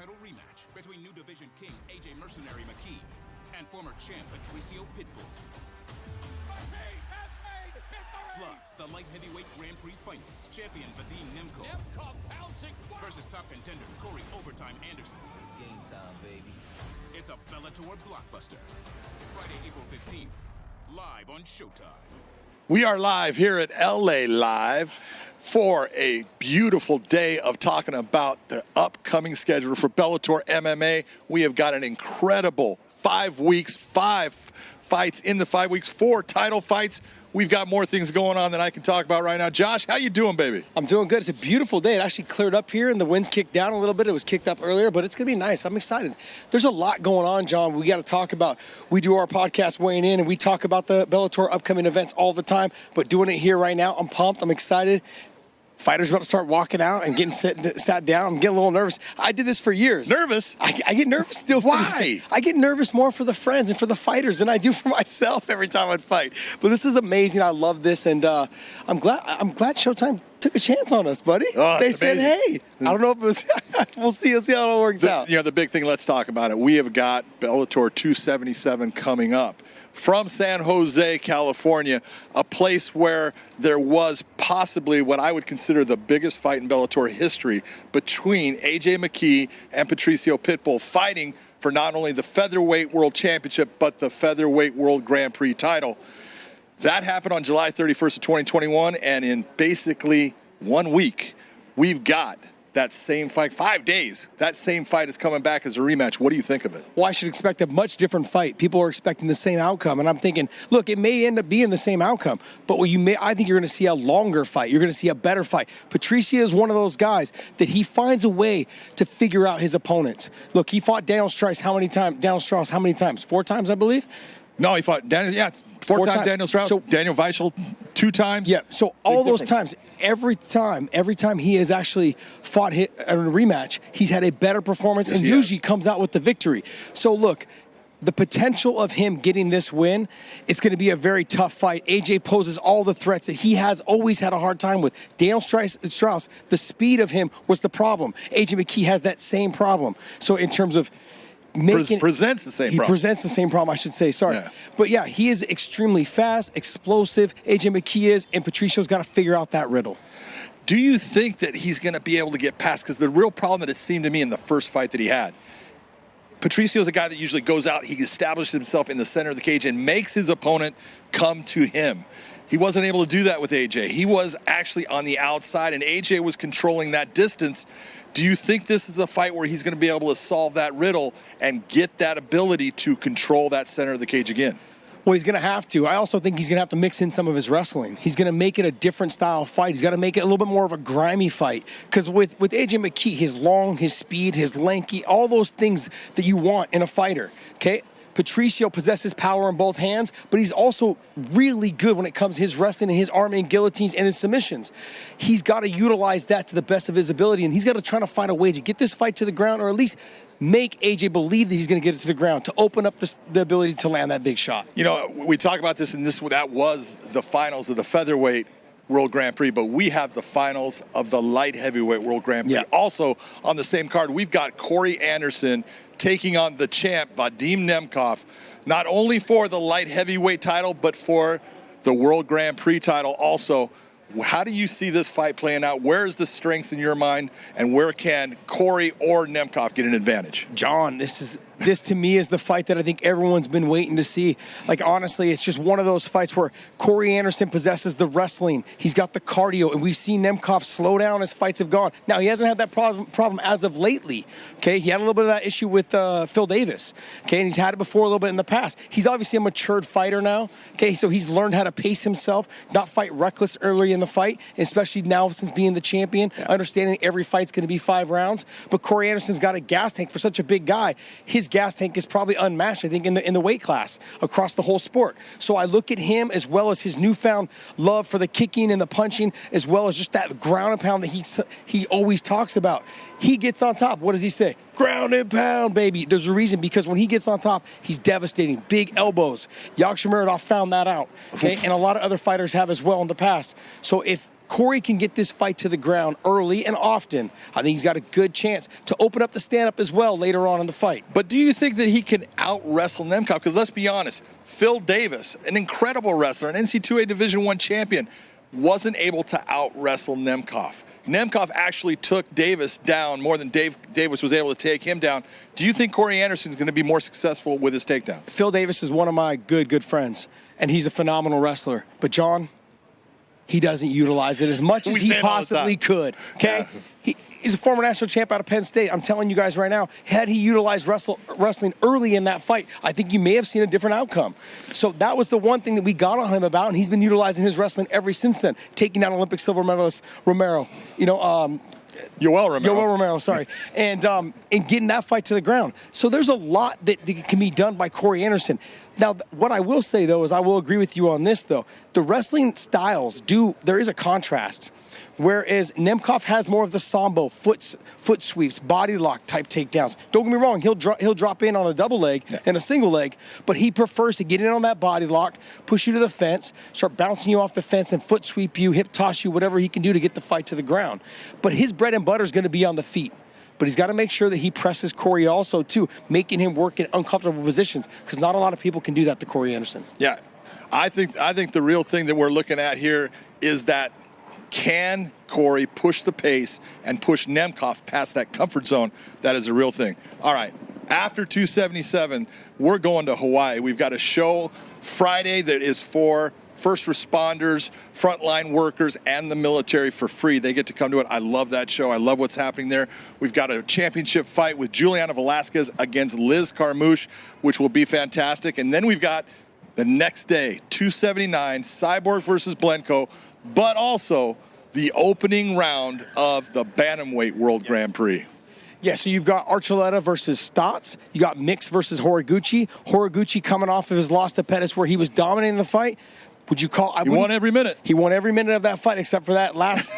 title rematch between new division king AJ Mercenary McKee and former champ Patricio Pitbull. Plus, the light heavyweight Grand Prix final, champion Vadim Nemkov versus top contender Corey Overtime Anderson. It's game time, baby. It's a Bellator blockbuster. Friday, April 15th, live on Showtime. We are live here at LA Live for a beautiful day of talking about the upcoming schedule for Bellator MMA. We have got an incredible 5 weeks, 5 fights in the 5 weeks, 4 title fights. We've got more things going on than I can talk about right now. Josh, how you doing, baby? I'm doing good. It's a beautiful day. It actually cleared up here, and the wind's kicked down a little bit. It was kicked up earlier, but it's going to be nice. I'm excited. There's a lot going on, John. We got to talk about. We do our podcast weighing in, and we talk about the Bellator upcoming events all the time, but doing it here right now, I'm pumped. I'm excited. Fighters about to start walking out and getting sat down. I'm getting a little nervous. I did this for years. Nervous? I get nervous still. Why? I get nervous more for the friends and for the fighters than I do for myself every time I fight. But this is amazing. I love this, and I'm glad Showtime took a chance on us, buddy. Oh, they said, "Hey, I don't know if it was." We'll see how it all works out. You know, the big thing. Let's talk about it. We have got Bellator 277 coming up from San Jose, California, a place where there was possibly what I would consider the biggest fight in Bellator history between AJ McKee and Patricio Pitbull, fighting for not only the featherweight world championship, but the featherweight world Grand Prix title. That happened on July 31st of 2021, and in basically 1 week, we've got that same fight, 5 days. That same fight is coming back as a rematch. What do you think of it? Well, I should expect a much different fight. People are expecting the same outcome, and I'm thinking, look, it may end up being the same outcome, but I think you're going to see a longer fight. You're going to see a better fight. Patricio is one of those guys that he finds a way to figure out his opponents. Look, he fought Daniel Strauss how many times? 4 times, I believe. No, he fought Daniel. Yeah, four times. Daniel Strauss. So, Daniel Weichel 2 times. Yeah. So all those times, every time he has actually fought in a rematch, he's had a better performance and usually comes out with the victory. So look, the potential of him getting this win, it's going to be a very tough fight. AJ poses all the threats that he has always had a hard time with. Daniel Strauss, the speed of him was the problem. AJ McKee has that same problem. So in terms of presents the same problem. He presents the same problem, I should say. Sorry. Yeah. But yeah, he is extremely fast, explosive. AJ McKee is, and Patricio's got to figure out that riddle. Do you think that he's going to be able to get past? Because the real problem that it seemed to me in the first fight that he had, Patricio's a guy that usually goes out, he establishes himself in the center of the cage and makes his opponent come to him. He wasn't able to do that with AJ. He was actually on the outside, and AJ was controlling that distance. Do you think this is a fight where he's going to be able to solve that riddle and get that ability to control that center of the cage again? Well, he's going to have to. I also think he's going to have to mix in some of his wrestling. He's going to make it a different style fight. He's got to make it a little bit more of a grimy fight. Because with AJ McKee, his long, his speed, his lanky, all those things that you want in a fighter, okay? Patricio possesses power in both hands, but he's also really good when it comes to his wrestling and his arm and guillotines and his submissions. He's got to utilize that to the best of his ability, and he's got to try to find a way to get this fight to the ground, or at least make AJ believe that he's going to get it to the ground to open up the ability to land that big shot. You know, we talk about this, and that was the finals of the featherweight World Grand Prix, but we have the finals of the light heavyweight World Grand Prix. Yeah. Also on the same card, we've got Corey Anderson taking on the champ, Vadim Nemkov, not only for the light heavyweight title, but for the World Grand Prix title also. How do you see this fight playing out? Where's the strengths in your mind, and where can Corey or Nemkov get an advantage? John, this to me is the fight that I think everyone's been waiting to see. Like, honestly, it's just one of those fights where Corey Anderson possesses the wrestling. He's got the cardio, and we've seen Nemkov slow down as fights have gone. Now, he hasn't had that problem as of lately, okay? He had a little bit of that issue with Phil Davis, okay? And he's had it before a little bit in the past. He's obviously a matured fighter now, okay? So he's learned how to pace himself, not fight reckless early in the fight, especially now since being the champion, understanding every fight's going to be 5 rounds. But Corey Anderson's got a gas tank for such a big guy. His gas tank is probably unmatched, I think, in the weight class across the whole sport. So I look at him as well as his newfound love for the kicking and the punching, as well as just that ground and pound that he always talks about. He gets on top. What does he say? Ground and pound, baby. There's a reason, because when he gets on top, he's devastating. Big elbows. Yakshimuradov found that out, okay? And a lot of other fighters have as well in the past. So if Corey can get this fight to the ground early and often, I think he's got a good chance to open up the stand-up as well later on in the fight. But do you think that he can out-wrestle Nemkov? Because let's be honest, Phil Davis, an incredible wrestler, an NC2A Division I champion, wasn't able to out-wrestle Nemkov. Nemkov actually took Davis down more than Davis was able to take him down. Do you think Corey Anderson's going to be more successful with his takedowns? Phil Davis is one of my good friends, and he's a phenomenal wrestler. But John, he doesn't utilize it as much as he possibly could, okay? Yeah. He's a former national champ out of Penn State. I'm telling you guys right now, had he utilized wrestling early in that fight, I think you may have seen a different outcome. So that was the one thing that we got on him about, and he's been utilizing his wrestling ever since then, taking down Olympic silver medalist Romero. Yoel Romero, sorry. And getting that fight to the ground. So there's a lot that can be done by Corey Anderson. Now, what I will say, though, is I will agree with you on this, though. The wrestling styles there is a contrast. Whereas Nemkov has more of the sambo, foot sweeps, body lock type takedowns. Don't get me wrong, he'll drop in on a double leg and a single leg, but he prefers to get in on that body lock, push you to the fence, start bouncing you off the fence and foot sweep you, hip toss you, whatever he can do to get the fight to the ground. But his bread and butter is going to be on the feet. But he's got to make sure that he presses Corey also, too, making him work in uncomfortable positions, because not a lot of people can do that to Corey Anderson. Yeah, I think the real thing that we're looking at here is that can Corey push the pace and push Nemkov past that comfort zone? That is a real thing. All right, after 277, we're going to Hawaii. We've got a show Friday that is for first responders, frontline workers, and the military for free. They get to come to it. I love that show. I love what's happening there. We've got a championship fight with Juliana Velasquez against Liz Carmouche, which will be fantastic. And then we've got the next day, 279, Cyborg versus Blanco, but also the opening round of the Bantamweight World Grand Prix. Yeah, so you've got Archuleta versus Stotts. You got Mix versus Horiguchi. Horiguchi coming off of his loss to Pettis where he was dominating the fight. Would you call? He won every minute. He won every minute of that fight except for that last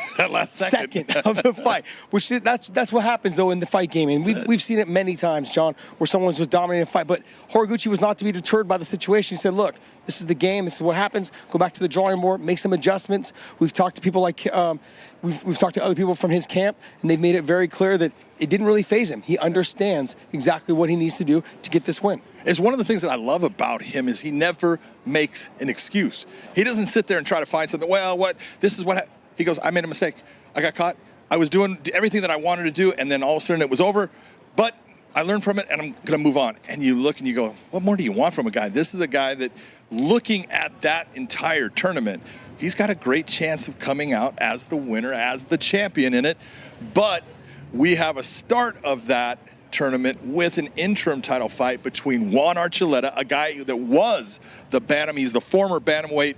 second of the fight. Which that's what happens though in the fight game, and we've seen it many times, John, where someone was dominating a fight. But Horiguchi was not to be deterred by the situation. He said, "Look, this is the game. This is what happens. Go back to the drawing board, make some adjustments." We've talked to people like we've talked to other people from his camp, and they've made it very clear that it didn't really faze him. He understands exactly what he needs to do to get this win. It's one of the things that I love about him is he never makes an excuse. He doesn't sit there and try to find something. Well, he goes, I made a mistake. I got caught. I was doing everything that I wanted to do, and then all of a sudden it was over. But I learned from it, and I'm going to move on. And you look and you go, what more do you want from a guy? This is a guy that, looking at that entire tournament, he's got a great chance of coming out as the winner, as the champion in it. But we have a start of that tournament with an interim title fight between Juan Archuleta, a guy that was he's the former bantamweight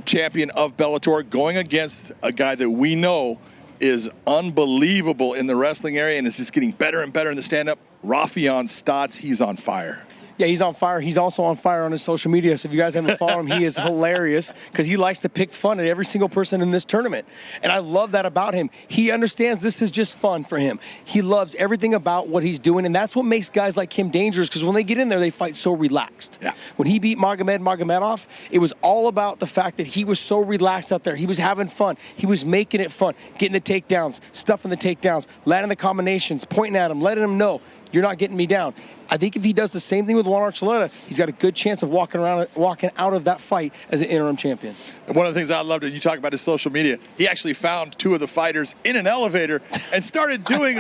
champion of Bellator, going against a guy that we know is unbelievable in the wrestling area and is just getting better and better in the stand-up. Rafion Stotts, he's on fire. Yeah, he's on fire. He's also on fire on his social media. So if you guys haven't followed him, he is hilarious because he likes to pick fun at every single person in this tournament. And I love that about him. He understands this is just fun for him. He loves everything about what he's doing. And that's what makes guys like him dangerous, because when they get in there, they fight so relaxed. Yeah. When he beat Magomedov, it was all about the fact that he was so relaxed out there. He was having fun. He was making it fun, getting the takedowns, stuffing the takedowns, landing the combinations, pointing at him, letting him know, you're not getting me down. I think if he does the same thing with Juan Archuleta, he's got a good chance of walking out of that fight as an interim champion. And one of the things I loved that you talk about his social media, he actually found two of the fighters in an elevator and started doing,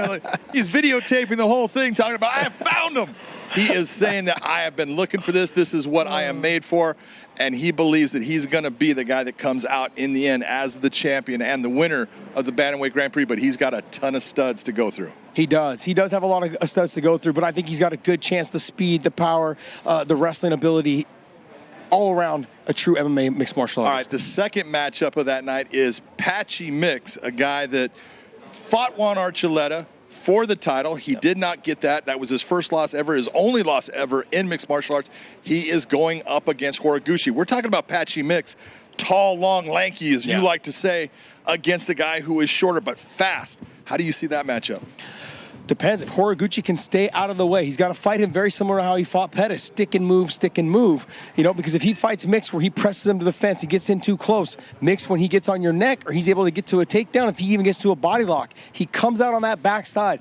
he's videotaping the whole thing, talking about, I have found them. He is saying that I have been looking for this. This is what I am made for. And he believes that he's going to be the guy that comes out in the end as the champion and the winner of the Bantamweight Grand Prix, but he's got a ton of studs to go through. He does. He does have a lot of studs to go through, but I think he's got a good chance, the speed, the power, the wrestling ability, all around a true MMA mixed martial artist. All right, the second matchup of that night is Patchy Mix, a guy that fought Juan Archuleta for the title. He did not get that. That was his first loss ever, his only loss ever in mixed martial arts. He is going up against Horiguchi. We're talking about Patchy Mix, tall, long, lanky, as you like to say, against a guy who is shorter but fast. How do you see that matchup? Depends. If Horiguchi can stay out of the way, he's got to fight him very similar to how he fought Pettis. Stick and move, you know, because if he fights Mix where he presses him to the fence, he gets in too close. Mix, when he gets on your neck or he's able to get to a takedown, if he even gets to a body lock, he comes out on that backside.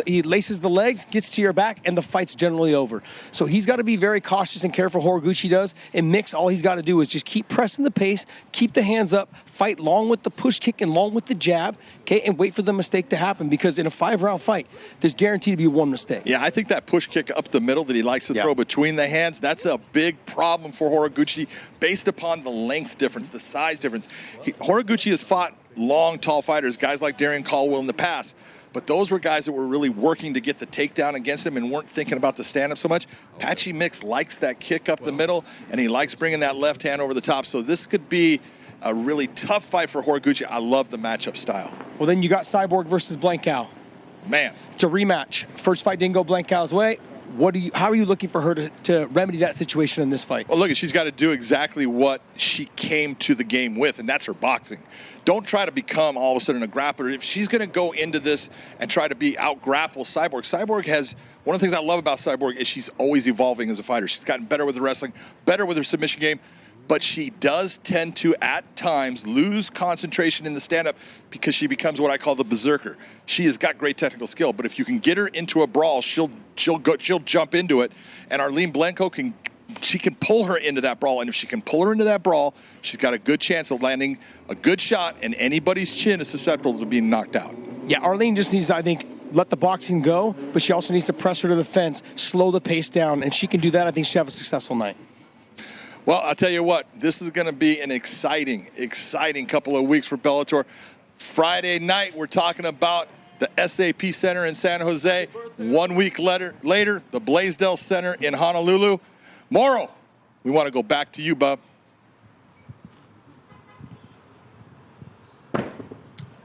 He laces the legs, gets to your back, and the fight's generally over. So he's got to be very cautious and careful, Horiguchi does. And Mix, all he's got to do is just keep pressing the pace, keep the hands up, fight long with the push kick and long with the jab, okay, and wait for the mistake to happen, because in a 5-round fight, there's guaranteed to be one mistake. Yeah, I think that push kick up the middle that he likes to throw between the hands, that's a big problem for Horiguchi based upon the length difference, the size difference. Horiguchi has fought long, tall fighters, guys like Darren Caldwell in the past. But those were guys that were really working to get the takedown against him and weren't thinking about the stand-up so much. Patchy Mix likes that kick up the middle, and he likes bringing that left hand over the top. So this could be a really tough fight for Horiguchi. I love the matchup style. Well, then you got Cyborg versus Blanco. Man. It's a rematch. First fight didn't go Blanco's way. How are you looking for her to remedy that situation in this fight? Well, look, she's got to do exactly what she came to the game with, and that's her boxing. Don't try to become all of a sudden a grappler. If she's going to go into this and try to be out-grapple Cyborg has, one of the things I love about Cyborg is she's always evolving as a fighter. She's gotten better with the wrestling, better with her submission game, but she does tend to, at times, lose concentration in the stand-up because she becomes what I call the berserker. She has got great technical skill, but if you can get her into a brawl, she'll jump into it, and Arlene Blanco can pull her into that brawl, and if she can pull her into that brawl, she's got a good chance of landing a good shot, and anybody's chin is susceptible to being knocked out. Yeah, Arlene just needs, I think, let the boxing go, but she also needs to press her to the fence, slow the pace down, and if she can do that, I think she'll have a successful night. Well, I'll tell you what, this is going to be an exciting couple of weeks for Bellator. Friday night, we're talking about the SAP Center in San Jose. 1 week later, the Blaisdell Center in Honolulu. Morrow, we want to go back to you, bub.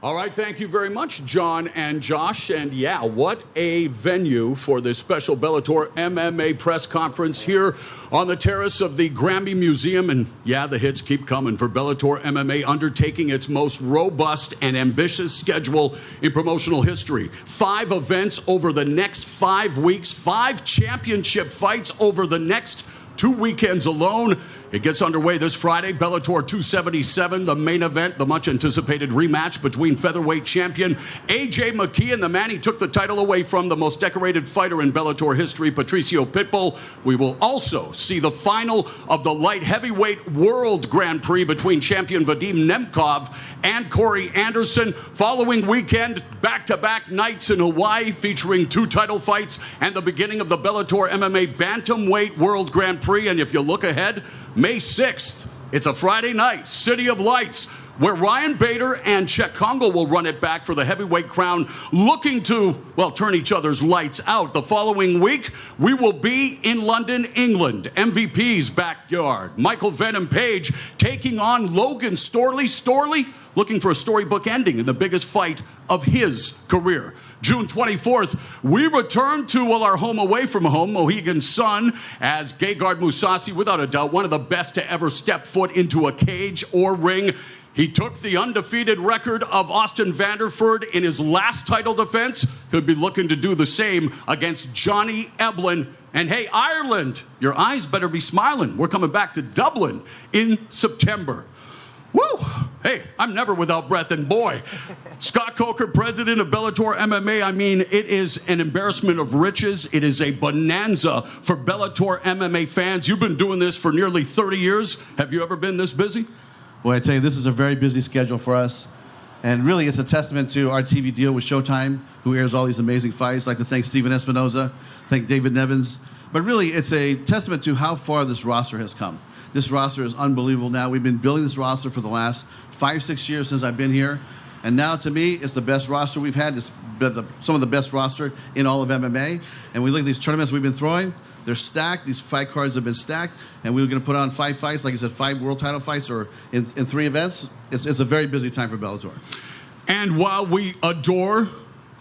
All right, thank you very much, John and Josh. And yeah, what a venue for this special Bellator MMA press conference here on the terrace of the Grammy Museum. And yeah, the hits keep coming for Bellator MMA, undertaking its most robust and ambitious schedule in promotional history. 5 events over the next 5 weeks, 5 championship fights over the next 2 weekends alone. It gets underway this Friday, Bellator 277, the main event, the much-anticipated rematch between featherweight champion A.J. McKee and the man he took the title away from, the most decorated fighter in Bellator history, Patricio Pitbull. We will also see the final of the light heavyweight World Grand Prix between champion Vadim Nemkov and Corey Anderson. Following weekend, back-to-back nights in Hawaii featuring 2 title fights and the beginning of the Bellator MMA Bantamweight World Grand Prix. And if you look ahead, May 6th, it's a Friday night, City of Lights, where Ryan Bader and Czech Congo will run it back for the heavyweight crown, looking to, well, turn each other's lights out. The following week, we will be in London, England, MVP's backyard. Michael Venom Page taking on Logan Storley. Storley looking for a storybook ending in the biggest fight of his career. June 24th, we return to, well, our home away from home, Mohegan Sun, as Gegard Mousasi, without a doubt, one of the best to ever step foot into a cage or ring. He took the undefeated record of Austin Vanderford in his last title defense. He'll be looking to do the same against Johnny Eblin. And hey, Ireland, your eyes better be smiling. We're coming back to Dublin in September. Woo! Hey, I'm never without breath, and boy, Scott Coker, president of Bellator MMA, I mean, it is an embarrassment of riches. It is a bonanza for Bellator MMA fans. You've been doing this for nearly 30 years. Have you ever been this busy? Boy, I tell you, this is a very busy schedule for us. And really, it's a testament to our TV deal with Showtime, who airs all these amazing fights. I'd like to thank Steven Espinoza, thank David Nevins. But really, it's a testament to how far this roster has come. This roster is unbelievable now. We've been building this roster for the last 5-6 years since I've been here. And now, to me, it's the best roster we've had. It's some of the best roster in all of MMA. And we look at these tournaments we've been throwing. They're stacked. These fight cards have been stacked. And we were going to put on 5 fights, like I said, 5 world title fights or in 3 events. It's a very busy time for Bellator. And while we adore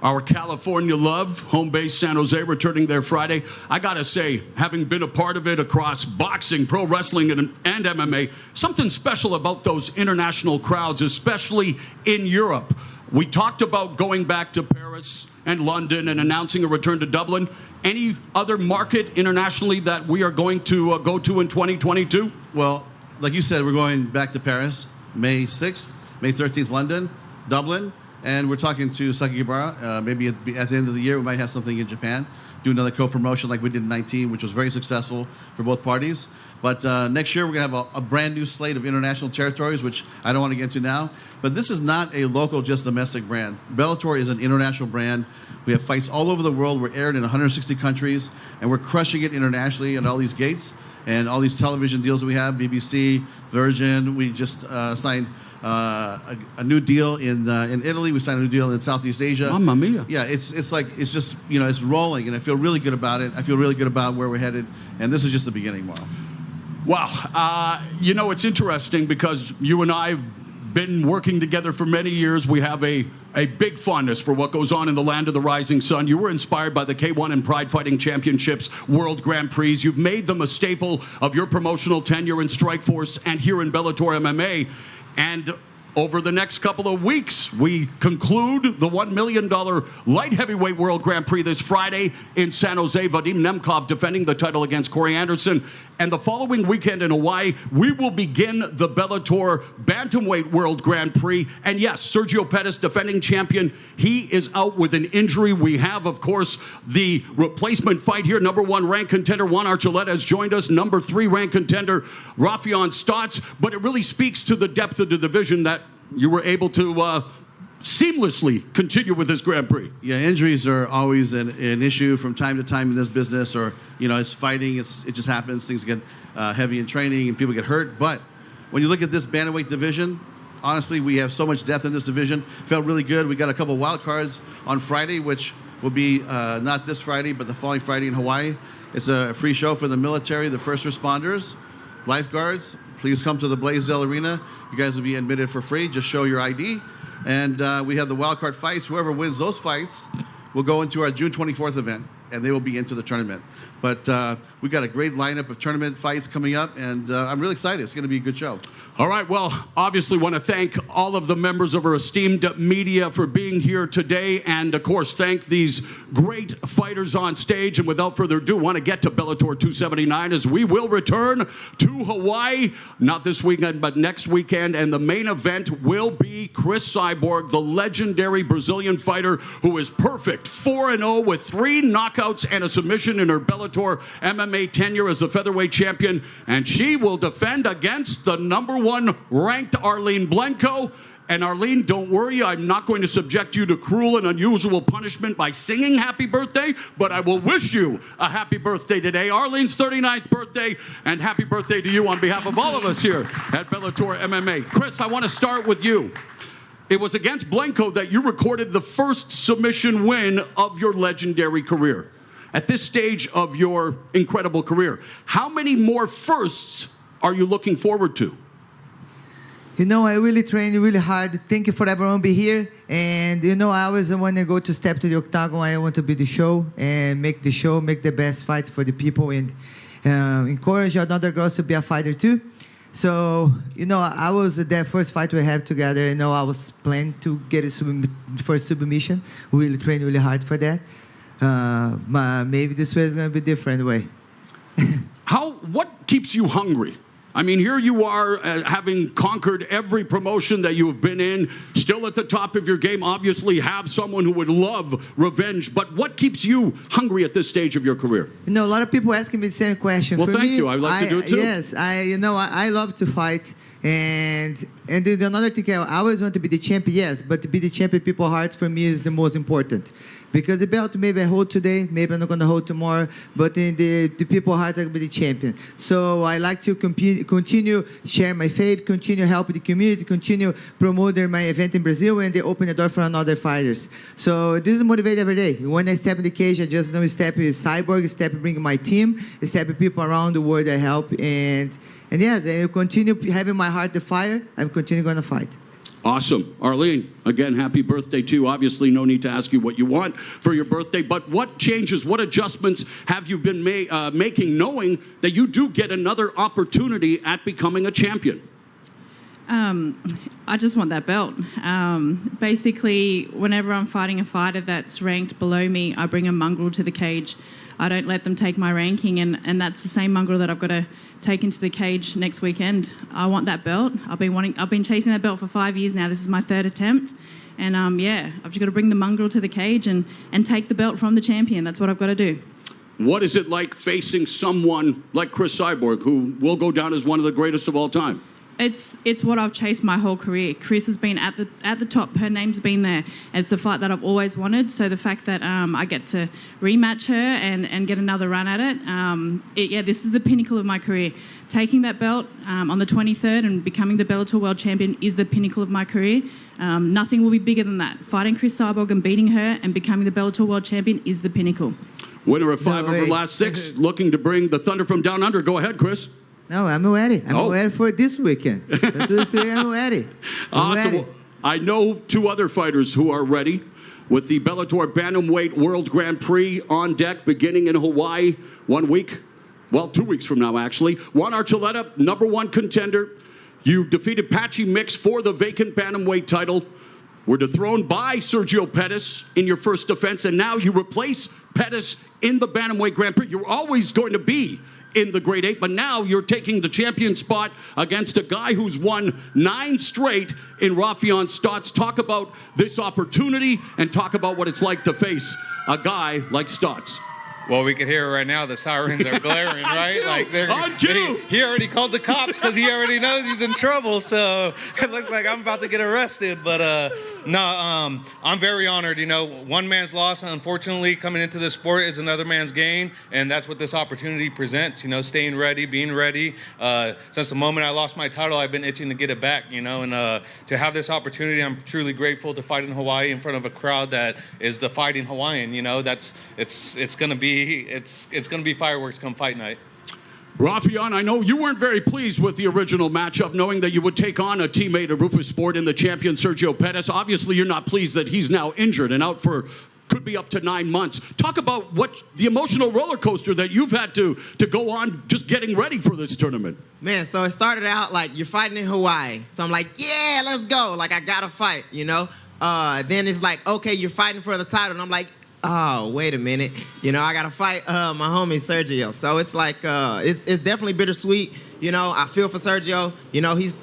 our California love, home base San Jose, returning there Friday, I gotta say, having been a part of it across boxing, pro wrestling, and MMA, something special about those international crowds, especially in Europe. We talked about going back to Paris and London and announcing a return to Dublin. Any other market internationally that we are going to go to in 2022? Well, like you said, we're going back to Paris, May 6th, May 13th, London, Dublin, and we're talking to Saki Gibara. Maybe at the end of the year, we might have something in Japan. Do another co-promotion like we did in 19, which was very successful for both parties. But next year, we're going to have a brand new slate of international territories, which I don't want to get into now. But this is not a local, just domestic brand. Bellator is an international brand. We have fights all over the world. We're aired in 160 countries, and we're crushing it internationally at all these gates and all these television deals that we have, BBC, Virgin. We just signed a new deal in Italy. We signed a new deal in Southeast Asia. Mamma mia. Yeah, it's just, it's rolling, and I feel really good about it. I feel really good about where we're headed, and this is just the beginning, Mauro. Wow. It's interesting because you and I have been working together for many years. We have a big fondness for what goes on in the land of the rising sun. You were inspired by the K1 and Pride Fighting Championships World Grand Prix. You've made them a staple of your promotional tenure in Strikeforce and here in Bellator MMA. And over the next couple of weeks, we conclude the $1 million light heavyweight World Grand Prix this Friday in San Jose. Vadim Nemkov defending the title against Corey Anderson. And the following weekend in Hawaii, we will begin the Bellator Bantamweight World Grand Prix. And yes, Sergio Pettis, defending champion, he is out with an injury. We have, of course, the replacement fight here. Number 1 ranked contender Juan Archuleta has joined us. Number 3 ranked contender Rafion Stotts. But it really speaks to the depth of the division that you were able to seamlessly continue with this Grand Prix. Yeah, injuries are always an issue from time to time in this business, or it's fighting. It just happens. Things get heavy in training and people get hurt. But when you look at this bantamweight division, honestly, we have so much depth in this division. Felt really good. We got a couple wild cards on Friday, which will be not this Friday, but the following Friday in Hawaii. It's a free show for the military, the first responders, lifeguards. Please come to the Blaisdell Arena. You guys will be admitted for free. Just show your ID. And we have the wildcard fights. Whoever wins those fights will go into our June 24th event, and they will be into the tournament. But we got a great lineup of tournament fights coming up, and I'm really excited. It's going to be a good show. All right. Well, obviously want to thank all of the members of our esteemed media for being here today. And, of course, thank these great fighters on stage. And without further ado, want to get to Bellator 279 as we will return to Hawaii, not this weekend, but next weekend. And the main event will be Chris Cyborg, the legendary Brazilian fighter who is perfect, 4-0 with 3 knockouts and a submission in her Bellator MMA tenure as the featherweight champion. And she will defend against the number 1 ranked Arlene Blanco. And Arlene, don't worry, I'm not going to subject you to cruel and unusual punishment by singing happy birthday, but I will wish you a happy birthday today. Arlene's 39th birthday, and happy birthday to you on behalf of all of us here at Bellator MMA. Chris, I want to start with you. It was against Blanco that you recorded the first submission win of your legendary career. At this stage of your incredible career, how many more firsts are you looking forward to? I really trained really hard. Thank you for everyone being here. And, I always want to go to step to the octagon. I want to be the show and make the best fights for the people, and encourage other girls to be a fighter too. So, I was the first fight we have together. I was planning to get a first submission. We really trained really hard for that. Maybe this way is going to be a different way. What keeps you hungry? I mean, here you are having conquered every promotion that you have been in, still at the top of your game, obviously have someone who would love revenge. But what keeps you hungry at this stage of your career? A lot of people asking me the same question. Well, For thank me, you. I'd like to do it too. Yes, I love to fight. And another thing, I always want to be the champion, yes, but to be the champion in people's hearts for me is the most important. Because the belt maybe I hold today, maybe I'm not going to hold tomorrow, but in the people's hearts, I will be the champion. So I like to continue share my faith, continue helping the community, continue promoting my event in Brazil, and they open the door for another fighters. So this is motivated every day. When I step in the cage, I just know step with Cyborg, step bringing my team, step with people around the world I help, and yes, I will continue having my heart the fire. I'm continue going to fight. Awesome. Arlene, again, happy birthday to you. Obviously, no need to ask you what you want for your birthday, but what changes, what adjustments have you been making, knowing that you do get another opportunity at becoming a champion? I just want that belt. Basically, whenever I'm fighting a fighter that's ranked below me, I bring a mongrel to the cage. I don't let them take my ranking, and that's the same mongrel that I've got to take into the cage next weekend. I want that belt. I've been chasing that belt for 5 years now. This is my 3rd attempt. And I've just got to bring the mongrel to the cage and take the belt from the champion. That's what I've got to do. What is it like facing someone like Chris Cyborg, who will go down as one of the greatest of all time? It's what I've chased my whole career. Chris has been at the top. Her name's been there. It's a fight that I've always wanted. So the fact that I get to rematch her and get another run at it, this is the pinnacle of my career. Taking that belt on the 23rd and becoming the Bellator World Champion is the pinnacle of my career. Nothing will be bigger than that. Fighting Chris Cyborg and beating her and becoming the Bellator World Champion is the pinnacle. Winner of 5 of her last 6, looking to bring the Thunder from down under. Go ahead, Chris. No, I'm ready. I'm ready for this weekend. This weekend, I'm ready. I know 2 other fighters who are ready with the Bellator Bantamweight World Grand Prix on deck beginning in Hawaii 1 week. Well, 2 weeks from now, actually. Juan Archuleta, #1 contender. You defeated Patchy Mix for the vacant Bantamweight title. Were dethroned by Sergio Pettis in your first defense, and now you replace Pettis in the Bantamweight Grand Prix. You're always going to be in the Great 8, but now you're taking the champion spot against a guy who's won 9 straight in Rafion Stotts. Talk about this opportunity and talk about what it's like to face a guy like Stotts. Well, we can hear right now the sirens are blaring, right? Like he already called the cops because he already knows he's in trouble. So it looks like I'm about to get arrested. But I'm very honored. You know, one man's loss, unfortunately, coming into this sport is another man's gain, and that's what this opportunity presents. You know, staying ready, being ready. Since the moment I lost my title, I've been itching to get it back. You know, and to have this opportunity, I'm truly grateful to fight in Hawaii in front of a crowd that is the fighting Hawaiian. You know, it's going to be. It's going to be fireworks come fight night. Rafion, I know you weren't very pleased with the original matchup, knowing that you would take on a teammate of Rufus Sport in the champion Sergio Pettis. Obviously, you're not pleased that he's now injured and out for could be up to 9 months. Talk about what the emotional roller coaster that you've had to go on just getting ready for this tournament. Man, so it started out like you're fighting in Hawaii. So I'm like, yeah, let's go. Like, I got to fight, you know. Then it's like, okay, you're fighting for the title. And I'm like, oh, wait a minute. You know, I got to fight my homie Sergio. So it's like, it's definitely bittersweet. You know, I feel for Sergio. You know, he's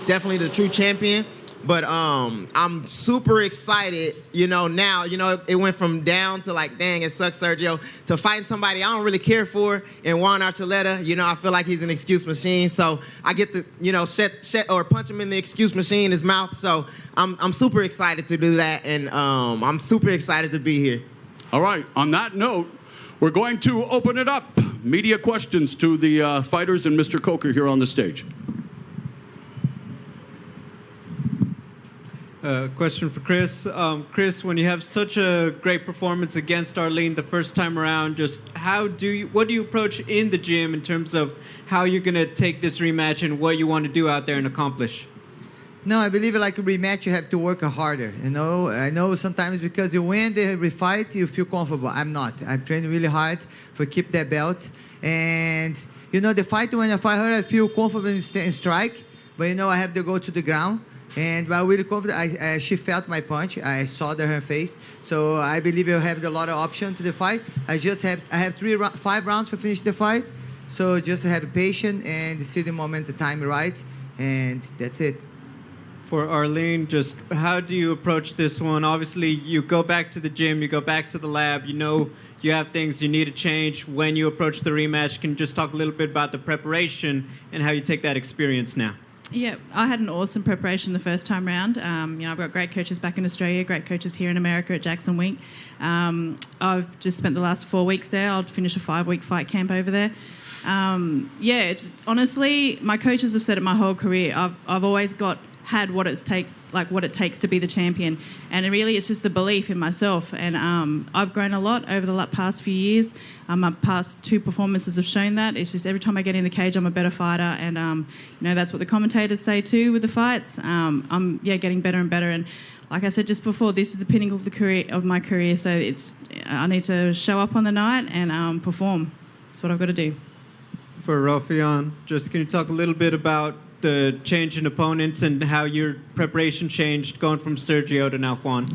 definitely the true champion. But I'm super excited, you know, now. You know, it went from down to like, dang, it sucks, Sergio, to fighting somebody I don't really care for in Juan Archuleta. You know, I feel like he's an excuse machine. So I get to, you know, or punch him in the excuse machine in his mouth. So I'm super excited to do that. And I'm super excited to be here. All right. On that note, we're going to open it up. Media questions to the fighters and Mr. Coker here on the stage. Question for Chris. Chris, when you have such a great performance against Arlene the first time around, just what do you approach in the gym in terms of how you're going to take this rematch and what you want to do out there and accomplish? No, I believe like a rematch, you have to work harder. You know, I know sometimes because you win the refight, you feel comfortable. I'm not. I'm training really hard for keep that belt. And, you know, the fight, when I fight her, I feel comfortable in strike. But, you know, I have to go to the ground. And while really confident, she felt my punch. I saw her face. So I believe I have a lot of options to the fight. I have 5 rounds to finish the fight. So just have patience and see the moment, the time right. And that's it. For Arlene, just how do you approach this one? Obviously, you go back to the gym, you go back to the lab, you know you have things you need to change when you approach the rematch. Can you just talk a little bit about the preparation and how you take that experience now? Yeah, I had an awesome preparation the first time round. You know, I've got great coaches back in Australia, great coaches here in America at Jackson Wink. I've just spent the last 4 weeks there. I'll finish a 5-week fight camp over there. Yeah, honestly, my coaches have said it my whole career. I've always had what it takes to be the champion, and it's just the belief in myself. And I've grown a lot over the past few years. My past 2 performances have shown that. It's just every time I get in the cage, I'm a better fighter, and you know, that's what the commentators say too with the fights. I'm getting better and better, and like I said just before, this is the pinnacle of my career. So I need to show up on the night and perform. That's what I've got to do. For Rafion, just can you talk a little bit about the change in opponents and how your preparation changed going from Sergio to now Juan?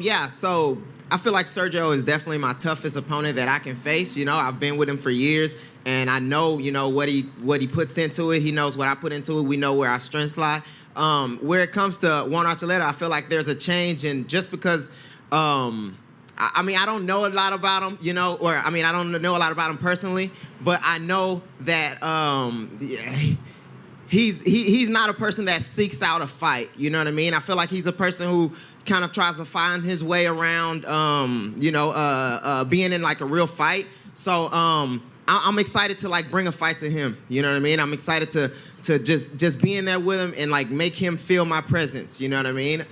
Yeah, so I feel like Sergio is definitely my toughest opponent that I can face. You know, I've been with him for years, and I know, you know, what he puts into it. He knows what I put into it. We know where our strengths lie. Where it comes to Juan Archuleta, I feel like there's a change, and just because, I mean, I don't know a lot about him, you know, or I mean, I don't know a lot about him personally, but I know that he's not a person that seeks out a fight. You know what I mean? I feel like he's a person who kind of tries to find his way around, being in like a real fight. So I'm excited to like bring a fight to him. You know what I mean? I'm excited to just be in there with him and like make him feel my presence. You know what I mean?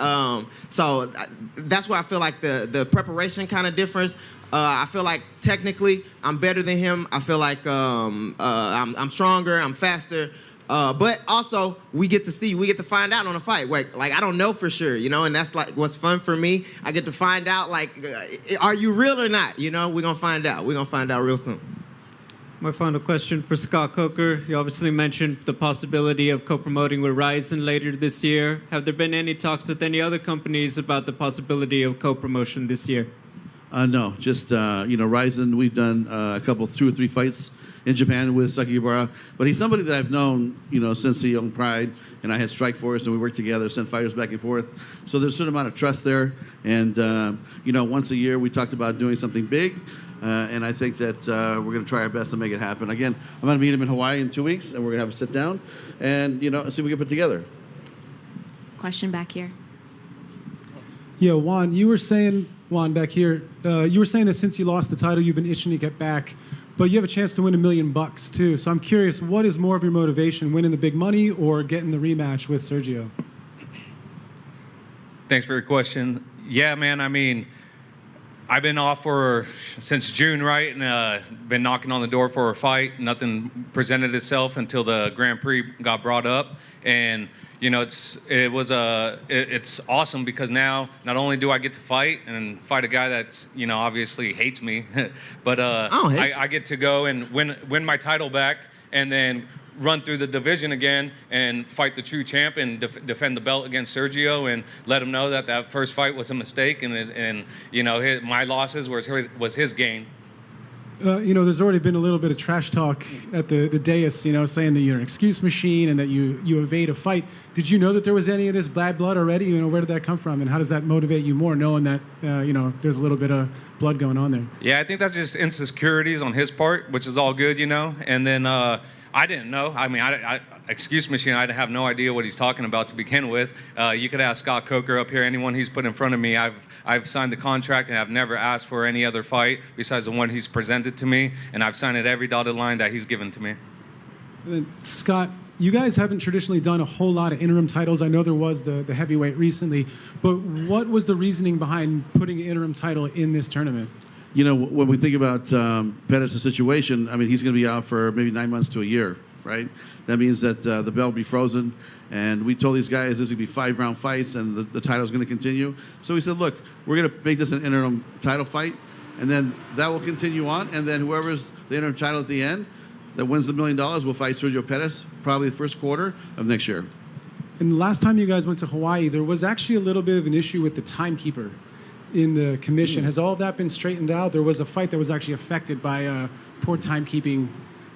So that's where I feel like the preparation kind of differs. I feel like technically I'm better than him. I feel like I'm stronger. I'm faster. But also we get to find out on a fight. Like I don't know for sure, you know, and that's like what's fun for me. I get to find out like, are you real or not? You know, we're gonna find out. We're gonna find out real soon. My final question for Scott Coker. You obviously mentioned the possibility of co-promoting with Ryzen later this year. Have there been any talks with any other companies about the possibility of co-promotion this year? No, just, Ryzen, we've done a couple, 2 or 3 fights in Japan with Saki Ibarra, but he's somebody that I've known, since he owned Pride, and I had Strike Force, and we worked together, sent fighters back and forth. So there's a certain amount of trust there, and, once a year we talked about doing something big, and I think that we're going to try our best to make it happen. Again, I'm going to meet him in Hawaii in 2 weeks, and we're going to have a sit down and, see if we can put together. Question back here. Yeah, Juan, you were saying, back here, you were saying that since you lost the title, you've been itching to get back, but you have a chance to win $1 million too. So I'm curious, what is more of your motivation, winning the big money or getting the rematch with Sergio? Thanks for your question. Yeah, man, I mean, I've been off since June, right? And been knocking on the door for a fight. Nothing presented itself until the Grand Prix got brought up. And, it's awesome because now not only do I get to fight and fight a guy that's, obviously hates me, but I get to go and win my title back and then run through the division again and fight the true champ and defend the belt against Sergio and let him know that first fight was a mistake and my losses was his gain. There's already been a little bit of trash talk at the dais, saying that you're an excuse machine and that you evade a fight. Did you know that there was any of this bad blood already? Where did that come from, and how does that motivate you more, knowing that there's a little bit of blood going on there? Yeah, I think that's just insecurities on his part, which is all good, and then I didn't know. I mean, excuse machine, I have no idea what he's talking about to begin with. You could ask Scott Coker up here, anyone he's put in front of me. I've signed the contract and I've never asked for any other fight besides the one he's presented to me, and I've signed at every dotted line that he's given to me. Scott, you guys haven't traditionally done a whole lot of interim titles. I know there was the heavyweight recently, but what was the reasoning behind putting an interim title in this tournament? When we think about Pettis' situation, I mean, he's going to be out for maybe 9 months to a year, right? That means that the belt will be frozen. And we told these guys this is going to be 5-round fights and the title's going to continue. So we said, look, we're going to make this an interim title fight, and then that will continue on. And then whoever's the interim title at the end that wins the $1 million will fight Sergio Pettis probably the first quarter of next year. And the last time you guys went to Hawaii, there was actually a little bit of an issue with the timekeeper in the commission. Has all of that been straightened out? There was a fight that was actually affected by poor timekeeping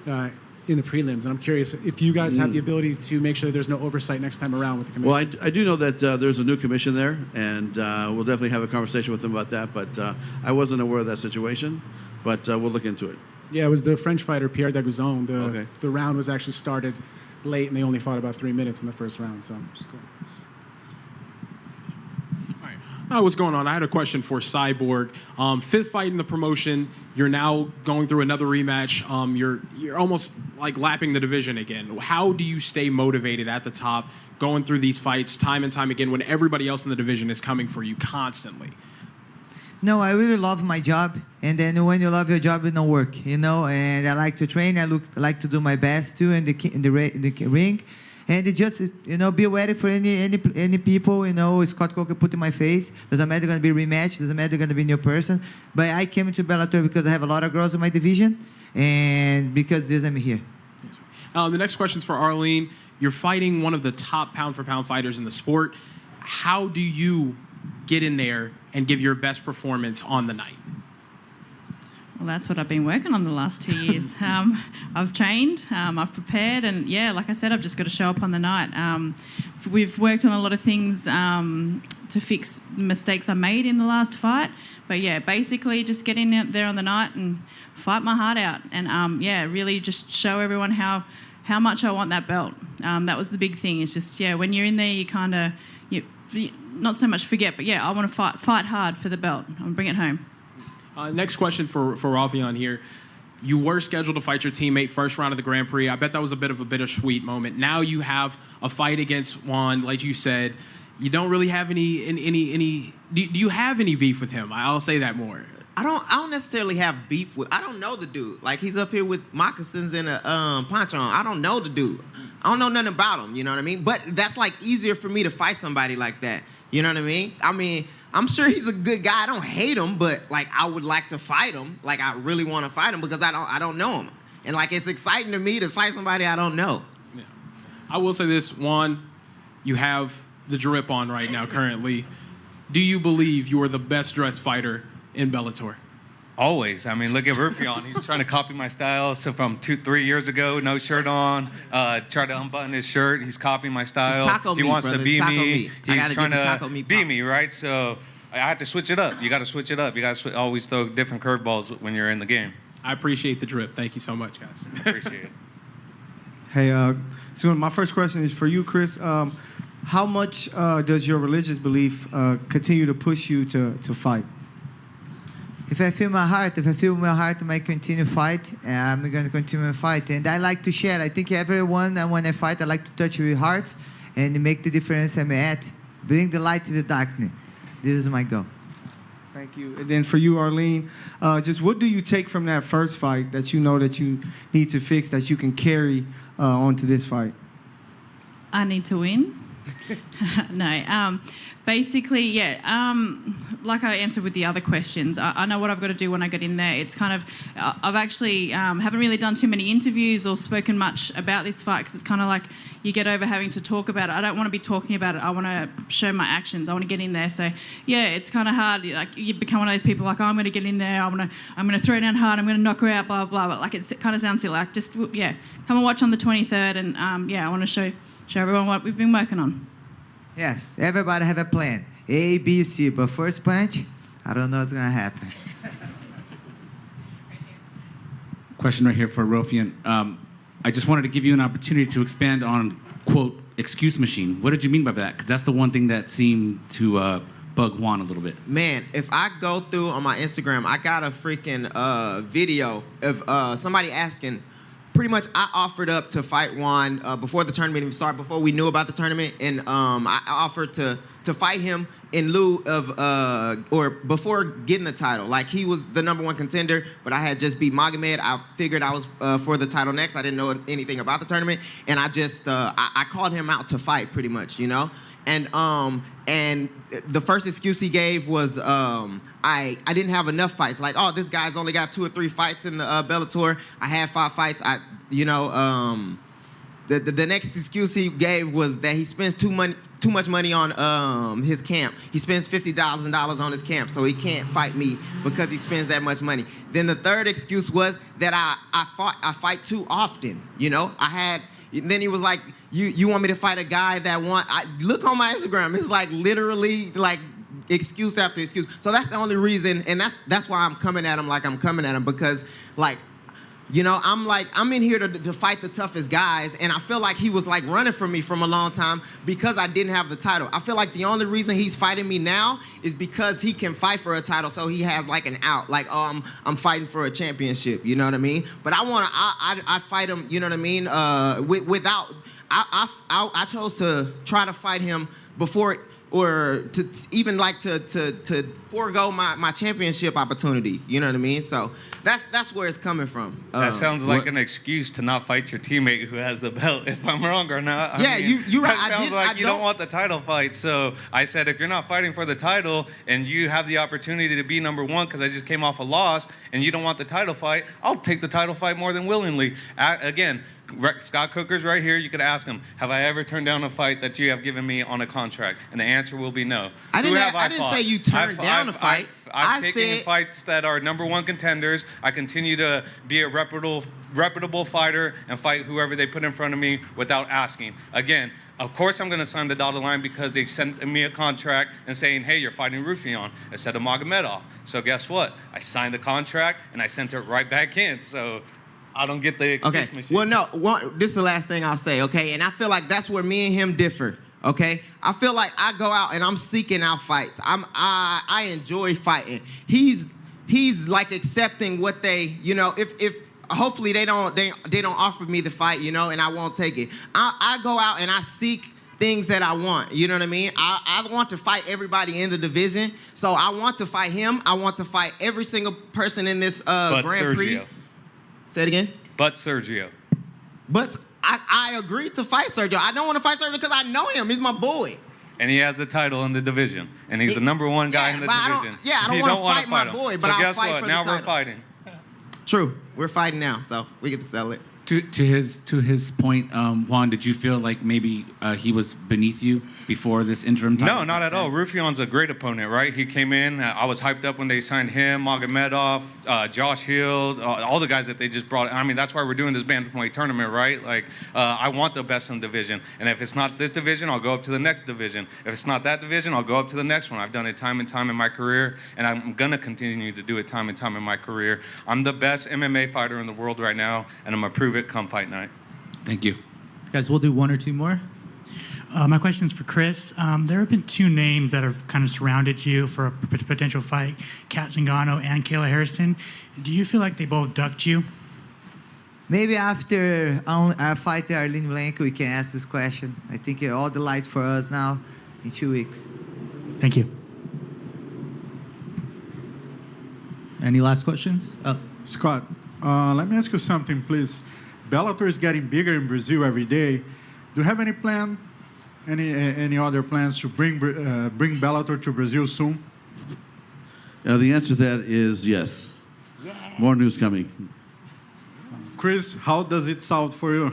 in the prelims, and I'm curious if you guys have the ability to make sure there's no oversight next time around with the commission. Well, I do know that there's a new commission there, and we'll definitely have a conversation with them about that, but I wasn't aware of that situation, but we'll look into it. Yeah, it was the French fighter, Pierre Daguzon. The round was actually started late, and they only fought about 3 minutes in the first round, so it's cool. What's going on? I had a question for Cyborg. 5th fight in the promotion. You're now going through another rematch. You're almost like lapping the division again. How do you stay motivated at the top, going through these fights time and time again when everybody else in the division is coming for you constantly? No, I really love my job, and then when you love your job, you don't work, And I like to train. I like to do my best too in the ring. And just, be ready for any people, Scott Coker put in my face. Doesn't matter going to be rematch. Doesn't matter going to be a new person. But I came to Bellator because I have a lot of girls in my division. And because this, I'm here. The next question's for Arlene. You're fighting one of the top pound-for-pound fighters in the sport. How do you get in there and give your best performance on the night? Well, that's what I've been working on the last 2 years. I've trained, I've prepared, and yeah, like I said, I've just got to show up on the night. We've worked on a lot of things to fix mistakes I made in the last fight. But yeah, basically just get in out there on the night and fight my heart out. And yeah, really just show everyone how much I want that belt. That was the big thing. It's just, yeah, when you're in there, you kind of, you not so much forget, but yeah, I want to fight hard for the belt. I want to bring it home. Next question for Ravion here. You were scheduled to fight your teammate first round of the Grand Prix. I bet that was a bit of a bittersweet moment. Now you have a fight against Juan, like you said. You don't really have any. Do you have any beef with him? I'll say that more. I don't necessarily have beef with. I don't know the dude. Like, he's up here with moccasins and a poncho on. I don't know the dude. I don't know nothing about him. You know what I mean? But that's like easier for me to fight somebody like that. You know what I mean? I'm sure he's a good guy. I don't hate him, but like, I would like to fight him. Like, I really want to fight him because I don't know him. And like, it's exciting to me to fight somebody I don't know. Yeah. I will say this, Juan, you have the drip on right now currently. Do you believe you are the best dressed fighter in Bellator? Always. I mean, look at Ruffion. He's trying to copy my style. So from 2-3 years ago, no shirt on, tried to unbutton his shirt. He's copying my style. He wants to be me. He's trying to be me, right? So I have to switch it up. You got to switch it up. You got to always throw different curveballs when you're in the game. I appreciate the drip. Thank you so much, guys. Appreciate it. Hey, so my first question is for you, Chris. How much does your religious belief continue to push you to fight? If I feel my heart, I might continue to fight. I'm going to continue to fight. And I like to share. I think everyone, when I fight, I like to touch with hearts and make the difference I'm at. Bring the light to the darkness. This is my goal. Thank you. And then for you, Arlene, just what do you take from that first fight that you know that you need to fix that you can carry onto this fight? I need to win. No. Basically, yeah, like I answered with the other questions, I know what I've got to do when I get in there. It's kind of, I've actually haven't really done too many interviews or spoken much about this fight because it's kind of like you get over having to talk about it. I don't want to be talking about it. I want to show my actions. I want to get in there. So, yeah, it's kind of hard. Like, you become one of those people like, oh, I'm going to get in there. I'm going to throw down hard. I'm going to knock her out, blah, blah, blah. But, like, it kind of sounds silly. Like, just, yeah, come and watch on the 23rd. And, yeah, I want to show everyone what we've been working on. Yes, everybody have a plan. A, B, C. But first punch, I don't know what's going to happen. Question right here for Rofian. I just wanted to give you an opportunity to expand on, quote, excuse machine. What did you mean by that? Because that's the one thing that seemed to bug Juan a little bit. Man, if I go through on my Instagram, I got a freaking video of somebody asking. Pretty much, I offered up to fight Juan before the tournament even started, before we knew about the tournament, and I offered to fight him in lieu of, or before getting the title. Like, he was the #1 contender, but I had just beat Magomed. I figured I was for the title next. I didn't know anything about the tournament, and I just, I called him out to fight, pretty much, you know? And the first excuse he gave was I didn't have enough fights. Like, oh, this guy's only got 2 or 3 fights in the Bellator. I had 5 fights. The next excuse he gave was that he spends too much money on his camp. He spends $50,000 on his camp, so he can't fight me because he spends that much money. Then the third excuse was that I fight too often. You know, then he was like, you want me to fight a guy that look on my Instagram. It's like literally like excuse after excuse. So that's the only reason, and that's why I'm coming at him like I'm coming at him, because like, you know, I'm in here to fight the toughest guys, and I feel like he was like running from me from a long time because I didn't have the title. I feel like the only reason he's fighting me now is because he can fight for a title, so he has like an out, like, oh, I'm fighting for a championship, you know what I mean? But I fight him, you know what I mean? I chose to try to fight him before, or to even like to forego my championship opportunity, you know what I mean? So that's where it's coming from. That sounds like an excuse to not fight your teammate who has the belt, if I'm wrong or not. You're right. That sounds like you don't want the title fight. So I said, if you're not fighting for the title and you have the opportunity to be #1 because I just came off a loss and you don't want the title fight, I'll take the title fight more than willingly. Again, Scott Cooker's right here. You could ask him, have I ever turned down a fight that you have given me on a contract? And the answer will be no. I Who didn't, have I didn't fought? say you turned down a fight. I've I taken said fights that are #1 contenders. I continue to be a reputable fighter and fight whoever they put in front of me without asking. Again, of course I'm going to sign the dotted line because they sent me a contract and saying, hey, you're fighting Rufion instead of Magomedov. So guess what? I signed the contract and I sent it right back in. So I don't get the excuse machine. Well, no, this is the last thing I'll say, okay? And I feel like that's where me and him differ, okay? I feel like I go out and I'm seeking out fights. I enjoy fighting. He's like accepting what they, you know, if hopefully they don't offer me the fight, you know, and I won't take it. I go out and I seek things that I want, you know what I mean? I want to fight everybody in the division, so I want to fight him. I want to fight every single person in this Grand Prix. Say it again? But Sergio. But I agreed to fight Sergio. I don't want to fight Sergio because I know him. He's my boy. And he has a title in the division. And he's the #1 guy in the division. I don't want to fight my boy, but I'll fight for the title. Now we're fighting. True. We're fighting now, so we get to sell it. To his point, Juan, did you feel like maybe he was beneath you before this interim title? No, not at all. Rufion's a great opponent, right? He came in. I was hyped up when they signed him, Magomedov, Josh Hill, all the guys that they just brought. I mean, that's why we're doing this bantamweight tournament, right? Like, I want the best in the division. And if it's not this division, I'll go up to the next division. If it's not that division, I'll go up to the next one. I've done it time and time in my career, and I'm going to continue to do it time and time in my career. I'm the best MMA fighter in the world right now, and I'm going to prove it come fight night. Thank you. Guys, we'll do one or two more. My question is for Chris. There have been two names that have kind of surrounded you for a potential fight, Kat Zingano and Kayla Harrison. Do you feel like they both ducked you? Maybe after our fight Arlene Blanco, we can ask this question. I think all the light for us now in 2 weeks. Thank you. Any last questions? Scott, let me ask you something, please. Bellator is getting bigger in Brazil every day. Do you have any plan, any other plans to bring Bellator to Brazil soon? The answer to that is yes. Yeah. More news coming. Chris, how does it sound for you?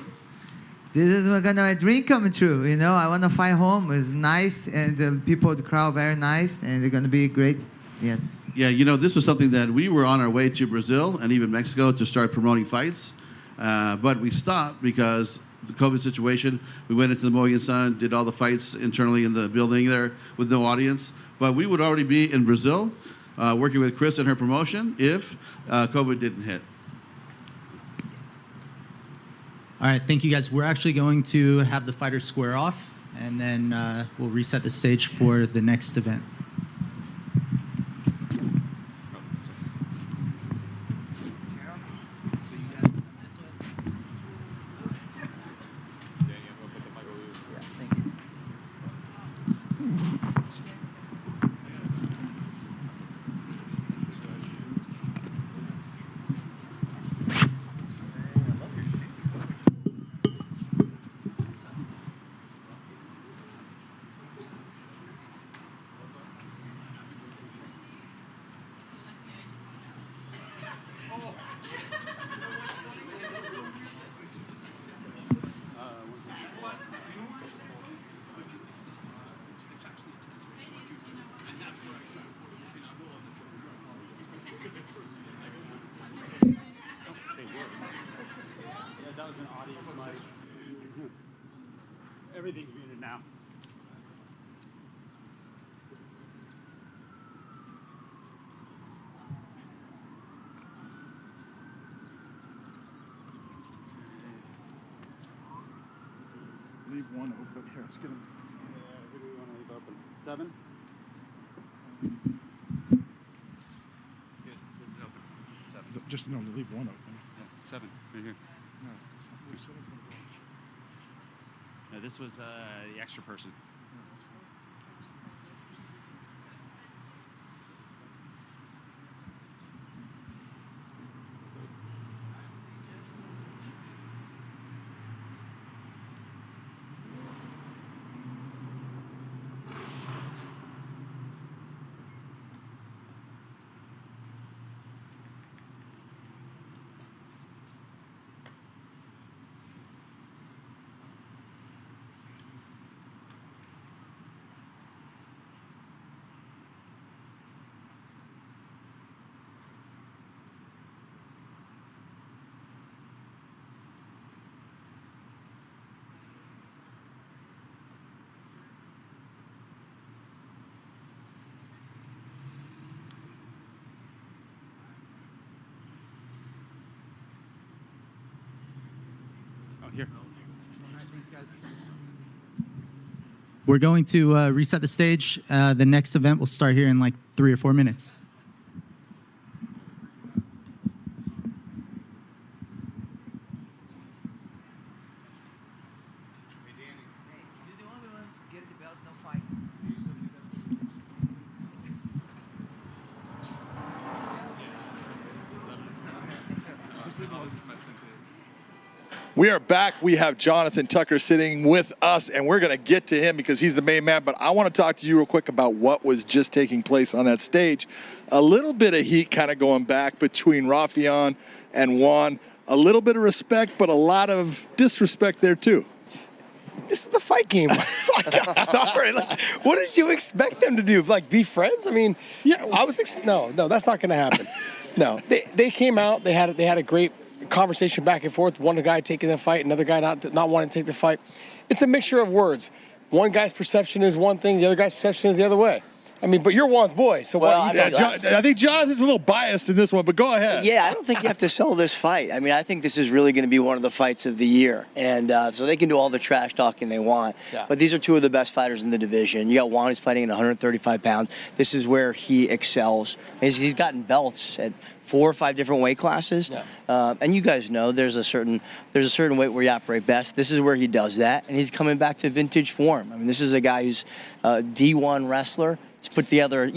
This is gonna my dream coming true. You know, I want to fight home. It's nice, and the people, the crowd, very nice, and they're gonna be great. Yes. Yeah, you know, this was something that we were on our way to Brazil and even Mexico to start promoting fights. But we stopped because of the COVID situation. We went into the Mohegan Sun, did all the fights internally in the building there with no audience. But we would already be in Brazil working with Chris and her promotion if COVID didn't hit. All right, thank you guys. We're actually going to have the fighters square off, and then we'll reset the stage for the next event. Everything's muted now. Leave one open. Here, let's get him. Who do we want to leave open? 7? Good. This is open. 7. So just no, leave one open. Yeah, 7 right here. No, we said it's gonna go. No, this was the extra person. Here. We're going to reset the stage. The next event will start here in like 3 or 4 minutes. We are back. We have Jonathan Tucker sitting with us, and we're going to get to him because he's the main man. But I want to talk to you real quick about what was just taking place on that stage. A little bit of heat kind of going back between Rafion and Juan. A little bit of respect, but a lot of disrespect there, too. This is the fight game. I'm sorry. Like, what did you expect them to do? Like, be friends? I mean, yeah. No, that's not going to happen. No, they came out. They had a great conversation back and forth. One guy taking the fight, another guy not wanting to take the fight. It's a mixture of words. One guy's perception is one thing, the other guy's perception is the other way. I mean, but you're Juan's boy, so I think Jonathan's a little biased in this one, but go ahead. Yeah, I don't think you have to sell this fight. I mean, I think this is really going to be one of the fights of the year. And so they can do all the trash talking they want. Yeah. But these are two of the best fighters in the division. You got Juan who's fighting at 135 pounds. This is where he excels. He's gotten belts at 4 or 5 different weight classes. Yeah. And you guys know there's a certain weight where you operate best. This is where he does that. And he's coming back to vintage form. I mean, this is a guy who's a D1 wrestler. He's put together,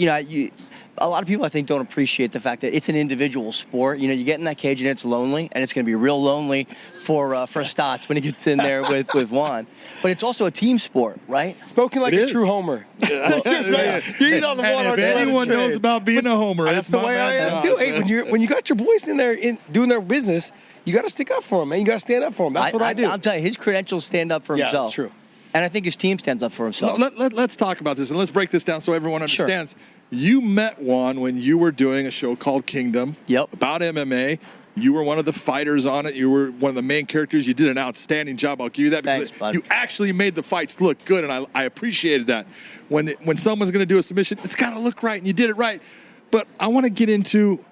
a lot of people, I think, don't appreciate the fact that it's an individual sport. You get in that cage and it's lonely, and it's going to be real lonely for Stotts when he gets in there with Juan. But it's also a team sport, right? Spoken like a true homer. You know the one. If anyone knows about being a homer, that's the way I am too. Hey, when you got your boys in there doing their business, you got to stick up for them, man. You got to stand up for them. That's what I do. I'm telling you, his credentials stand up for himself. Yeah, that's true. And I think his team stands up for himself. Let's talk about this, and let's break this down so everyone understands. Sure. You met Juan when you were doing a show called Kingdom about MMA. You were one of the fighters on it. You were one of the main characters. You did an outstanding job. I'll give you that because you actually made the fights look good, and I appreciated that. When someone's going to do a submission, it's got to look right, and you did it right. But I want to get into,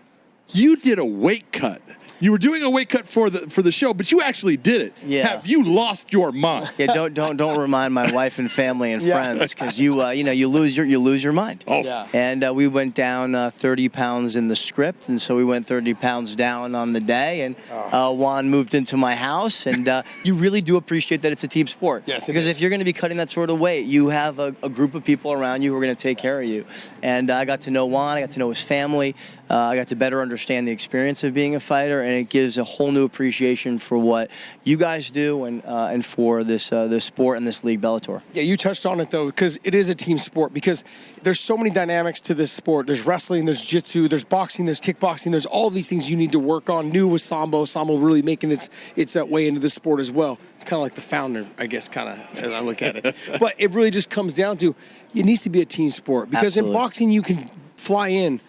you did a weight cut. You were doing a weight cut for the show, but you actually did it. Yeah. Have you lost your mind? Yeah. Don't remind my wife and family and friends because you lose your mind. Oh. Yeah. And we went down 30 pounds in the script, and so we went 30 pounds down on the day. And Juan moved into my house, and you really do appreciate that it's a team sport. Yes. Because if you're going to be cutting that sort of weight, you have a group of people around you who are going to take care of you. And I got to know Juan. I got to know his family. I got to better understand the experience of being a fighter, and it gives a whole new appreciation for what you guys do and for this sport and this league, Bellator. Yeah, you touched on it, though, because it is a team sport, because there's so many dynamics to this sport. There's wrestling, there's jiu-jitsu, there's boxing, there's kickboxing, there's all these things you need to work on. New with Sambo really making its way into the sport as well. It's kind of like the founder, I guess, kind of, as I look at it. But it really just comes down to, it needs to be a team sport, because in boxing you can fly in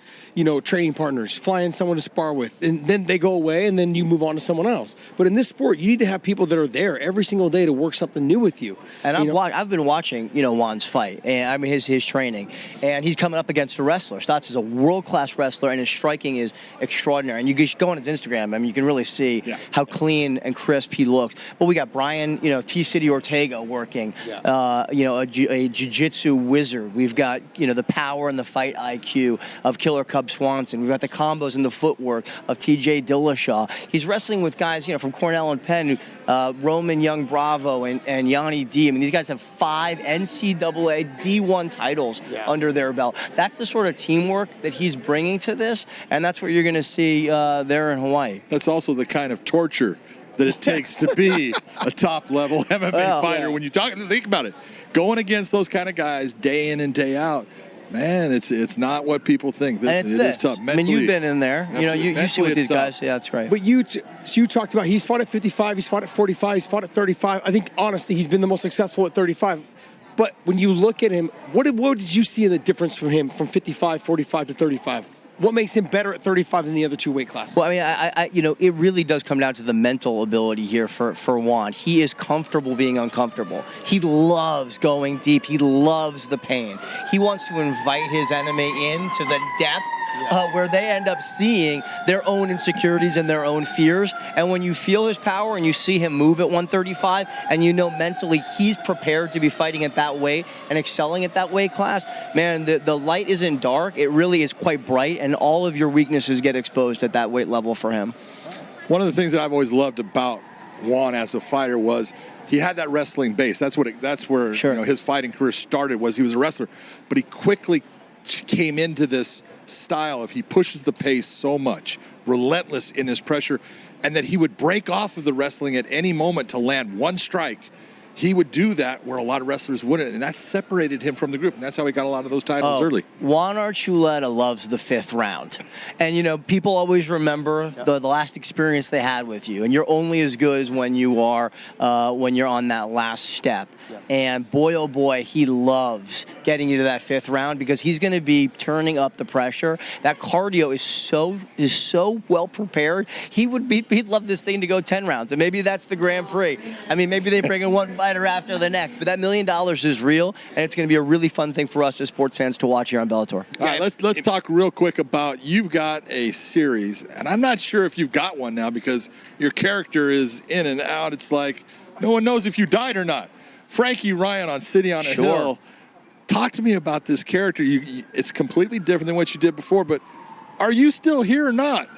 training partners, fly in someone to spar with, and then they go away, and then you move on to someone else. But in this sport, you need to have people that are there every single day to work something new with you. And I've been watching, Juan's fight, and I mean his training, and he's coming up against a wrestler. Stotts is a world-class wrestler, and his striking is extraordinary. And you just go on his Instagram, I mean, you can really see how clean and crisp he looks. But we got Brian, T-City Ortega working, a jiu-jitsu wizard. We've got, the power and the fight IQ of Killer Cub Swanson. We've got the combos and the footwork of TJ Dillashaw. He's wrestling with guys, from Cornell and Penn, Roman Young Bravo and Yanni D. I mean, these guys have 5 NCAA D1 titles under their belt. That's the sort of teamwork that he's bringing to this, and that's what you're going to see there in Hawaii. That's also the kind of torture that it takes to be a top-level MMA fighter. When you think about it, going against those kind of guys day in and day out, man, it's not what people think. It is tough. Mentally, I mean, you've been in there. You see what these guys. Yeah, that's right. But you talked about he's fought at 55, he's fought at 45, he's fought at 35. I think honestly, he's been the most successful at 35. But when you look at him, what did you see in the difference from him from 55, 45 to 35? What makes him better at 35 than the other 2 weight classes? Well, I mean, it really does come down to the mental ability here for Juan. He is comfortable being uncomfortable. He loves going deep. He loves the pain. He wants to invite his enemy into the depth where they end up seeing their own insecurities and their own fears. And when you feel his power and you see him move at 135, and you know mentally he's prepared to be fighting at that weight and excelling at that weight class, man, the light isn't dark. It really is quite bright, and all of your weaknesses get exposed at that weight level for him. One of the things that I've always loved about Juan as a fighter was he had that wrestling base. That's where his fighting career started, was he was a wrestler. But he quickly came into this style of he pushes the pace so much, relentless in his pressure, and that he would break off of the wrestling at any moment to land one strike. He would do that where a lot of wrestlers wouldn't, and that separated him from the group, and that's how he got a lot of those titles early. Juan Archuleta loves the 5th round. And, people always remember the last experience they had with you, and you're only as good as when you're on that last step. And boy, oh boy, he loves getting you to that 5th round because he's going to be turning up the pressure. That cardio is so well prepared. He'd love this thing to go 10 rounds, and maybe that's the Grand Prix. I mean, maybe they bring in one fighter after the next, but that $1 million is real, and it's going to be a really fun thing for us as sports fans to watch here on Bellator. All right, let's talk real quick about, you've got a series, and I'm not sure if you've got one now because your character is in and out. It's like no one knows if you died or not. Frankie Ryan on City on a Hill. Talk to me about this character. It's completely different than what you did before, but are you still here or not?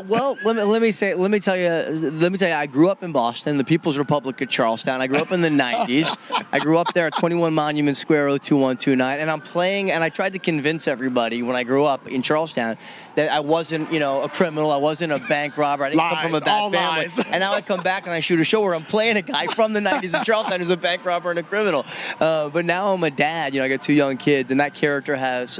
Well, let me tell you, I grew up in Boston, the People's Republic of Charlestown. I grew up in the 90s. I grew up there at 21 Monument Square, 02129, and I'm playing, and I tried to convince everybody when I grew up in Charlestown that I wasn't, a criminal, I wasn't a bank robber, I didn't come from a bad family. And now I come back and I shoot a show where I'm playing a guy from the 90s in Charlestown who's a bank robber and a criminal. But now I'm a dad, I got 2 young kids, and that character has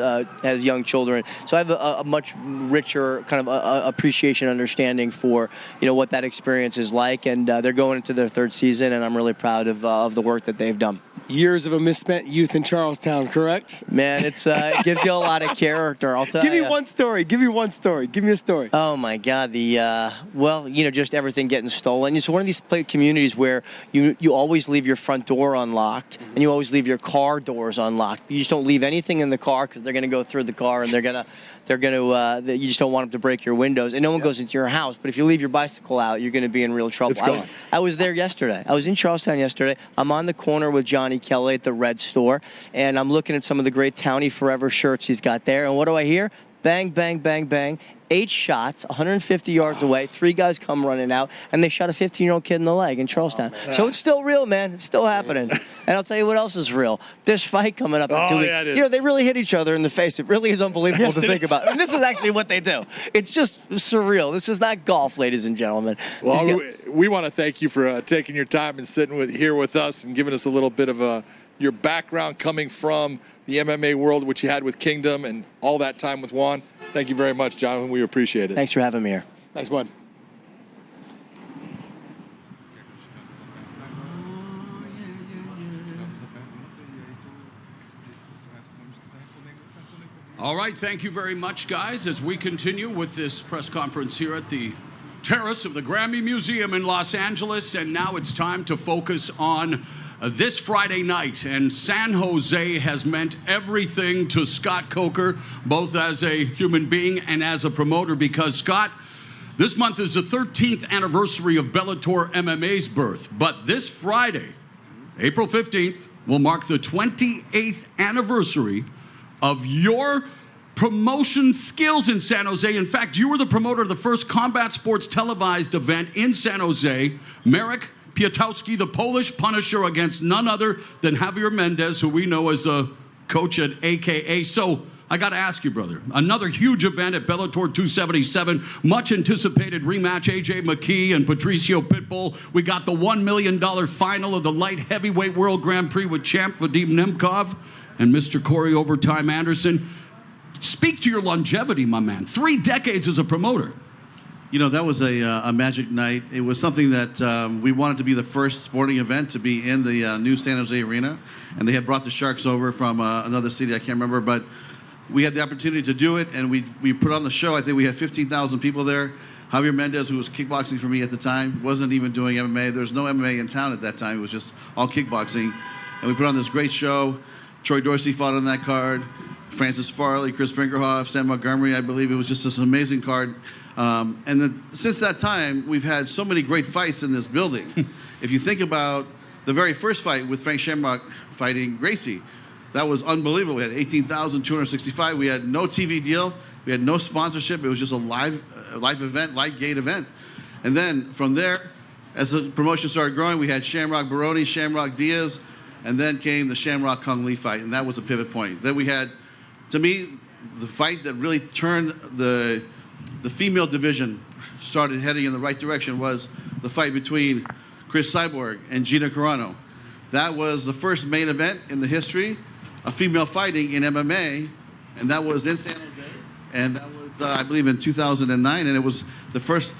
young children. So I have a much richer kind of appreciation, understanding for, what that experience is like. And they're going into their 3rd season, and I'm really proud of the work that they've done. Years of a misspent youth in Charlestown, correct? Man, it gives you a lot of character. I'll tell you. Give me one story. Give me one story. Give me a story. Oh my God, just everything getting stolen. It's one of these communities where you always leave your front door unlocked, and you always leave your car doors unlocked. You just don't leave anything in the car because they're going to go through the car, and you just don't want them to break your windows, and no one goes into your house. But if you leave your bicycle out, you're going to be in real trouble. I was there yesterday. I was in Charlestown yesterday. I'm on the corner with Johnny Kelly at the Red Store, and I'm looking at some of the great Townie Forever shirts he's got there. And what do I hear? Bang, bang, bang, bang. 8 shots, 150 yards away. 3 guys come running out, and they shot a 15-year-old kid in the leg in Charlestown. So it's still real, man. It's still happening. And I'll tell you what else is real. This fight coming up in 2 weeks. Yeah, they really hit each other in the face. It really is unbelievable to think about. And this is actually what they do. It's just surreal. This is not golf, ladies and gentlemen. Well, we want to thank you for taking your time and sitting here with us and giving us a little bit of your background coming from the MMA world, which you had with Kingdom and all that time with Juan. Thank you very much, Jonathan. We appreciate it. Thanks for having me here. Thanks, bud. All right, thank you very much, guys, as we continue with this press conference here at the terrace of the Grammy Museum in Los Angeles. And now it's time to focus on this Friday night, and San Jose has meant everything to Scott Coker, both as a human being and as a promoter, because Scott, this month is the 13th anniversary of Bellator MMA's birth, but this Friday, April 15th, will mark the 28th anniversary of your promotion skills in San Jose. In fact, you were the promoter of the first combat sports televised event in San Jose. Marek Piatowski, the Polish Punisher, against none other than Javier Mendez, who we know as a coach at AKA. So I got to ask you, brother, another huge event at Bellator 277, much anticipated rematch, AJ McKee and Patricio Pitbull. We got the $1 million final of the light heavyweight world Grand Prix with champ Vadim Nemkov and Mr. Corey Overtime Anderson. Speak to your longevity, my man. 3 decades as a promoter. That was a magic night. It was something that we wanted to be the first sporting event to be in the new San Jose Arena. And they had brought the Sharks over from another city, I can't remember. But we had the opportunity to do it, and we put on the show. I think we had 15,000 people there. Javier Mendez, who was kickboxing for me at the time, wasn't even doing MMA. There was no MMA in town at that time. It was just all kickboxing. And we put on this great show. Troy Dorsey fought on that card. Francis Farley, Chris Brinkerhoff, Sam Montgomery. I believe it was just this amazing card. And then since that time, we've had so many great fights in this building. If you think about the very first fight with Frank Shamrock fighting Gracie, that was unbelievable. We had 18,265. We had no TV deal. We had no sponsorship. It was just a live event, live gate event. And then from there, as the promotion started growing, we had Shamrock Baroni, Shamrock Diaz, and then came the Shamrock Kung Lee fight, and that was a pivot point. Then we had, to me, the fight that really turned the female division, started heading in the right direction, was the fight between Chris Cyborg and Gina Carano. That was the first main event in the history of female fighting in MMA, and that was in San Jose, and that was, I believe, in 2009, and it was the first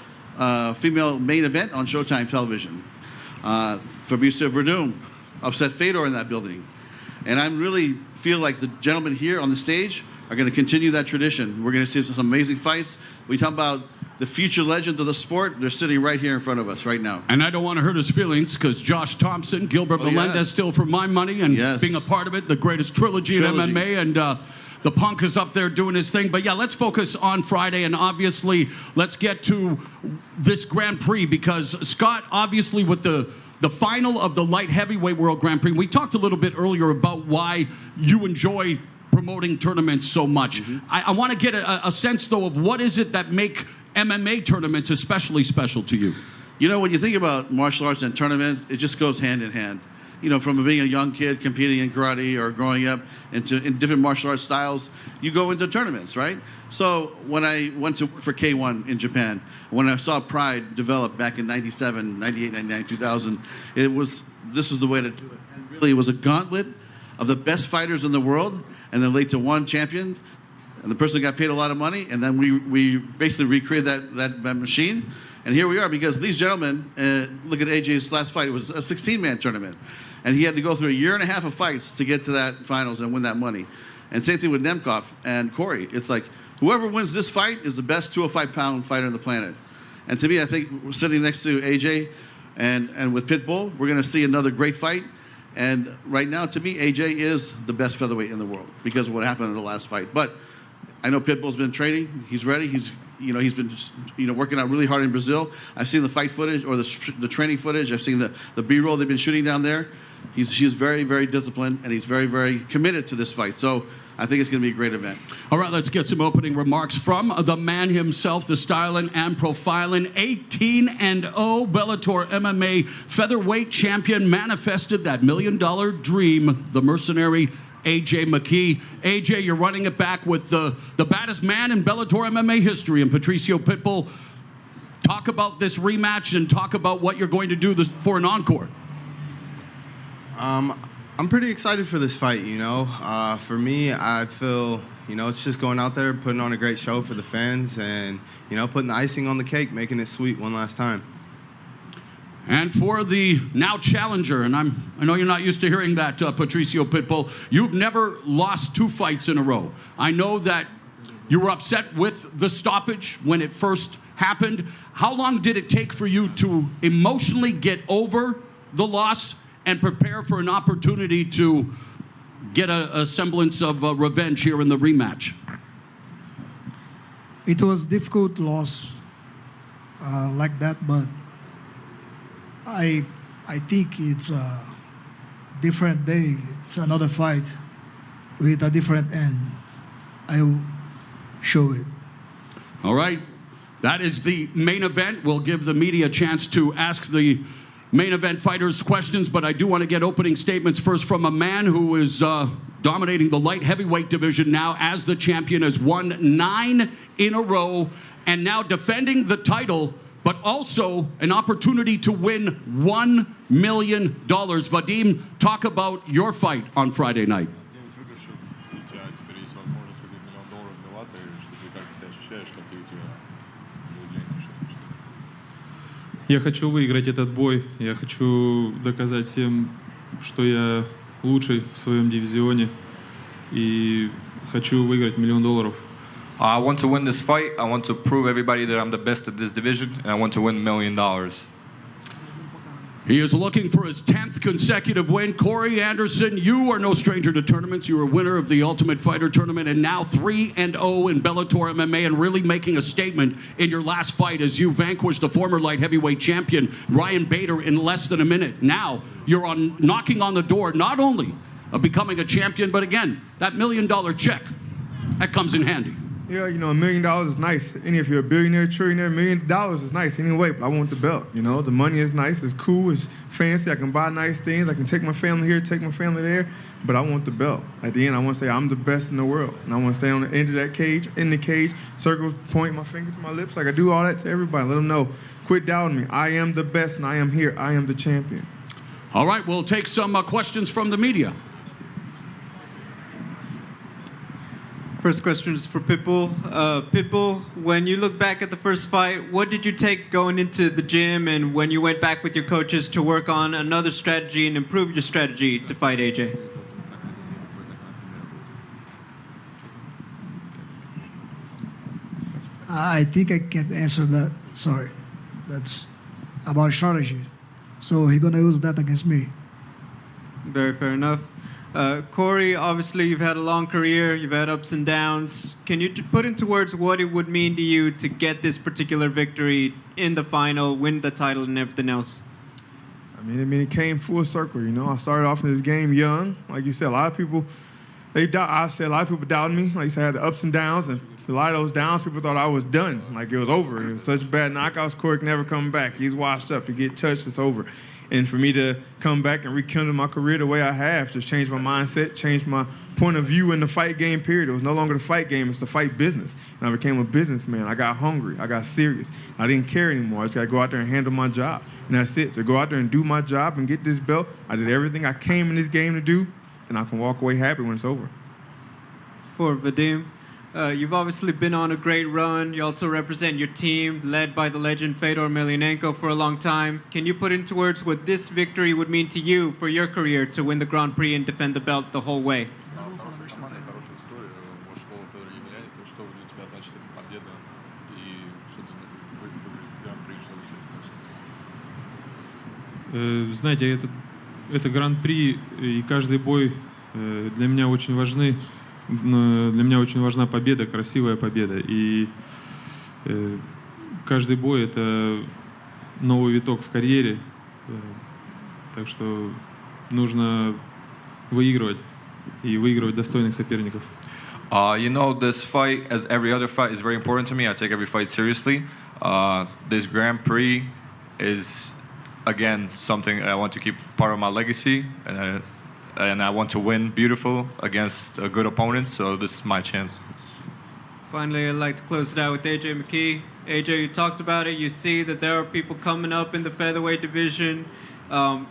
female main event on Showtime television. Fabricio Verdum upset Fedor in that building. And I really feel like the gentlemen here on the stage are going to continue that tradition. We're going to see some amazing fights. We talk about the future legends of the sport. They're sitting right here in front of us right now. And I don't want to hurt his feelings because Josh Thompson, Gilbert Melendez, still for my money, and being a part of it, the greatest trilogy in MMA, and the Punk is up there doing his thing. But yeah, let's focus on Friday, and obviously let's get to this Grand Prix, because Scott, obviously with the final of the light heavyweight World Grand Prix, we talked a little bit earlier about why you enjoy promoting tournaments so much. I want to get a sense, though, of what is it that make MMA tournaments especially special to you? You know, when you think about martial arts and tournaments, it just goes hand in hand. You know, from being a young kid competing in karate or growing up in different martial arts styles, you go into tournaments, right? So when I went to work for K1 in Japan, when I saw Pride develop back in 97, 98, 99, 2000, this was the way to do it. And really, it was a gauntlet of the best fighters in the world, and then laid to one champion, and the person got paid a lot of money, and then we basically recreated that machine. And here we are, because these gentlemen, look at AJ's last fight, it was a 16-man tournament. And he had to go through a year and a half of fights to get to that finals and win that money. And same thing with Nemkov and Corey. It's like, whoever wins this fight is the best 205-pound fighter on the planet. And to me, I think we're sitting next to AJ and with Pitbull, we're going to see another great fight. And right now, to me, AJ is the best featherweight in the world because of what happened in the last fight. But I know Pitbull's been training. He's ready. He's been working out really hard in Brazil. I've seen the fight footage or the training footage. I've seen the B-roll they've been shooting down there. He's very, very disciplined, and he's very, very committed to this fight. So I think it's going to be a great event. All right, let's get some opening remarks from the man himself, the styling and profiling 18-0 Bellator MMA featherweight champion, manifested that $1 million dream, the mercenary AJ McKee. AJ, you're running it back with the baddest man in Bellator MMA history, and Patricio Pitbull. Talk about this rematch and talk about what you're going to do for an encore. I'm pretty excited for this fight, you know. For me, I feel, it's just going out there, putting on a great show for the fans and, putting the icing on the cake, making it sweet one last time. And for the now challenger, and I know you're not used to hearing that, Patricio Pitbull, you've never lost 2 fights in a row. I know that you were upset with the stoppage when it first happened. How long did it take for you to emotionally get over the loss and prepare for an opportunity to get a semblance of revenge here in the rematch? It was difficult loss like that, but I think it's a different day. It's another fight with a different end. I will show it. All right. That is the main event. We'll give the media a chance to ask the main event fighters questions, but I do want to get opening statements first from a man who is dominating the light heavyweight division now as the champion, has won 9 in a row, and now defending the title, but also an opportunity to win $1 million. Vadim, talk about your fight on Friday night. Я хочу выиграть этот бой. Я хочу доказать всем, что я лучший в своем дивизионе. И хочу выиграть $1 million. I want to win this fight. I want to prove everybody that I'm the best at this division, and I want to win $1 million. He is looking for his 10th consecutive win. Corey Anderson, you are no stranger to tournaments. You were a winner of the Ultimate Fighter tournament and now 3-0 in Bellator MMA and really making a statement in your last fight as you vanquished the former light heavyweight champion, Ryan Bader, in less than a minute. Now you're knocking on the door not only of becoming a champion, but again, that $1 million check, that comes in handy. Yeah, you know, $1 million is nice. And if you're a billionaire, trillionaire, $1 million is nice anyway, but I want the belt, you know. The money is nice, it's cool, it's fancy, I can buy nice things, I can take my family here, take my family there, but I want the belt. At the end, I want to say I'm the best in the world. And I want to stay on the end of that cage, in the cage, circles, point my finger to my lips, like I do all that to everybody. Let them know, quit doubting me. I am the best and I am here. I am the champion. All right, we'll take some questions from the media. First question is for Pitbull. Pitbull, when you look back at the first fight, what did you take going into the gym and when you went back with your coaches to work on another strategy and improve your strategy to fight AJ? I think I can't answer that. Sorry. That's about strategy. So he's going to use that against me. Very fair enough. Corey, obviously you've had a long career, you've had ups and downs. Can you put into words what it would mean to you to get this particular victory in the final, win the title and everything else? I mean, it came full circle, you know. I started off in this game young. Like you said, a lot of people, a lot of people doubted me. Like you said, I had the ups and downs, and a lot of those downs, people thought I was done, like it was over. It was such bad knockouts, Corey can never come back. He's washed up. He get touched, it's over. And for me to come back and rekindle my career the way I have, just changed my mindset, changed my point of view in the fight game, period. It was no longer the fight game, it's the fight business. And I became a businessman. I got hungry. I got serious. I didn't care anymore. I just got to go out there and handle my job. And that's it. To go out there and do my job and get this belt, I did everything I came in this game to do, and I can walk away happy when it's over. For Vadim, you've obviously been on a great run. You also represent your team, led by the legend Fedor Emelianenko for a long time. Can you put into words what this victory would mean to you for your career to win the Grand Prix and defend the belt the whole way? Знаете, это Гран-при, и каждый бой для меня очень важны. Для меня очень важна победа, красивая победа. И каждый бой — это новый виток в карьере. Так что нужно выигрывать и выигрывать достойных соперников. You know, this fight, as every other fight, is very important to me. I take every fight seriously. This Grand Prix is, again, something I want to keep part of my legacy. And I want to win beautiful against a good opponent, so this is my chance. Finally, I'd like to close it out with AJ McKee. AJ, you talked about it. You see that there are people coming up in the featherweight division.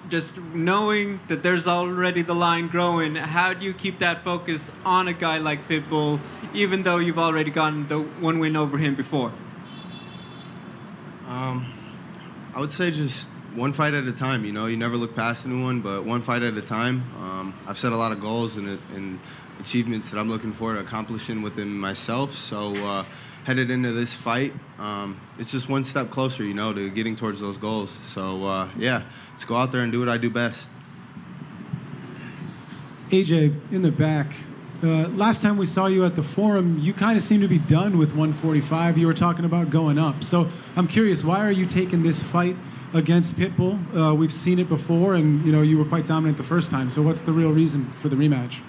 Just knowing that there's already the line growing, how do you keep that focus on a guy like Pitbull, even though you've already gotten the one win over him before? I would say just one fight at a time, you know. You never look past anyone, but one fight at a time. I've set a lot of goals and achievements that I'm looking forward to accomplishing within myself. So headed into this fight, it's just one step closer, you know, to getting towards those goals. So yeah, let's go out there and do what I do best. AJ, in the back, last time we saw you at the forum, you kind of seemed to be done with 145. You were talking about going up. So I'm curious, why are you taking this fight against Pitbull? We've seen it before, and you were quite dominant the first time. So what's the real reason for the rematch?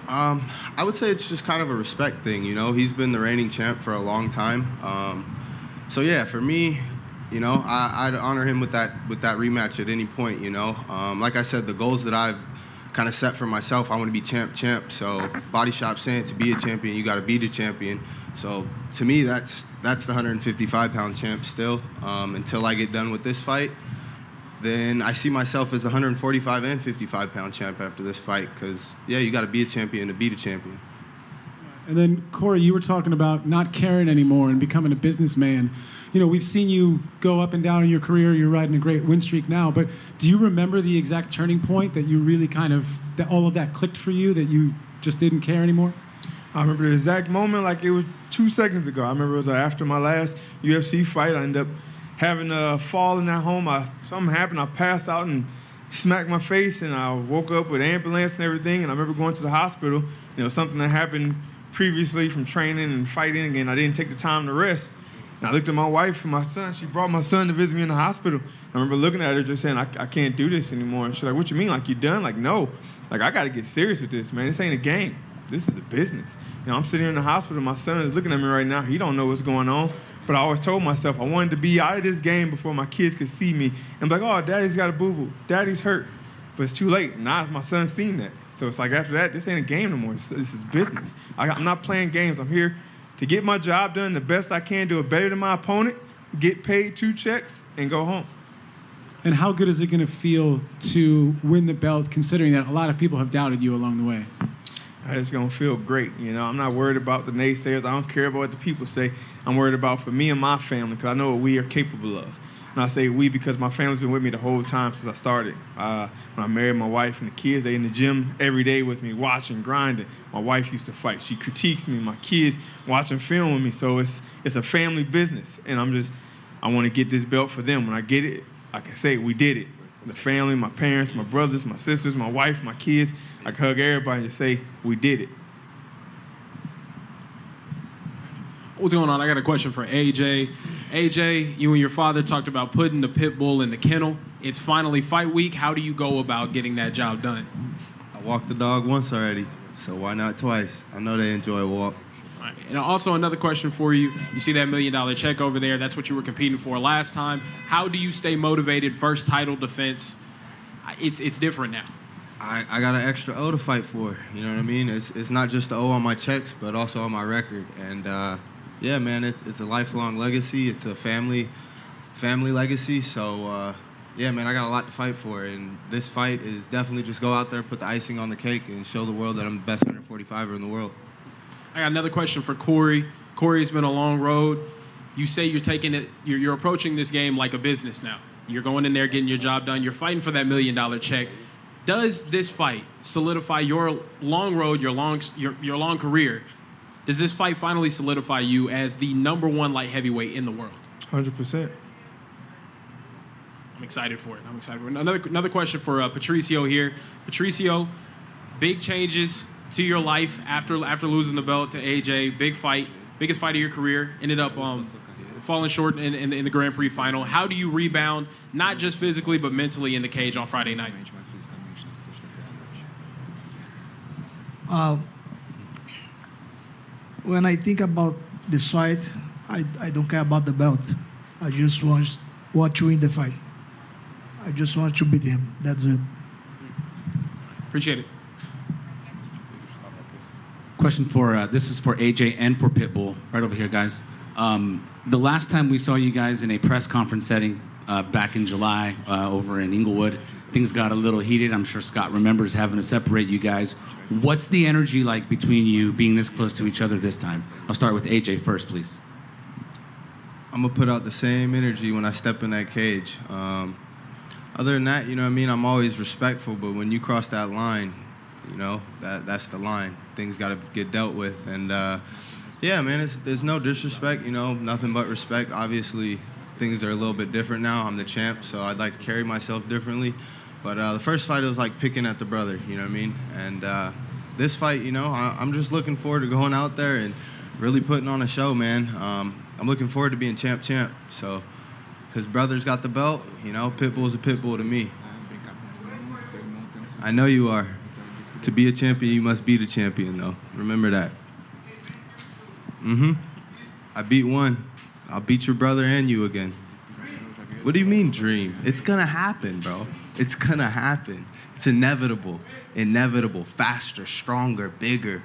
I would say it's just kind of a respect thing. You know, he's been the reigning champ for a long time. So yeah, for me, you know, I'd honor him with that rematch at any point. You know, like I said, the goals that I've kind of set for myself, I want to be champ. So Body Shop saying to be a champion, you got to be the champion. So to me, that's the 155-pound champ still. Until I get done with this fight, then I see myself as 145 and 55-pound champ after this fight. Because yeah, you got to be a champion to be the champion. And then Corey, you were talking about not caring anymore and becoming a businessman. You know, we've seen you go up and down in your career. You're riding a great win streak now. But do you remember the exact turning point that you really that all of that clicked for you, that you just didn't care anymore? I remember the exact moment like it was 2 seconds ago. I remember it was after my last UFC fight. I ended up having a fall in that home. Something happened. I passed out and smacked my face, and I woke up with ambulance and everything. And I remember going to the hospital. Something that happened previously from training and fighting again. I didn't take the time to rest. And I looked at my wife and my son. She brought my son to visit me in the hospital. I remember looking at her just saying, I can't do this anymore. And she's like, what you mean? Like, you done? Like, no. Like, I got to get serious with this, man. This ain't a game. This is a business. I'm sitting here in the hospital. My son is looking at me right now. He don't know what's going on. But I always told myself I wanted to be out of this game before my kids could see me and be like, oh, daddy's got a boo-boo. Daddy's hurt. But it's too late. Now my son's seen that. So it's like after that, this ain't a game no more. This is business. I'm not playing games. I'm here to get my job done the best I can, do it better than my opponent, get paid 2 checks, and go home. And how good is it going to feel to win the belt, considering that a lot of people have doubted you along the way? It's going to feel great. I'm not worried about the naysayers. I don't care about what the people say. I'm worried about for me and my family because I know what we are capable of. And I say we because my family's been with me the whole time since I started. When I married my wife and the kids, they in the gym every day with me, watching, grinding. My wife used to fight. She critiques me. My kids watching film with me. So it's a family business. And I want to get this belt for them. When I get it, I can say we did it. The family, my parents, my brothers, my sisters, my wife, my kids. I can hug everybody and say we did it. What's going on? I got a question for AJ. AJ, you and your father talked about putting the Pitbull in the kennel. It's finally fight week. How do you go about getting that job done? I walked the dog once already, so why not twice? I know they enjoy a walk. All right. And also another question for you. You see that $1 million check over there? That's what you were competing for last time. How do you stay motivated? First title defense. It's different now. I got an extra O to fight for. You know what I mean? It's not just the O on my checks, but also on my record. And yeah, man, it's a lifelong legacy. It's a family legacy. So yeah, man, I got a lot to fight for. And this fight is definitely just go out there, put the icing on the cake, and show the world that I'm the best 145er in the world. I got another question for Corey. Corey, it's been a long road. You say you're taking it. You're approaching this game like a business now. You're going in there, getting your job done. You're fighting for that $1 million check. Does this fight solidify your long road, your long career? Does this fight finally solidify you as the #1 light heavyweight in the world? 100%. I'm excited for it. Another question for Patricio here. Patricio, big changes to your life after losing the belt to AJ. Big fight, biggest fight of your career. Ended up falling short in the Grand Prix final. How do you rebound, not just physically but mentally in the cage on Friday night? When I think about this fight, I don't care about the belt. I just want to win the fight. I just want to beat him. That's it. Appreciate it. Question for, this is for AJ and for Pitbull, right over here, guys. The last time we saw you guys in a press conference setting back in July over in Inglewood, things got a little heated. I'm sure Scott remembers having to separate you guys. What's the energy like between you being this close to each other this time? I'll start with AJ first, please. I'm going to put out the same energy when I step in that cage. Other than that, you know what I mean, I'm always respectful, but when you cross that line, you know, that's the line. Things got to get dealt with. And, yeah, man, there's no disrespect, you know, nothing but respect. Obviously, things are a little bit different now. I'm the champ, so I'd like to carry myself differently. But the first fight, it was like picking at the brother, you know what I mean? And this fight, you know, I'm just looking forward to going out there and really putting on a show, man. I'm looking forward to being champ. So his brother's got the belt, you know, Pitbull's a Pitbull to me. I know you are. To be a champion, you must be the champion, though. Remember that. I beat one. I'll beat your brother and you again. What do you mean dream? It's gonna happen, bro. It's gonna happen. It's inevitable. Inevitable. Faster, stronger, bigger.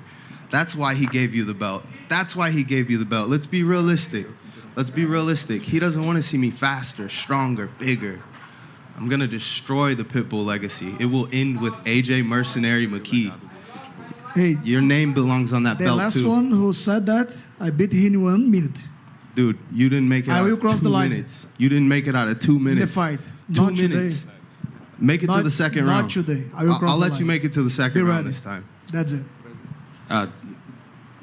That's why he gave you the belt. That's why he gave you the belt. Let's be realistic. Let's be realistic. He doesn't want to see me faster, stronger, bigger. I'm gonna destroy the Pitbull legacy. It will end with AJ Mercenary McKee. Hey, your name belongs on that belt too. The last one who said that, I beat him in 1 minute. Dude, you didn't make it out of 2 minutes. You didn't make it out of 2 minutes. In the fight. 2 Not minutes. Today. Make it to the second round. Not today. I'll let you make it to the second round ready. this time. That's it.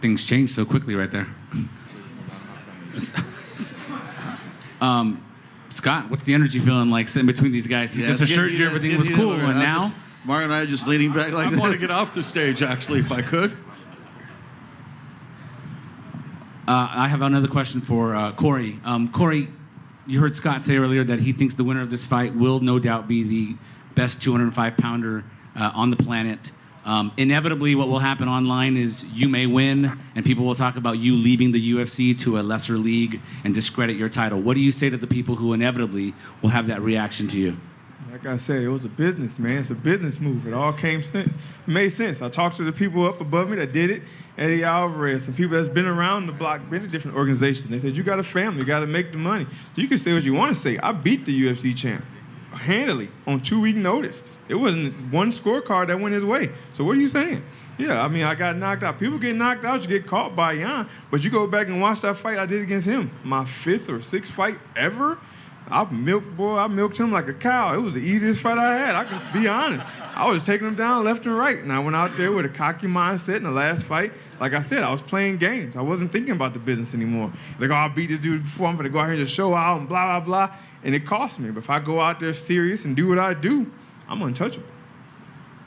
Things changed so quickly right there. Scott, what's the energy feeling like sitting between these guys? He just assured you everything was cool, and now Mario and I are just leaning back like this. I want to get off the stage, actually, if I could. I have another question for Corey. Corey, you heard Scott say earlier that he thinks the winner of this fight will no doubt be the best 205-pounder on the planet. Inevitably, what will happen online is you may win, and people will talk about you leaving the UFC to a lesser league and discredit your title. What do you say to the people who inevitably will have that reaction to you? Like I said, it was a business, man. It's a business move. It all came sense. It made sense. I talked to the people up above me that did it, Eddie Alvarez, some people that's been around the block, been in different organizations. They said, you got a family, you got to make the money. So you can say what you want to say. I beat the UFC champ handily on 2-week notice. It wasn't one scorecard that went his way. So what are you saying? Yeah, I mean, I got knocked out. People get knocked out, you get caught by Jan. But you go back and watch that fight I did against him. My 5th or 6th fight ever. I milked him like a cow. It was the easiest fight I had. I can be honest. I was taking him down left and right. And I went out there with a cocky mindset in the last fight. Like I said, I was playing games. I wasn't thinking about the business anymore. Like, oh, I beat this dude before. I'm going to go out here and just show out and blah, blah, blah. And it cost me. But if I go out there serious and do what I do, I'm untouchable.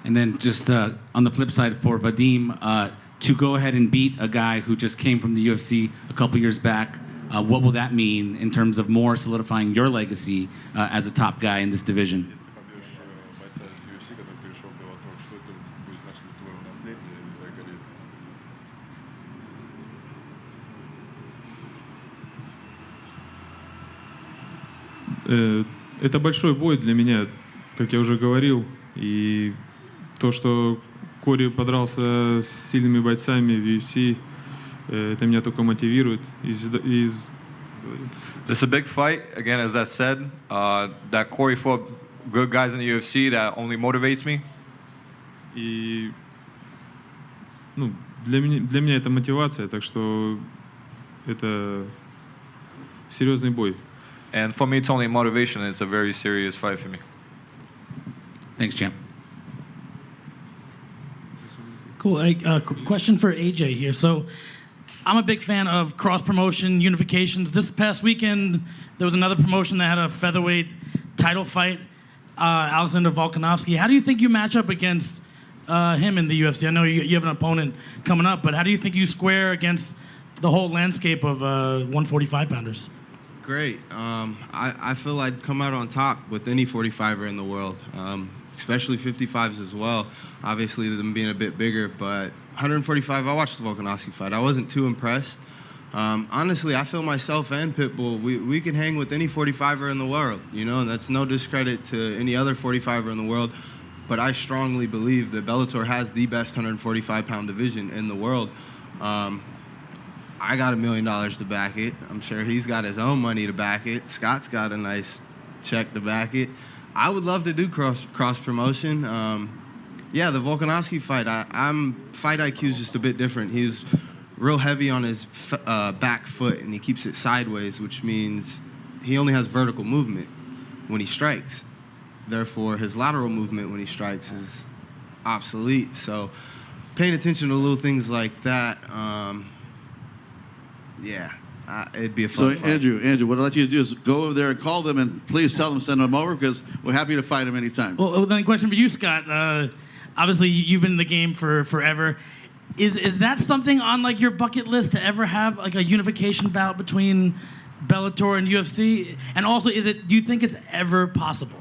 And then just on the flip side for Vadim, to go ahead and beat a guy who just came from the UFC a couple years back, what will that mean in terms of more solidifying your legacy as a top guy in this division? Это большой бой для меня, как я уже говорил, и то, что Кори подрался с сильными бойцами в UFC, это меня только мотивирует. This is a big fight, again, as I said, that Corey fought good guys in the UFC, that only motivates me. И для меня это мотивация, так что это серьезный бой. And for me, it's only motivation. It's a very serious fight for me. Thanks, champ. Cool. Question for AJ here. So, I'm a big fan of cross-promotion unifications. This past weekend, there was another promotion that had a featherweight title fight, Alexander Volkanovski. How do you think you match up against him in the UFC? I know you have an opponent coming up, but how do you think you square against the whole landscape of 145-pounders? Great. I feel I'd come out on top with any 45er in the world, especially 55s as well. Obviously, them being a bit bigger, but 145, I watched the Volkanovski fight. I wasn't too impressed. Honestly, I feel myself and Pitbull, we can hang with any 45er in the world, you know, and that's no discredit to any other 45er in the world, but I strongly believe that Bellator has the best 145-pound division in the world. I got $1 million to back it. I'm sure he's got his own money to back it. Scott's got a nice check to back it. I would love to do cross promotion. Yeah, the Volkanovski fight, fight IQ is just a bit different. He's real heavy on his back foot, and he keeps it sideways, which means he only has vertical movement when he strikes. Therefore, his lateral movement when he strikes is obsolete. So paying attention to little things like that, yeah, it'd be a fun fight. Andrew, what I'd like you to do is go over there and call them, and please tell them send them over, because we're happy to fight them anytime. Well, then a question for you, Scott. Obviously, you've been in the game for forever. Is that something on like your bucket list to ever have like a unification bout between Bellator and UFC? And also, do you think it's ever possible?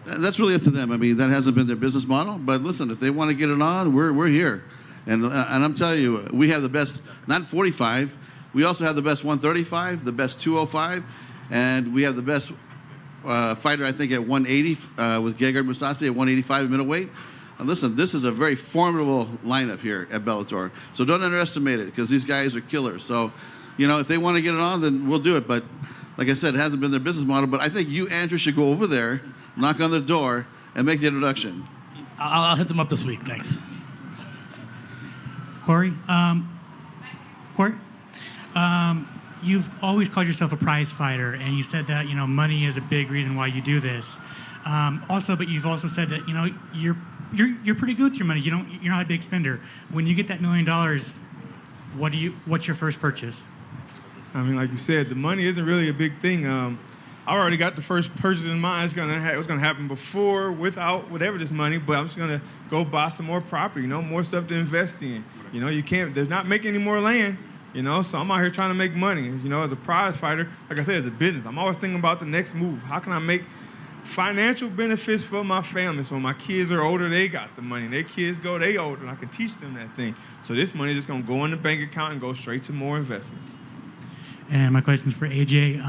That's really up to them. I mean, that hasn't been their business model. But listen, if they want to get it on, we're here. And I'm telling you, we have the best, not 45. We also have the best 135, the best 205, and we have the best fighter, I think, at 180 with Gegard Mousasi at 185 at middleweight. Listen, this is a very formidable lineup here at Bellator. So don't underestimate it, because these guys are killers. So, you know, if they want to get it on, then we'll do it. But like I said, it hasn't been their business model. But I think you, Andrew, should go over there, knock on the door, and make the introduction. I'll hit them up this week. Thanks. Corey? You've always called yourself a prize fighter, and you said that, you know, money is a big reason why you do this. But you've also said that, you know, you're pretty good with your money. You're not a big spender. When you get that $1 million, what's your first purchase? I mean, like you said, the money isn't really a big thing. I already got the first purchase in mind. It was gonna happen before, without, whatever this money. But I'm just gonna go buy some more property. More stuff to invest in. You can't. They're not making any more land. So I'm out here trying to make money. As a prize fighter, like I said, as a business, I'm always thinking about the next move. How can I make financial benefits for my family? So when my kids are older, they got the money. Their kids go, they older, and I can teach them that thing. So this money is just gonna go in the bank account and go straight to more investments. And my question is for AJ.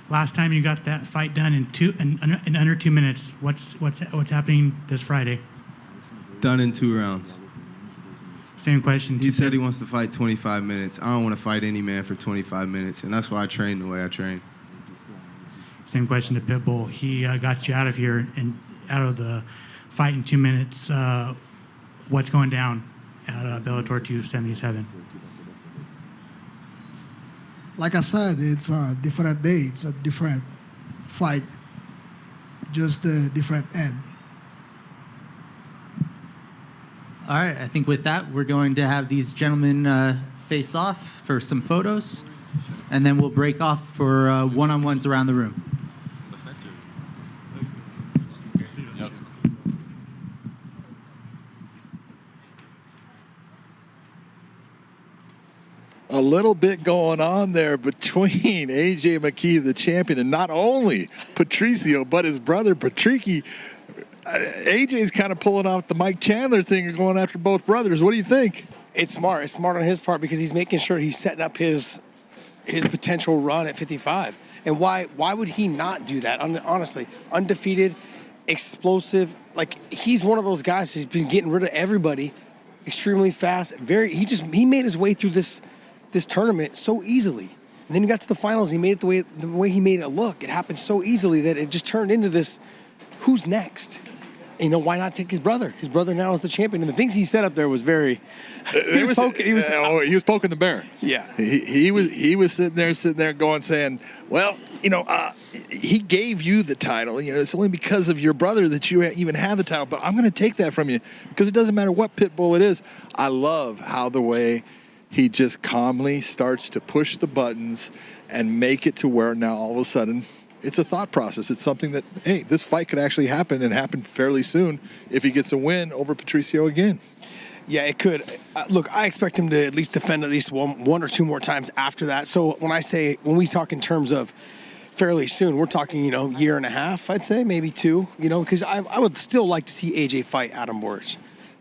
Last time you got that fight done in under 2 minutes. What's happening this Friday? Done in 2 rounds. Same question. He said he wants to fight 25 minutes. I don't want to fight any man for 25 minutes, and that's why I train the way I train. Same question to Pitbull. He got you out of here and out of the fight in 2 minutes. What's going down at Bellator 277? Like I said, it's a different day. It's a different fight. Just a different end. All right, I think with that, we're going to have these gentlemen face off for some photos, and then we'll break off for one-on-ones around the room. A little bit going on there between AJ McKee, the champion, and not only Patricio, but his brother Patricky. AJ's kind of pulling off the Mike Chandler thing and going after both brothers. What do you think? It's smart. It's smart on his part because he's making sure he's setting up his potential run at 55. And why would he not do that? Honestly, undefeated, explosive. Like, he's one of those guys who's been getting rid of everybody extremely fast. He made his way through this tournament so easily. And then he got to the finals. He made it the way he made it look. It happened so easily that it just turned into this, who's next? Why not take his brother? His brother now is the champion. And the things he said up there was very. He was poking the bear. Yeah. He was sitting there saying, well, he gave you the title. It's only because of your brother that you even have the title. But I'm going to take that from you because it doesn't matter what Pitbull it is. I love how the way he just calmly starts to push the buttons and make it to where now all of a sudden it's a thought process. It's something that, hey, this fight could actually happen and happen fairly soon if he gets a win over Patricio again. Yeah, it could. Look, I expect him to at least defend at least one or two more times after that. So when we talk in terms of fairly soon, we're talking, year and a half, I'd say, maybe 2, because I would still like to see AJ fight Adam Boric.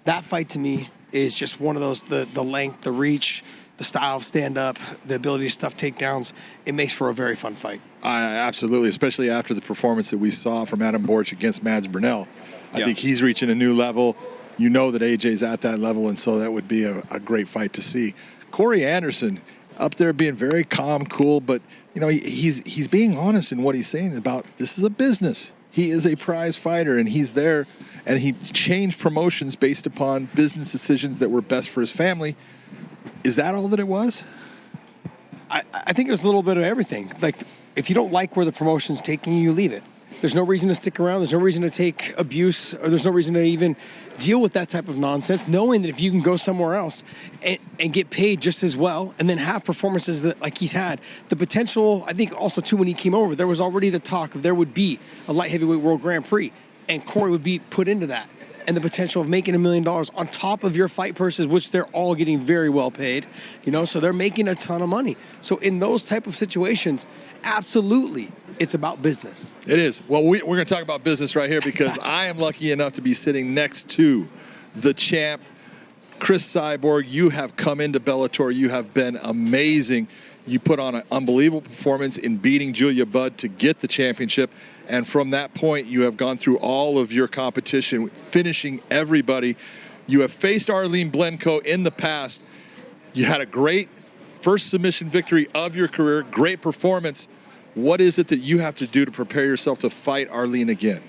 That fight to me is just one of those, the length, the reach, the style of stand-up, the ability to stuff takedowns. It makes for a very fun fight. Absolutely, especially after the performance that we saw from Adam Boric against Mads Burnell. I think he's reaching a new level. That AJ's at that level, and so that would be a great fight to see. Corey Anderson up there being very calm, cool, but he's being honest in what he's saying about this is a business. He is a prize fighter, and he's there, and he changed promotions based upon business decisions that were best for his family. Is that all that it was? I think it was a little bit of everything. Like, if you don't like where the promotion's taking you, leave it. There's no reason to stick around. There's no reason to take abuse, or there's no reason to even deal with that type of nonsense, knowing that if you can go somewhere else and get paid just as well and then have performances that like he's had, the potential, I think also too, when he came over, there was already the talk of there would be a light heavyweight world Grand Prix, and Corey would be put into that. And the potential of making $1 million on top of your fight purses, which they're all getting very well paid, so they're making a ton of money. So in those type of situations, absolutely, it's about business. It is. Well, we're going to talk about business right here because I am lucky enough to be sitting next to the champ, Chris Cyborg. You have come into Bellator. You have been amazing. You put on an unbelievable performance in beating Julia Budd to get the championship. And from that point, you have gone through all of your competition, finishing everybody. You have faced Arlene Blanco in the past. You had a great first submission victory of your career, great performance. What is it that you have to do to prepare yourself to fight Arlene again?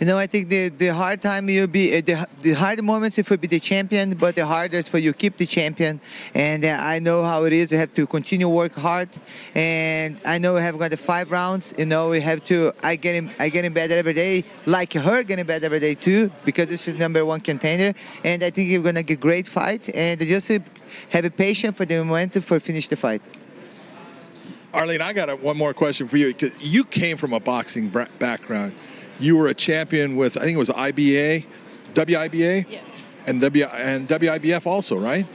I think the hard time you'll be, the hard moments if you be the champion, but the hardest for you keep the champion. And I know how it is. You have to continue work hard. And I know we have got the 5 rounds. We have to. I getting better every day, like her getting better every day too, because this is #1 contender. And I think you're gonna get great fight. And just have a patience for the momentum for finish the fight. Arlene, I got one more question for you. 'Cause you came from a boxing background. You were a champion with, I think it was IBA, WIBA, and WIBF also, right?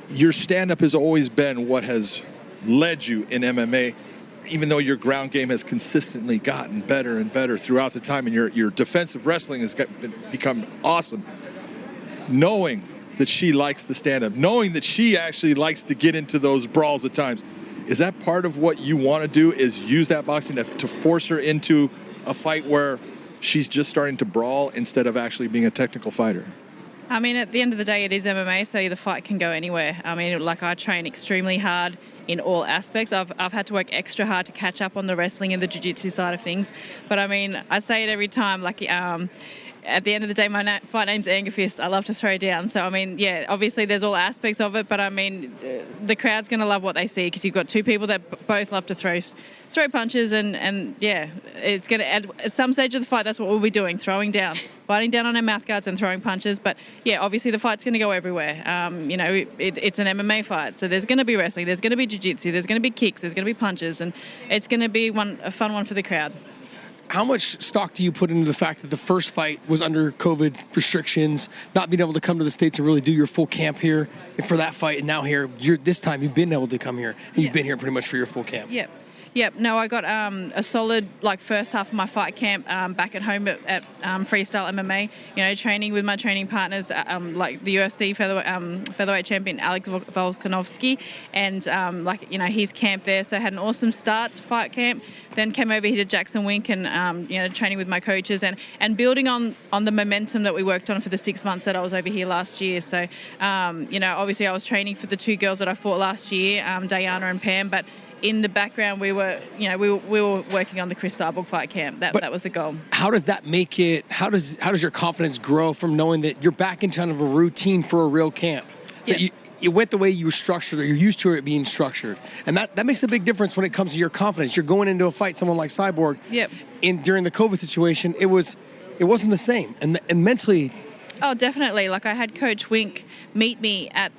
Your stand-up has always been what has led you in MMA, even though your ground game has consistently gotten better and better throughout the time, and your defensive wrestling has become awesome. Knowing that she likes the stand-up, knowing that she actually likes to get into those brawls at times, is that part of what you want to do, is use that boxing to force her into a fight where she's just starting to brawl instead of actually being a technical fighter? I mean, at the end of the day, it is MMA, so the fight can go anywhere. I mean, like, I train extremely hard in all aspects. I've had to work extra hard to catch up on the wrestling and the jiu-jitsu side of things. But I mean, I say it every time, like, at the end of the day, my fight name's Anger Fist. I love to throw down. So, I mean, yeah, obviously there's all aspects of it, but I mean, the crowd's going to love what they see, because you've got two people that both love to throw punches, and yeah, it's going to add, at some stage of the fight, that's what we'll be doing, throwing down, biting down on our mouth guards and throwing punches. But yeah, obviously the fight's going to go everywhere. You know, it's an MMA fight, so there's going to be wrestling, there's going to be jiu-jitsu, there's going to be kicks, there's going to be punches, and it's going to be a fun one for the crowd. How much stock do you put into the fact that the first fight was under COVID restrictions, not being able to come to the States and really do your full camp here for that fight, and now here, this time you've been able to come here, and you've been here pretty much for your full camp? Yep. No, I got a solid, like, first half of my fight camp back at home at Freestyle MMA. You know, training with my training partners, like the UFC featherweight champion Alex Volkanovski, and like, you know, he's camped there. So I had an awesome start to fight camp. Then came over here to Jackson Wink and you know, training with my coaches and building on the momentum that we worked on for the 6 months that I was over here last year. So you know, obviously I was training for the two girls that I fought last year, Diana and Pam, but in the background, we were working on the Chris Cyborg fight camp. That was the goal. How does that make it? How does your confidence grow from knowing that you're back in kind of a routine for a real camp? Yeah. That you went the way you were structured, or you're used to it being structured, and that makes a big difference when it comes to your confidence. You're going into a fight, someone like Cyborg. Yep. During the COVID situation, it wasn't the same, and mentally. Oh, definitely. Like, I had Coach Wink meet me at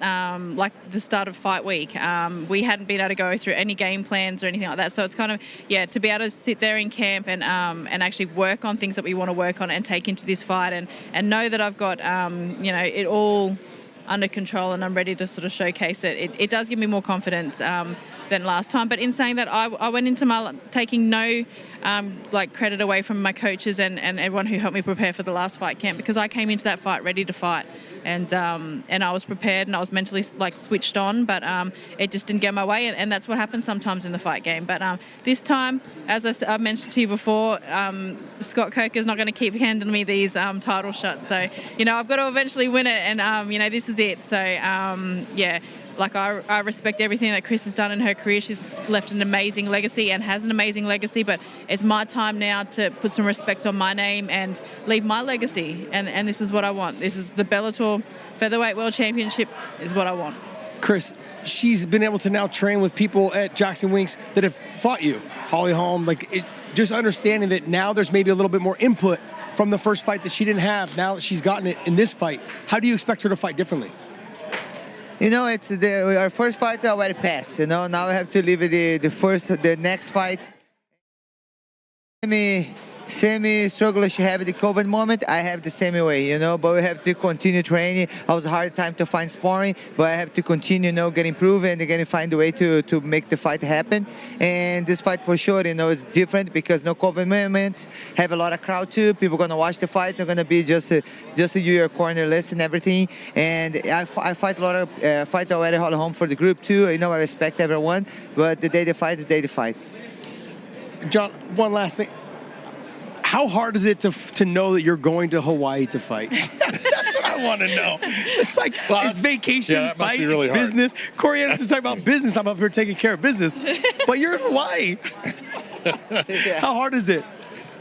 like the start of fight week. We hadn't been able to go through any game plans or anything like that. So it's kind of, yeah, to be able to sit there in camp and actually work on things that we want to work on and take into this fight and know that I've got, you know, it all under control and I'm ready to sort of showcase it. It does give me more confidence than last time. But in saying that, I went into my taking no like credit away from my coaches and everyone who helped me prepare for the last fight camp, because I came into that fight ready to fight, and I was prepared and I was mentally like switched on, but it just didn't get my way, and that's what happens sometimes in the fight game. But this time, as I mentioned to you before, Scott Coker's not going to keep handing me these title shots, so you know, I've got to eventually win it, and you know, this is it. So yeah. Like, I respect everything that Chris has done in her career. She's left an amazing legacy and has an amazing legacy, but it's my time now to put some respect on my name and leave my legacy, and this is what I want. This is the Bellator Featherweight World Championship is what I want. Chris, she's been able to now train with people at Jackson Winks that have fought you. Holly Holm, just understanding that now there's maybe a little bit more input from the first fight that she didn't have, now that she's gotten it in this fight. How do you expect her to fight differently? You know, it's our first fight already passed. You know, now we have to leave the next fight. Same struggle she had the COVID moment, I have the same way, you know, but we have to continue training. I was a hard time to find sparring, but I have to continue, you know, get improved and again find a way to make the fight happen. And this fight for sure, you know, it's different because no COVID moment, have a lot of crowd too. People gonna watch the fight, they're gonna be just your corner list and everything. And I fight a lot of fight already all home for the group too. You know, I respect everyone, but the day they fight is the day they fight. John, one last thing. How hard is it to know that you're going to Hawaii to fight? That's what I want to know. It's like, it's vacation, that must fight, be really it's business. Corey Anderson's talking about business. I'm up here taking care of business. But you're in Hawaii. Yeah. How hard is it?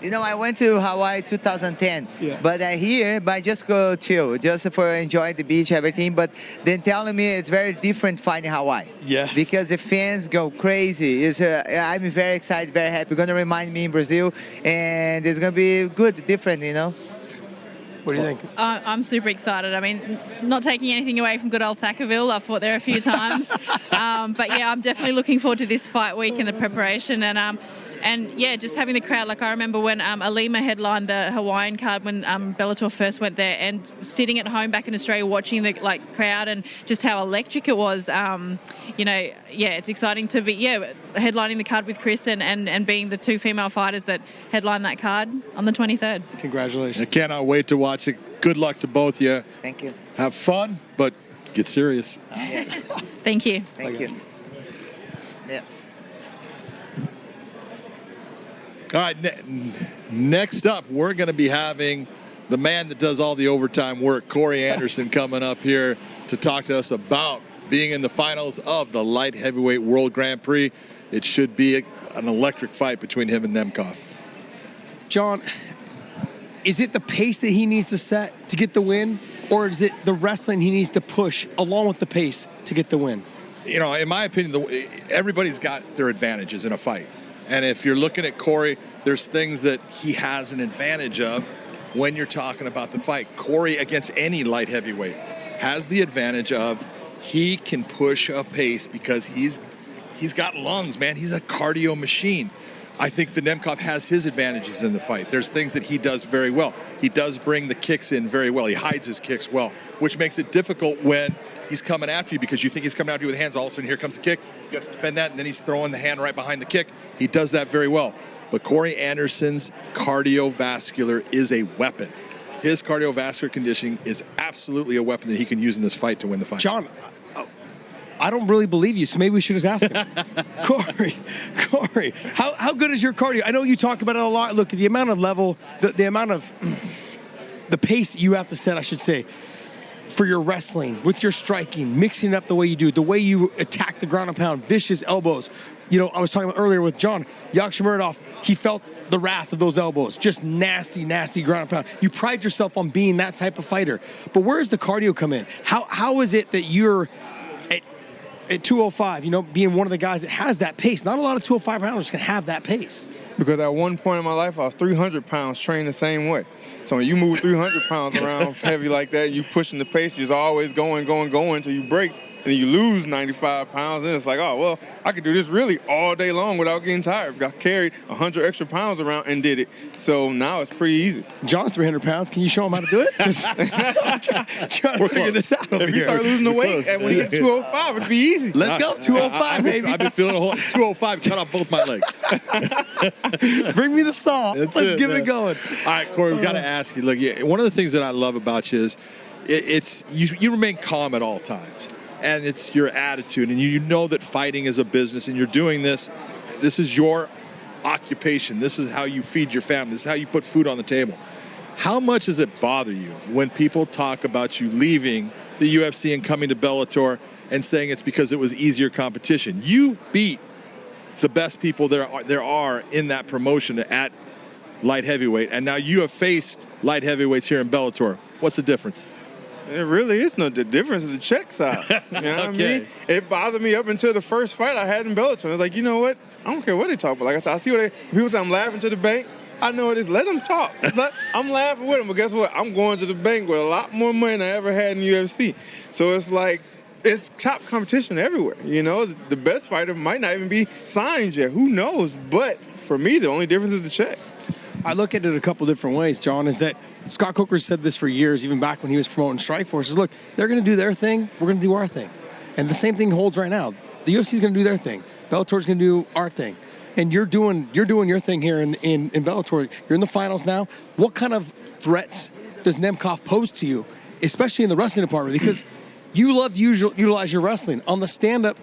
You know, I went to Hawaii 2010, but I just go chill, just for enjoy the beach, everything. But then telling me it's very different finding Hawaii. Yes. Because the fans go crazy. I'm very excited, very happy. Going to remind me in Brazil, and it's going to be good, different, you know. What do you think? I'm super excited. I mean, not taking anything away from good old Thackerville. I've fought there a few times. But yeah, I'm definitely looking forward to this fight week and the preparation. And yeah, just having the crowd. Like I remember when Alima headlined the Hawaiian card when Bellator first went there, and sitting at home back in Australia watching the crowd and just how electric it was. It's exciting to be headlining the card with Chris and being the two female fighters that headline that card on the 23rd. Congratulations! I cannot wait to watch it. Good luck to both of you. Thank you. Have fun, but get serious. Yes. Thank you. Thank you. Yes. All right, next up, we're going to be having the man that does all the overtime work, Corey Anderson, coming up here to talk to us about being in the finals of the light heavyweight World Grand Prix. It should be an electric fight between him and Nemkov. John, is it the pace that he needs to set to get the win, or is it the wrestling he needs to push along with the pace to get the win? You know, in my opinion, everybody's got their advantages in a fight. And if you're looking at Corey, there's things that he has an advantage of when you're talking about the fight. Corey, against any light heavyweight, has the advantage of he can push a pace because he's got lungs, man. He's a cardio machine. I think that Nemkov has his advantages in the fight. There's things that he does very well. He does bring the kicks in very well. He hides his kicks well, which makes it difficult when he's coming after you because you think he's coming after you with hands. All of a sudden, here comes the kick. You have to defend that, and then he's throwing the hand right behind the kick. He does that very well. But Corey Anderson's cardiovascular is a weapon. His cardiovascular conditioning is absolutely a weapon that he can use in this fight to win the fight. John, I don't really believe you, so maybe we should just ask him. Corey, how good is your cardio? I know you talk about it a lot. Look, the amount of level, the amount of the pace that you have to set, I should say, for your wrestling, with your striking, mixing it up the way you do, the way you attack the ground and pound, vicious elbows. You know, I was talking about earlier with John, Yakshimuradov, he felt the wrath of those elbows. Just nasty, nasty ground and pound. You pride yourself on being that type of fighter. But where does the cardio come in? How is it that you're at 205, you know, being one of the guys that has that pace? Not a lot of 205 pounders can have that pace. Because at one point in my life, I was 300 pounds trained the same way. So when you move 300 pounds around heavy like that, you pushing the pace, you're always going until you break, and then you lose 95 pounds, and it's like, oh, well, I could do this really all day long without getting tired. I carried 100 extra pounds around and did it. So now it's pretty easy. John's 300 pounds. Can you show him how to do it? Trying to figure this out over If you here. start losing the weight, and when you get 205, it'd be easy. Let's go, 205, baby. I've been feeling a whole 205, cut off both my legs. Bring me the saw. Let's give it going. All right, Corey, we got to ask you. Look, one of the things that I love about you is you remain calm at all times. And it's your attitude, and you know that fighting is a business, and you're doing this. This is your occupation. This is how you feed your family. This is how you put food on the table. How much does it bother you when people talk about you leaving the UFC and coming to Bellator and saying it's because it was easier competition? You beat the best people there are in that promotion at light heavyweight, and now you have faced light heavyweights here in Bellator. What's the difference? It really is no. The difference is the check size. You know what I mean? It bothered me up until the first fight I had in Bellator. I was like, you know what? I don't care what they talk about. Like I said, I see what people say I'm laughing to the bank. I know it is. Let them talk. I'm laughing with them, but guess what? I'm going to the bank with a lot more money than I ever had in UFC. So it's like, it's top competition everywhere. You know, the best fighter might not even be signed yet. Who knows? But for me, the only difference is the check. I look at it a couple different ways, John, is that Scott Coker said this for years, even back when he was promoting Strikeforce, is look, they're going to do their thing, we're going to do our thing. And the same thing holds right now. The UFC is going to do their thing. Bellator's going to do our thing. And you're doing your thing here in Bellator. You're in the finals now. What kind of threats does Nemkov pose to you, especially in the wrestling department? Because you love to utilize your wrestling. On the stand-up,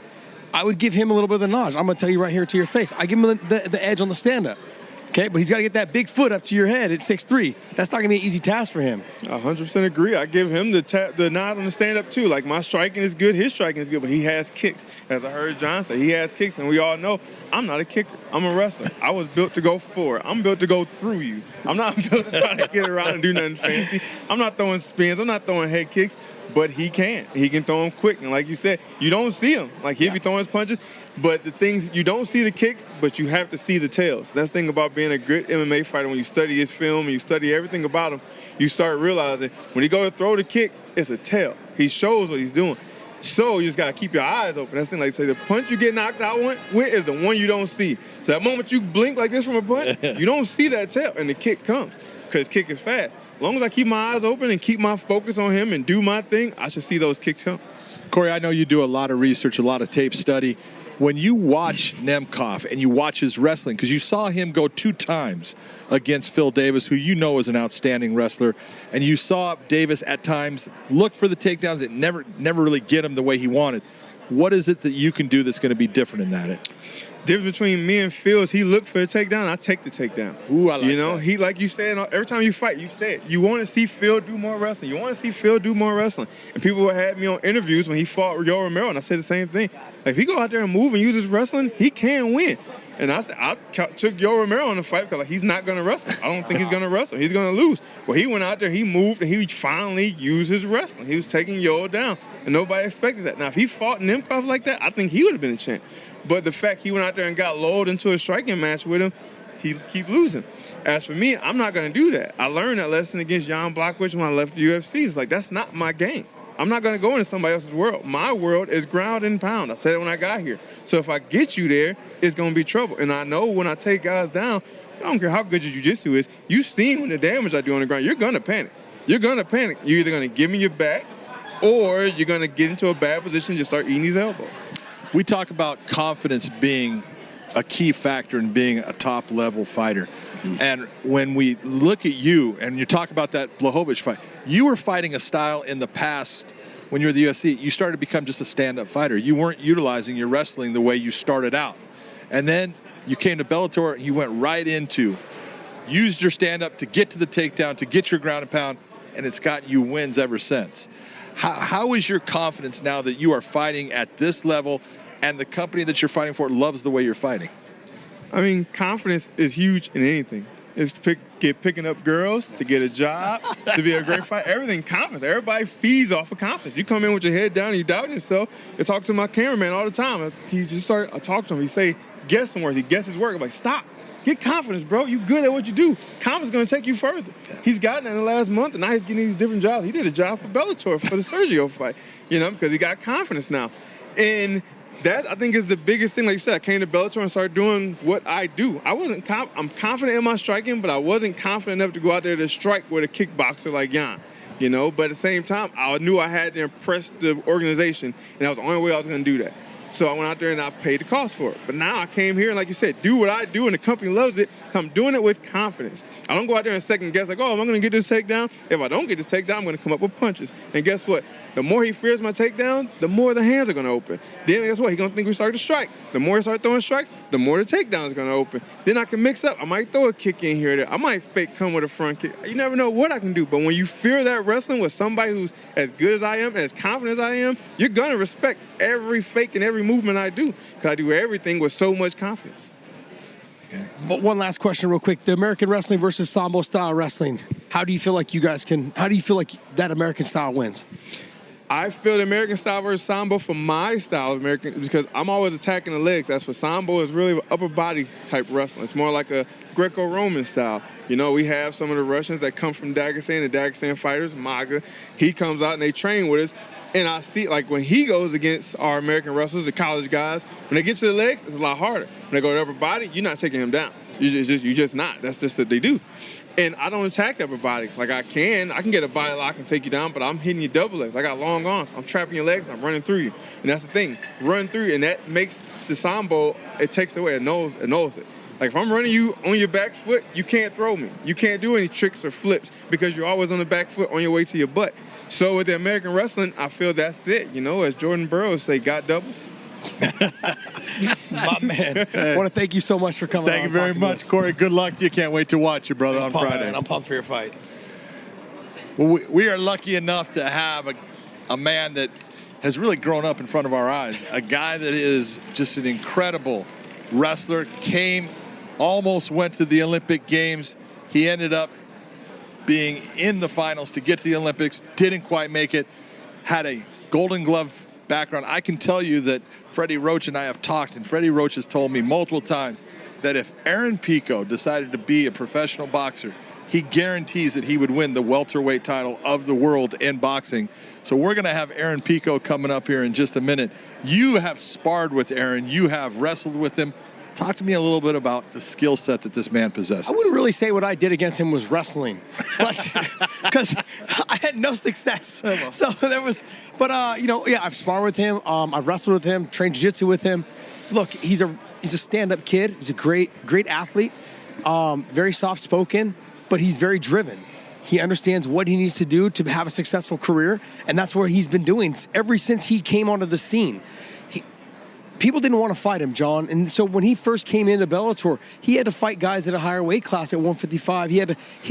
I would give him a little bit of the nudge. I'm going to tell you right here to your face. I give him the edge on the stand-up. Okay, but he's got to get that big foot up to your head at 6'3". That's not going to be an easy task for him. 100% agree. I give him the nod on the stand-up, too. Like, my striking is good, his striking is good, but he has kicks. As I heard John say, he has kicks, and we all know I'm not a kicker. I'm a wrestler. I was built to go forward. I'm built to go through you. I'm not built to try to get around and do nothing fancy. I'm not throwing spins. I'm not throwing head kicks. but he can. He can throw them quick. And like you said, you don't see him. Like, he'll be throwing his punches, but the things, you don't see the kicks, but you have to see the tails. That's the thing about being a good MMA fighter. When you study his film and you study everything about him, you start realizing when he goes to throw the kick, it's a tail. He shows what he's doing. So you just got to keep your eyes open. That's the thing. Like I say, the punch you get knocked out with is the one you don't see. So that moment you blink like this from a punch, you don't see that tail, and the kick comes because kick is fast. As long as I keep my eyes open and keep my focus on him and do my thing, I should see those kicks come. Corey, I know you do a lot of research, a lot of tape study. When you watch Nemkov and you watch his wrestling, because you saw him go 2 times against Phil Davis, who you know is an outstanding wrestler, and you saw Davis at times look for the takedowns that never really get him the way he wanted. What is it that you can do that's going to be different in that? Difference between me and Phil is he looked for a takedown, I take the takedown. Ooh, I like that. He, like you said, every time you fight, you say you want to see Phil do more wrestling. You want to see Phil do more wrestling. And people had me on interviews when he fought Yoel Romero, and I said the same thing. Like, if he go out there and move and use his wrestling, he can win. And I took Yoel Romero on the fight because, like, he's not going to wrestle. I don't think he's going to wrestle. He's going to lose. Well, he went out there, he moved, and he finally used his wrestling. He was taking Yoel down, and nobody expected that. Now, if he fought Nemkov like that, I think he would have been a champ. But the fact he went out there and got lulled into a striking match with him, he keep losing. As for me, I'm not going to do that. I learned that lesson against Jan Blachowicz when I left the UFC. It's like, that's not my game. I'm not going to go into somebody else's world. My world is ground and pound. I said it when I got here. So if I get you there, it's going to be trouble. And I know when I take guys down, I don't care how good your jiu-jitsu is, you've seen when the damage I do on the ground, you're going to panic. You're going to panic. You're either going to give me your back or you're going to get into a bad position and just start eating these elbows. We talk about confidence being a key factor in being a top-level fighter. And when we look at you, and you talk about that Blachowicz fight, you were fighting a style in the past when you were at the UFC. You started to become just a stand-up fighter. You weren't utilizing your wrestling the way you started out. And then you came to Bellator, and you went right into, used your stand-up to get to the takedown, to get your ground and pound, and it's got you wins ever since. How is your confidence now that you are fighting at this level and the company that you're fighting for loves the way you're fighting? I mean, confidence is huge in anything. It's picking up girls, to get a job, to be a great fighter. Everything, confidence. Everybody feeds off of confidence. You come in with your head down and you doubt yourself. I talk to my cameraman all the time. I talk to him. He say, guess some words. He guesses work. I'm like, stop. Get confidence, bro. You good at what you do. Confidence is going to take you further. He's gotten it in the last month, and now he's getting these different jobs. He did a job for Bellator for the Sergio fight, because he got confidence now. And that, I think, is the biggest thing. Like you said, I came to Bellator and started doing what I do. I'm confident in my striking, but I wasn't confident enough to go out there to strike with a kickboxer like Jan. But at the same time, I knew I had to impress the organization, and that was the only way I was going to do that. So I went out there and I paid the cost for it. But now I came here and, like you said, do what I do, and the company loves it. I'm doing it with confidence. I don't go out there and second guess, like, oh, am I going to get this takedown? If I don't get this takedown, I'm going to come up with punches. And guess what? The more he fears my takedown, the more the hands are going to open. Then guess what? He's going to think we started to strike. The more he starts throwing strikes, the more the takedown is going to open. Then I can mix up. I might throw a kick in here or there. I might fake come with a front kick. You never know what I can do. But when you fear that wrestling with somebody who's as good as I am, as confident as I am, you're going to respect every fake and every movement I do, because I do everything with so much confidence. But one last question real quick. The American wrestling versus Sambo style wrestling. How do you feel like that American style wins? I feel the American style versus Sambo for my style of American, because I'm always attacking the legs. That's for Sambo is really upper body type wrestling. It's more like a Greco-Roman style. We have some of the Russians that come from Dagestan, the Dagestan fighters, Maga. He comes out and they train with us. And I see, like, when he goes against our American wrestlers, the college guys, when they get to the legs, it's a lot harder. When they go to upper body, you're not taking him down. You're just not. That's just what they do. And I don't attack upper body. Like, I can get a body lock and take you down, but I'm hitting you double legs. I got long arms. I'm trapping your legs, and I'm running through you. And that's the thing. Run through, and that makes the Sambo, it takes away, it knows it. Like, if I'm running you on your back foot, you can't throw me. You can't do any tricks or flips because you're always on the back foot on your way to your butt. So with the American wrestling, I feel that's it. As Jordan Burroughs say, got doubles. My man. I want to thank you so much for coming on. Thank you very much, Corey. Good luck to you. Can't wait to watch you, brother, on Friday. Man. I'm pumped for your fight. Well, we are lucky enough to have a man that has really grown up in front of our eyes. A guy that is just an incredible wrestler. Almost went to the Olympic Games. He ended up being in the finals to get to the Olympics. Didn't quite make it. had a Golden Glove background. I can tell you that Freddie Roach and I have talked, and Freddie Roach has told me multiple times that if Aaron Pico decided to be a professional boxer, he guarantees that he would win the welterweight title of the world in boxing. So we're going to have Aaron Pico coming up here in just a minute. You have sparred with Aaron. You have wrestled with him. Talk to me a little bit about the skill set that this man possesses. I wouldn't really say what I did against him was wrestling, but because I had no success. So there was, but you know, yeah, I've sparred with him. I've wrestled with him, trained jiu-jitsu with him. Look, he's a stand-up kid. He's a great athlete. Very soft-spoken, but he's very driven. He understands what he needs to do to have a successful career, and that's what he's been doing ever since he came onto the scene. People didn't want to fight him, John, and so when he first came into Bellator, he had to fight guys at a higher weight class at 155. He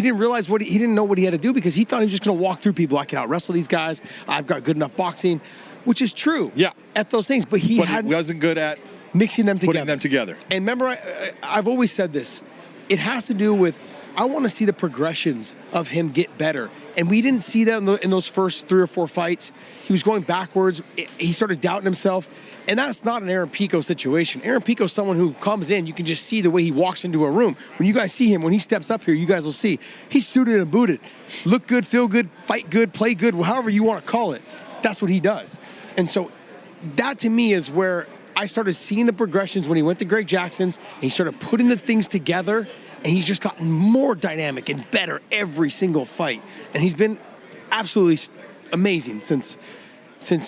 didn't realize he didn't know what he had to do because he thought he was just going to walk through people. I can out-wrestle these guys. I've got good enough boxing, which is true. Yeah, at those things, but he wasn't good at mixing them together. Putting them together. And remember, I've always said this. It has to do with, I want to see the progressions of him get better. And we didn't see that in those first 3 or 4 fights. He was going backwards. He started doubting himself. And that's not an Aaron Pico situation. Aaron Pico is someone who comes in, you can just see the way he walks into a room. When you guys see him, when he steps up here, you guys will see. He's suited and booted. Look good, feel good, fight good, play good, however you want to call it. That's what he does. And so that to me is where I started seeing the progressions when he went to Greg Jackson's, and he started putting the things together, and he's just gotten more dynamic and better every single fight. And he's been absolutely amazing since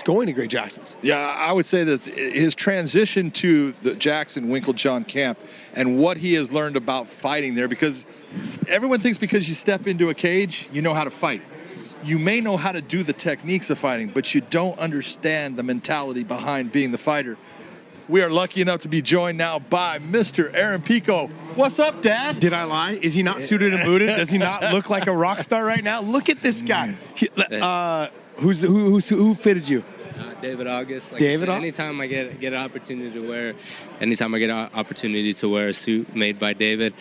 going to Greg Jackson's. Yeah, I would say that his transition to the Jackson-Winklejohn camp and what he has learned about fighting there, because everyone thinks because you step into a cage, you know how to fight. You may know how to do the techniques of fighting, but you don't understand the mentality behind being the fighter. We are lucky enough to be joined now by Mr. Aaron Pico. What's up, Dad? Did I lie? Is he not suited and booted? Does he not look like a rock star right now? Look at this guy. Who fitted you? David August. Like David I said, August? anytime I get an opportunity to wear a suit made by David,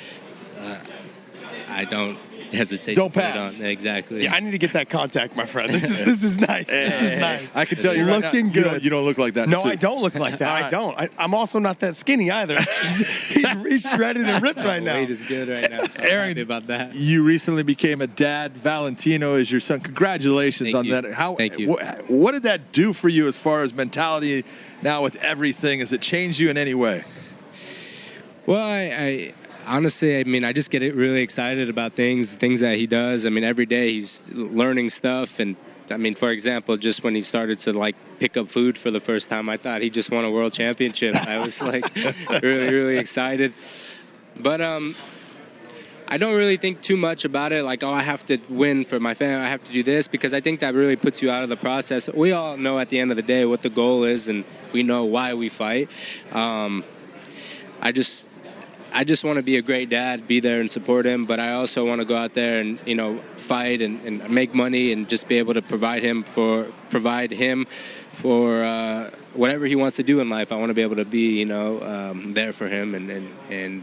I don't hesitate. Don't to put it pass. on. Exactly. Yeah, I need to get that contact, my friend. This is nice. This is nice. I can tell you You're right looking now, good. you don't look like that in a No, suit. I don't look like that. All I right. don't. I'm also not that skinny either. he's shredded and ripped right now. Weight is good right now, so I'm Aaron, happy about that. You recently became a dad. Valentino is your son. Congratulations on that. Thank you. What did that do for you as far as mentality now with everything? Has it changed you in any way? Well, I honestly, I mean, I just get really excited about things that he does. I mean, every day he's learning stuff. And I mean, for example, just when he started to like pick up food for the first time, I thought he just won a world championship. I was like really, really excited. But I don't really think too much about it. Like, oh, I have to win for my family. I have to do this, because I think that really puts you out of the process. We all know at the end of the day what the goal is, and we know why we fight. I just want to be a great dad, be there and support him, but I also want to go out there and, you know, fight and make money and just be able to provide him for whatever he wants to do in life. I want to be able to be, you know, there for him and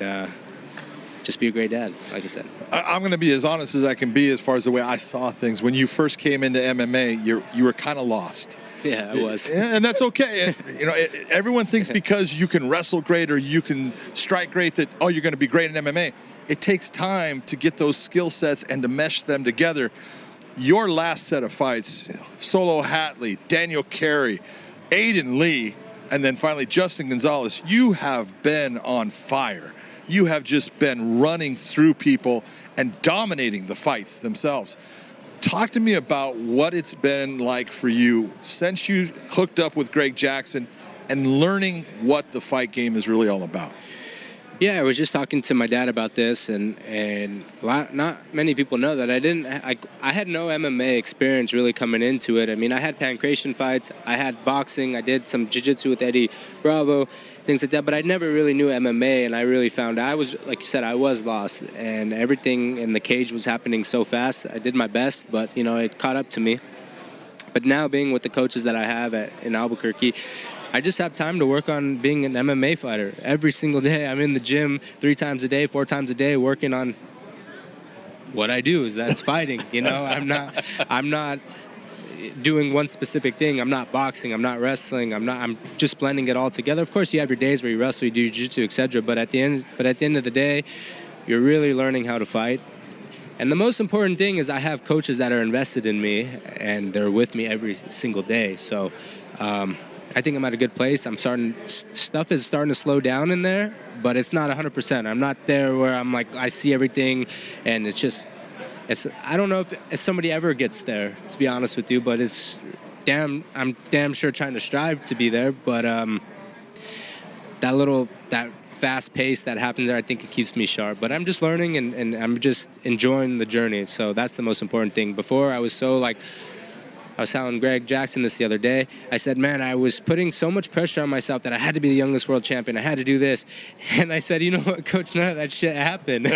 just be a great dad, like I said. I'm going to be as honest as I can be as far as the way I saw things. When you first came into MMA, you were kind of lost. Yeah, I was. And that's okay. You know, everyone thinks because you can wrestle great or you can strike great that, oh, you're going to be great in MMA. It takes time to get those skill sets and to mesh them together. Your last set of fights, Solo Hatley, Daniel Carey, Aiden Lee, and then finally Justin Gonzalez, you have been on fire. You have just been running through people and dominating the fights themselves. Talk to me about what it's been like for you since you hooked up with Greg Jackson and learning what the fight game is really all about. Yeah, I was just talking to my dad about this, and not many people know that I had no MMA experience really coming into it. I mean, I had pancration fights, I had boxing, I did some jiu-jitsu with Eddie Bravo, things like that, but I never really knew MMA, and I really found out, I was, like you said, I was lost, and everything in the cage was happening so fast. I did my best, but, you know, it caught up to me. But now being with the coaches that I have in Albuquerque, I just have time to work on being an MMA fighter. Every single day, I'm in the gym 3 times a day, 4 times a day, working on what I do. That's fighting. You know, I'm not doing one specific thing. I'm not boxing. I'm not wrestling. I'm just blending it all together. Of course, you have your days where you wrestle, you do jiu-jitsu, etc. But at the end of the day, you're really learning how to fight. And the most important thing is I have coaches that are invested in me, and they're with me every single day. So I think I'm at a good place. Stuff is starting to slow down in there, but it's not 100%. I'm not there where I'm like, I see everything, and I don't know if somebody ever gets there, to be honest with you, but I'm damn sure trying to strive to be there. But that fast pace that happens there, I think it keeps me sharp. But I'm just learning, and I'm just enjoying the journey. So that's the most important thing. Before, I was so like, I was telling Greg Jackson this the other day. I said, man, I was putting so much pressure on myself that I had to be the youngest world champion. I had to do this. And I said, you know what, Coach, none of that shit happened.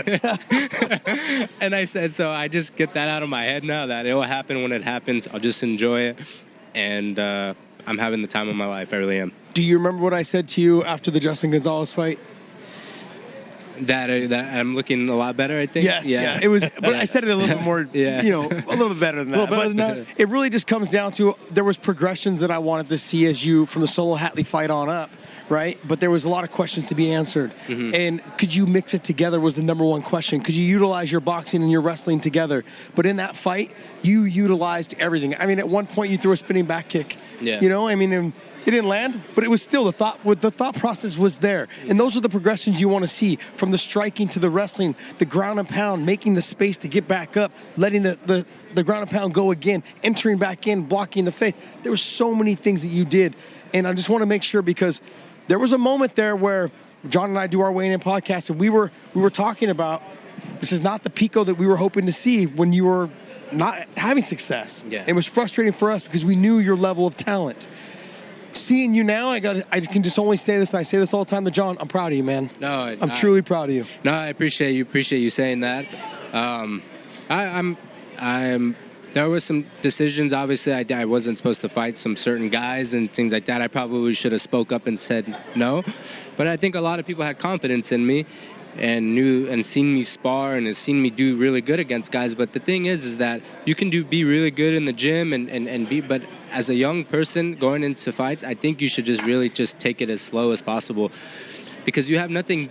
And I said, so I just get that out of my head now, that it will happen when it happens. I'll just enjoy it. And I'm having the time of my life. I really am. Do you remember what I said to you after the Justin Gonzalez fight? That I'm looking a lot better, I think. Yes, yeah. It was, but I said it a little bit more, a little bit better than that. A little better than that. It really just comes down to, there was progressions that I wanted to see as you, from the Solo Hatley fight on up, right? But there was a lot of questions to be answered. Mm-hmm. And could you mix it together was the number one question. Could you utilize your boxing and your wrestling together? But in that fight, you utilized everything. I mean, at one point you threw a spinning back kick. Yeah. And it didn't land, but it was still the thought process was there. And those are the progressions you want to see, from the striking to the wrestling, the ground and pound, making the space to get back up, letting the ground and pound go again, entering back in, blocking the face. There were so many things that you did. And I just want to make sure, because there was a moment there where John and I do our weigh-in podcast, and we were talking about, this is not the Pico that we were hoping to see when you were not having success. Yeah. It was frustrating for us because we knew your level of talent. Seeing you now, I can just only say this, and I say this all the time to John, I'm proud of you, man. No, I'm truly proud of you. No, I appreciate you saying that. There were some decisions, obviously, I wasn't supposed to fight some certain guys and things like that. I probably should have spoke up and said no. But I think a lot of people had confidence in me and knew and seen me spar and has seen me do really good against guys. But the thing is that you can be really good in the gym and be, but as a young person going into fights, I think you should just take it as slow as possible, because you have nothing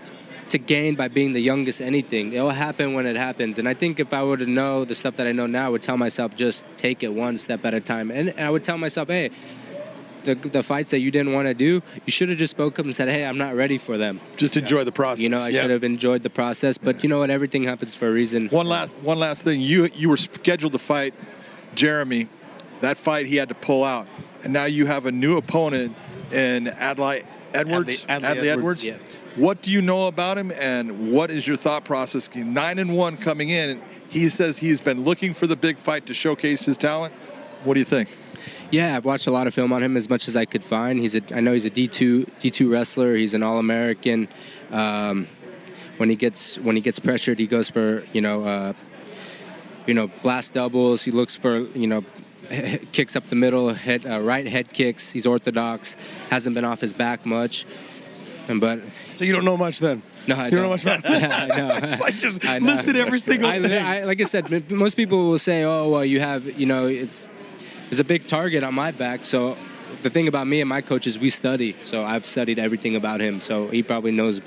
to gain by being the youngest anything. It will happen when it happens. And I think if I were to know the stuff that I know now, I would tell myself, just take it one step at a time. And I would tell myself, hey, the fights that you didn't want to do, you should have just spoke up and said, hey, I'm not ready for them. Just enjoy the process. I should have enjoyed the process. But you know what? Everything happens for a reason. One last thing. You were scheduled to fight Jeremy. That fight he had to pull out. And now you have a new opponent in Adlai Edwards. Adlai Edwards. Yeah. What do you know about him, and what is your thought process? 9-1 coming in. He says he's been looking for the big fight to showcase his talent. What do you think? Yeah, I've watched a lot of film on him, as much as I could find. I know he's a D2 wrestler. He's an All-American. When he gets pressured, he goes for blast doubles. He looks for kicks up the middle, right head kicks. He's orthodox. Hasn't been off his back much. So you don't know much then? No, I don't. You don't know much about it? I know. It's like just listed every single thing. Like I said, most people will say, oh, well, you have, it's a big target on my back. So the thing about me and my coach is we study. So I've studied everything about him. So he probably knows,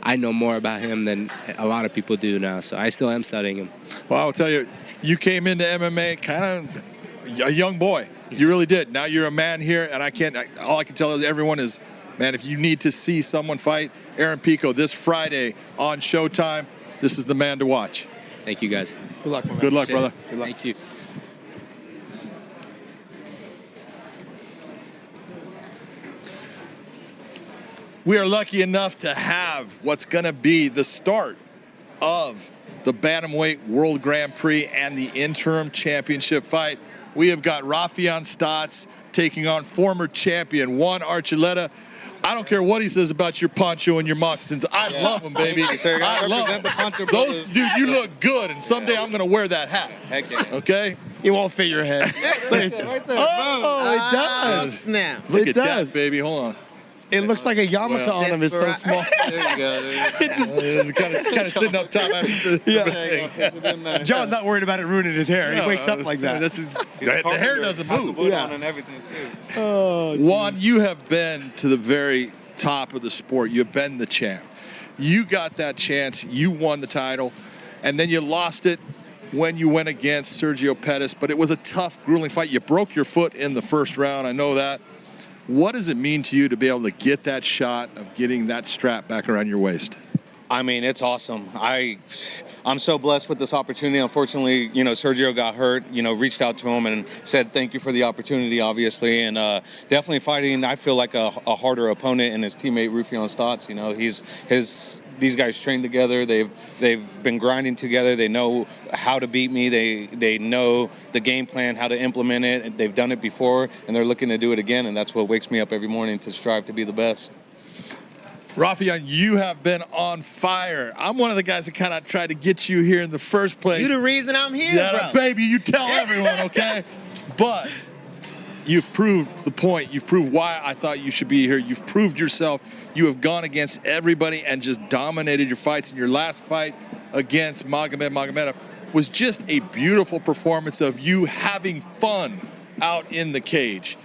I know more about him than a lot of people do now. So I still am studying him. Well, I'll tell you, you came into MMA kind of a young boy. You really did. Now you're a man here, and all I can tell everyone is, man, if you need to see someone fight Aaron Pico this Friday on Showtime, this is the man to watch. Thank you, guys. Good luck, my man. Good luck, brother. Good luck. Thank you. We are lucky enough to have what's going to be the start of the Bantamweight World Grand Prix and the interim championship fight. We have got Rafion Stotts taking on former champion Juan Archuleta. I don't care what he says about your poncho and your moccasins. I love them, baby. I love them. Those, dude, you look good, and someday I'm going to wear that hat. Heck yeah. Okay? It won't fit your head. Right there. Oh, it does. Snap. Look at that, baby. Hold on. It looks like a yarmulke on him. It's so small. There you go. It's kind of sitting up top. Yeah. John's not worried about it ruining his hair. He wakes up like that. The hair doesn't move. On and everything too. Oh, Juan, you have been to the very top of the sport. You've been the champ. You got that chance. You won the title, and then you lost it when you went against Sergio Pettis. But it was a tough, grueling fight. You broke your foot in the first round. I know that. What does it mean to you to be able to get that shot of getting that strap back around your waist? I mean, it's awesome. I'm so blessed with this opportunity. Unfortunately, Sergio got hurt, reached out to him and said thank you for the opportunity, obviously. And definitely fighting, I feel like a harder opponent in his teammate Rufion Stotts. These guys train together. They've been grinding together. They know how to beat me. They know the game plan, how to implement it. They've done it before, and they're looking to do it again. And that's what wakes me up every morning to strive to be the best. Rafion, you have been on fire. I'm one of the guys that kind of tried to get you here in the first place. You the reason I'm here, bro. Baby, you tell everyone, okay? But you've proved the point. You've proved why I thought you should be here. You've proved yourself. You have gone against everybody and just dominated your fights. And your last fight against Magomedov was just a beautiful performance of you having fun out in the cage.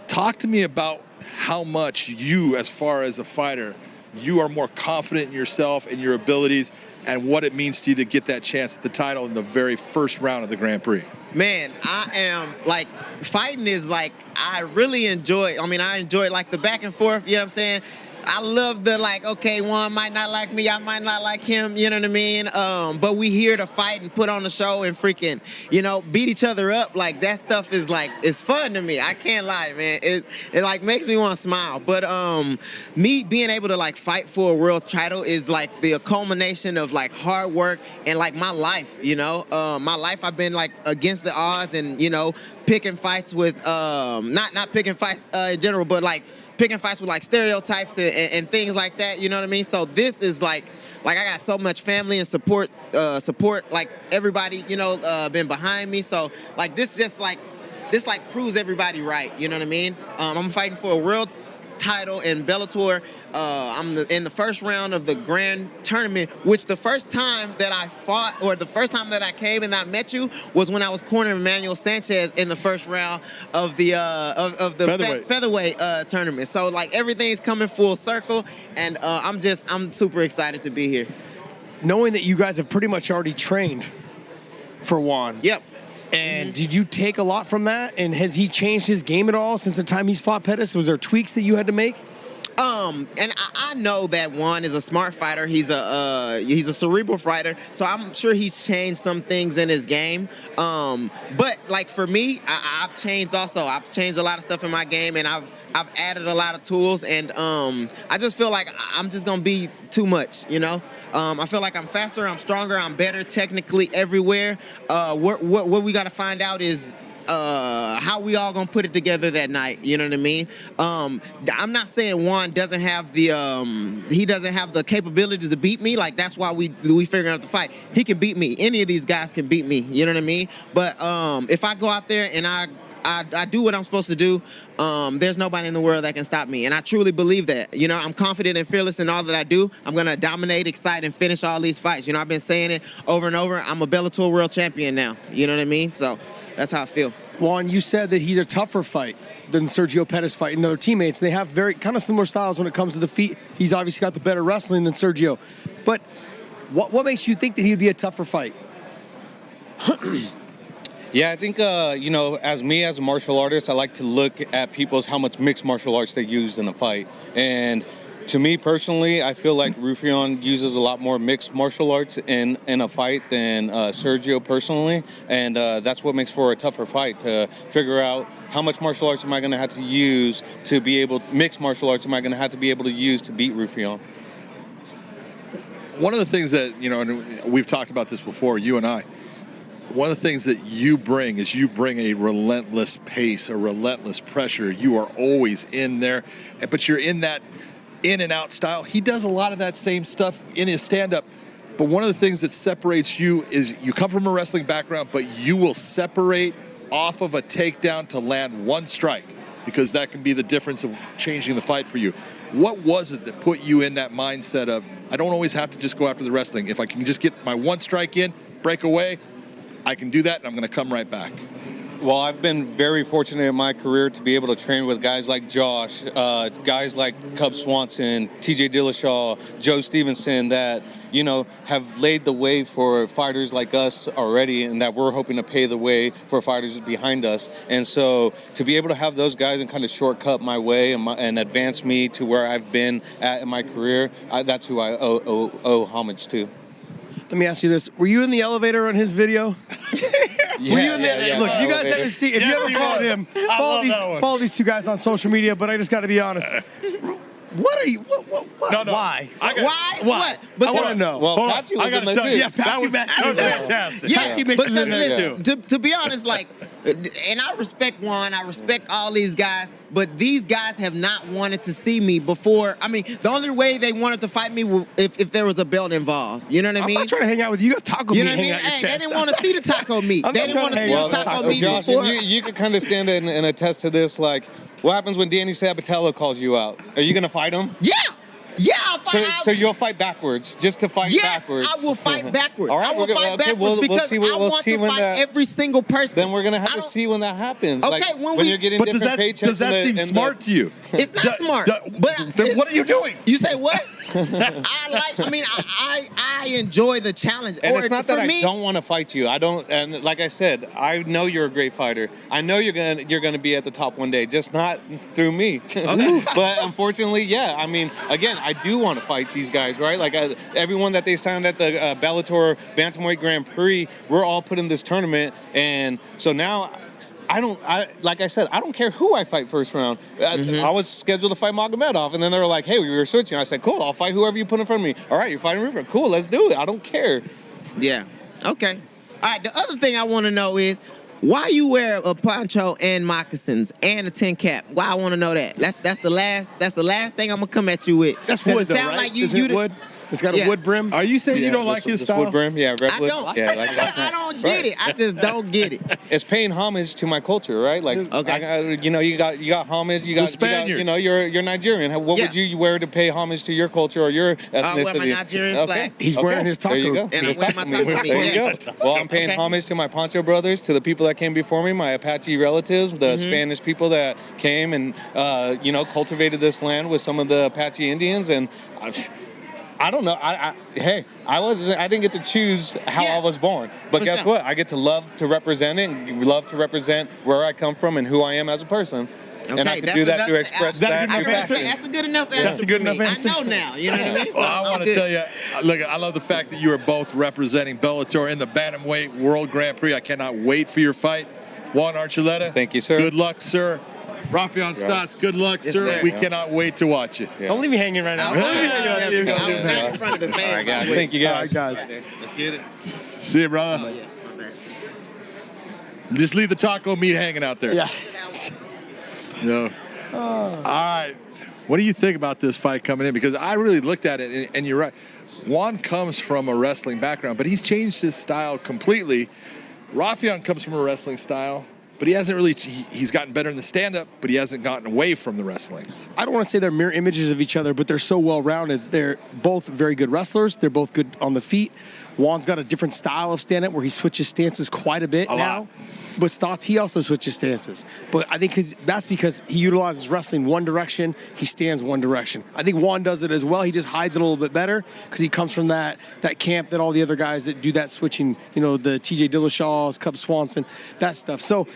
Talk to me about how much you, as far as a fighter, you are more confident in yourself and your abilities and what it means to you to get that chance at the title in the very first round of the Grand Prix. Man, I am, fighting is I really enjoy it. I enjoy it, the back and forth, you know what I'm saying? I love the, okay, one might not like me, I might not like him, you know what I mean? But we here to fight and put on the show and freaking, beat each other up. That stuff is, it's fun to me. I can't lie, man. It makes me want to smile. But me being able to, fight for a world title is, the culmination of, hard work and, my life, my life, I've been, against the odds and, picking fights with, not picking fights in general, but, picking fights with stereotypes and things like that, you know what I mean? So this is I got so much family and support everybody, been behind me. So this just this proves everybody right, you know what I mean? I'm fighting for a world title in Bellator. I'm in the first round of the grand tournament, which the first time that I fought, or the first time that I came and I met you, was when I was cornering Emmanuel Sanchez in the first round of the featherweight tournament. So everything's coming full circle, and I'm super excited to be here. Knowing that you guys have pretty much already trained for Juan. Yep. And did you take a lot from that? And has he changed his game at all since the time he's fought Pettis? Was there tweaks that you had to make? And I know that Juan is a smart fighter. He's a cerebral fighter. So I'm sure he's changed some things in his game. But for me, I've changed also. I've changed a lot of stuff in my game, and I've added a lot of tools. And I just feel like I'm just gonna be too much, I feel like I'm faster, I'm stronger, I'm better technically everywhere. What we got to find out is how we all gonna put it together that night, you know what I mean? I'm not saying Juan doesn't have the capabilities to beat me. That's why we figured out the fight. He can beat me. Any of these guys can beat me, you know what I mean? But if I go out there and I do what I'm supposed to do, there's nobody in the world that can stop me. And I truly believe that. I'm confident and fearless in all that I do. I'm going to dominate, excite, and finish all these fights. I've been saying it over and over. I'm a Bellator world champion now. You know what I mean? So that's how I feel. Juan, you said that he's a tougher fight than Sergio Pettis fight and other teammates. They have very kind of similar styles when it comes to the feet. He's obviously got the better wrestling than Sergio. But what makes you think that he'd be a tougher fight? Yeah, I think, as me as a martial artist, I like to look at how much mixed martial arts they use in a fight. And to me personally, I feel like Rufion uses a lot more mixed martial arts in a fight than Sergio personally. And that's what makes for a tougher fight, to figure out how much martial arts am I going to have to use to be able, mixed martial arts am I going to have to be able to use to beat Rufion. One of the things that, and we've talked about this before, you and I, one of the things that you bring is a relentless pace, a relentless pressure. You are always in there, but you're in that in and out style. He does a lot of that same stuff in his stand-up, but one of the things that separates you is you come from a wrestling background, but you will separate off of a takedown to land one strike. because that can be the difference of changing the fight for you. What was it that put you in that mindset of, I don't always have to just go after the wrestling. If I can just get my one strike in, break away, I can do that, and I'm going to come right back. Well, I've been very fortunate in my career to be able to train with guys like Josh, guys like Cub Swanson, TJ Dillashaw, Joe Stevenson that, you know, have laid the way for fighters like us already, and that we're hoping to pay the way for fighters behind us. And so to be able to have those guys and kind of shortcut my way and advance me to where I've been at in my career, that's who I owe homage to. Let me ask you this. Were you in the elevator on his video? Were you in there? Yeah, Look, you guys had to see. If you ever followed him, follow these two guys on social media, but I just got to be honest. What are you? What? No. Why? Why? What? But I want to know. Well, Pachi was in there too. Yeah, that was fantastic. Yeah, Pachi mixed because in there listen, to be honest, like, and I respect Juan, I respect all these guys, but these guys have not wanted to see me before. I mean, the only way they wanted to fight me was if there was a belt involved. You know what I mean? I'm not trying to hang out with you. You got taco meat hanging out your chest. They didn't want to see the taco meat. They didn't want to see the taco meat Josh, before. you can kind of stand and attest to this. Like, what happens when Danny Sabatello calls you out? Are you going to fight him? Yeah. Yeah, I'll fight. So you'll fight backwards, just to fight backwards. Yes, I will fight backwards. All right, I will fight backwards because I want to fight every single person. Then we're gonna have to see when that happens. Okay, like, when you're getting different paychecks. Does that seem smart to you? It's not smart. But then what are you doing? You say what? I enjoy the challenge. And it's not that I don't want to fight you. I don't. And like I said, I know you're a great fighter. I know you're gonna be at the top one day, just not through me. But unfortunately, yeah. I mean, again, I do want to fight these guys, right? Like everyone that they signed at the Bellator Bantamweight Grand Prix, we're all put in this tournament, and so now. Like I said, I don't care who I fight first round. I was scheduled to fight Magomedov, and then they were like, hey, we were switching. I said, cool, I'll fight whoever you put in front of me. All right, you're fighting River. Cool, let's do it. I don't care. Yeah. Okay. All right, the other thing I want to know is, why you wear a poncho and moccasins and a tin cap? Why I want to know that. That's the last thing I'm gonna come at you with. That's wood, though, sound right? Like you Is it wood? It's got a wood brim. Are you saying you don't like his style? Wood brim, yeah, redwood. I don't. Yeah, I don't get it. I just don't get it. It's paying homage to my culture, right? Like, okay. you got homage. You got Spaniard. You're Nigerian. What would you wear to pay homage to your culture or your ethnicity? I wear my Nigerian flag. He's wearing his taco. There you go. And I'm wearing my taco. There you go. Well, I'm paying homage to my Poncho brothers, to the people that came before me, my Apache relatives, the Spanish people that came and cultivated this land with some of the Apache Indians, and I don't know. I didn't get to choose how I was born, but guess what? I get to love to represent it, and love to represent where I come from and who I am as a person. Okay, and I can do that to express that. That's a good enough answer. That's a good enough answer. I know now. You know what I mean? So Well, I want to tell you, look, I love the fact that you are both representing Bellator in the Bantamweight World Grand Prix. I cannot wait for your fight. Juan Archuleta. Thank you, sir. Good luck, sir. Rafion Stotts, good luck, sir. We cannot wait to watch it. Don't leave me hanging right now. Don't leave me hanging out here. I was not in front of the fans. All right, guys. Thank you, guys. All right, guys. Let's get it. See you, brother. Just leave the taco meat hanging out there. Yeah. No. All right. What do you think about this fight coming in? Because I really looked at it, and you're right. Juan comes from a wrestling background, but he's changed his style completely. Rafion comes from a wrestling style, but he hasn't really, he's gotten better in the stand-up, but he hasn't gotten away from the wrestling. I don't want to say they're mirror images of each other, but they're so well-rounded. They're both very good wrestlers. They're both good on the feet. Juan's got a different style of stand-up where he switches stances quite a bit now. But Stotts, he also switches stances. But I think that's because he utilizes wrestling one direction, he stands one direction. I think Juan does it as well. He just hides it a little bit better because he comes from that camp that all the other guys that do that switching, the TJ Dillashaws, Cub Swanson, that stuff. So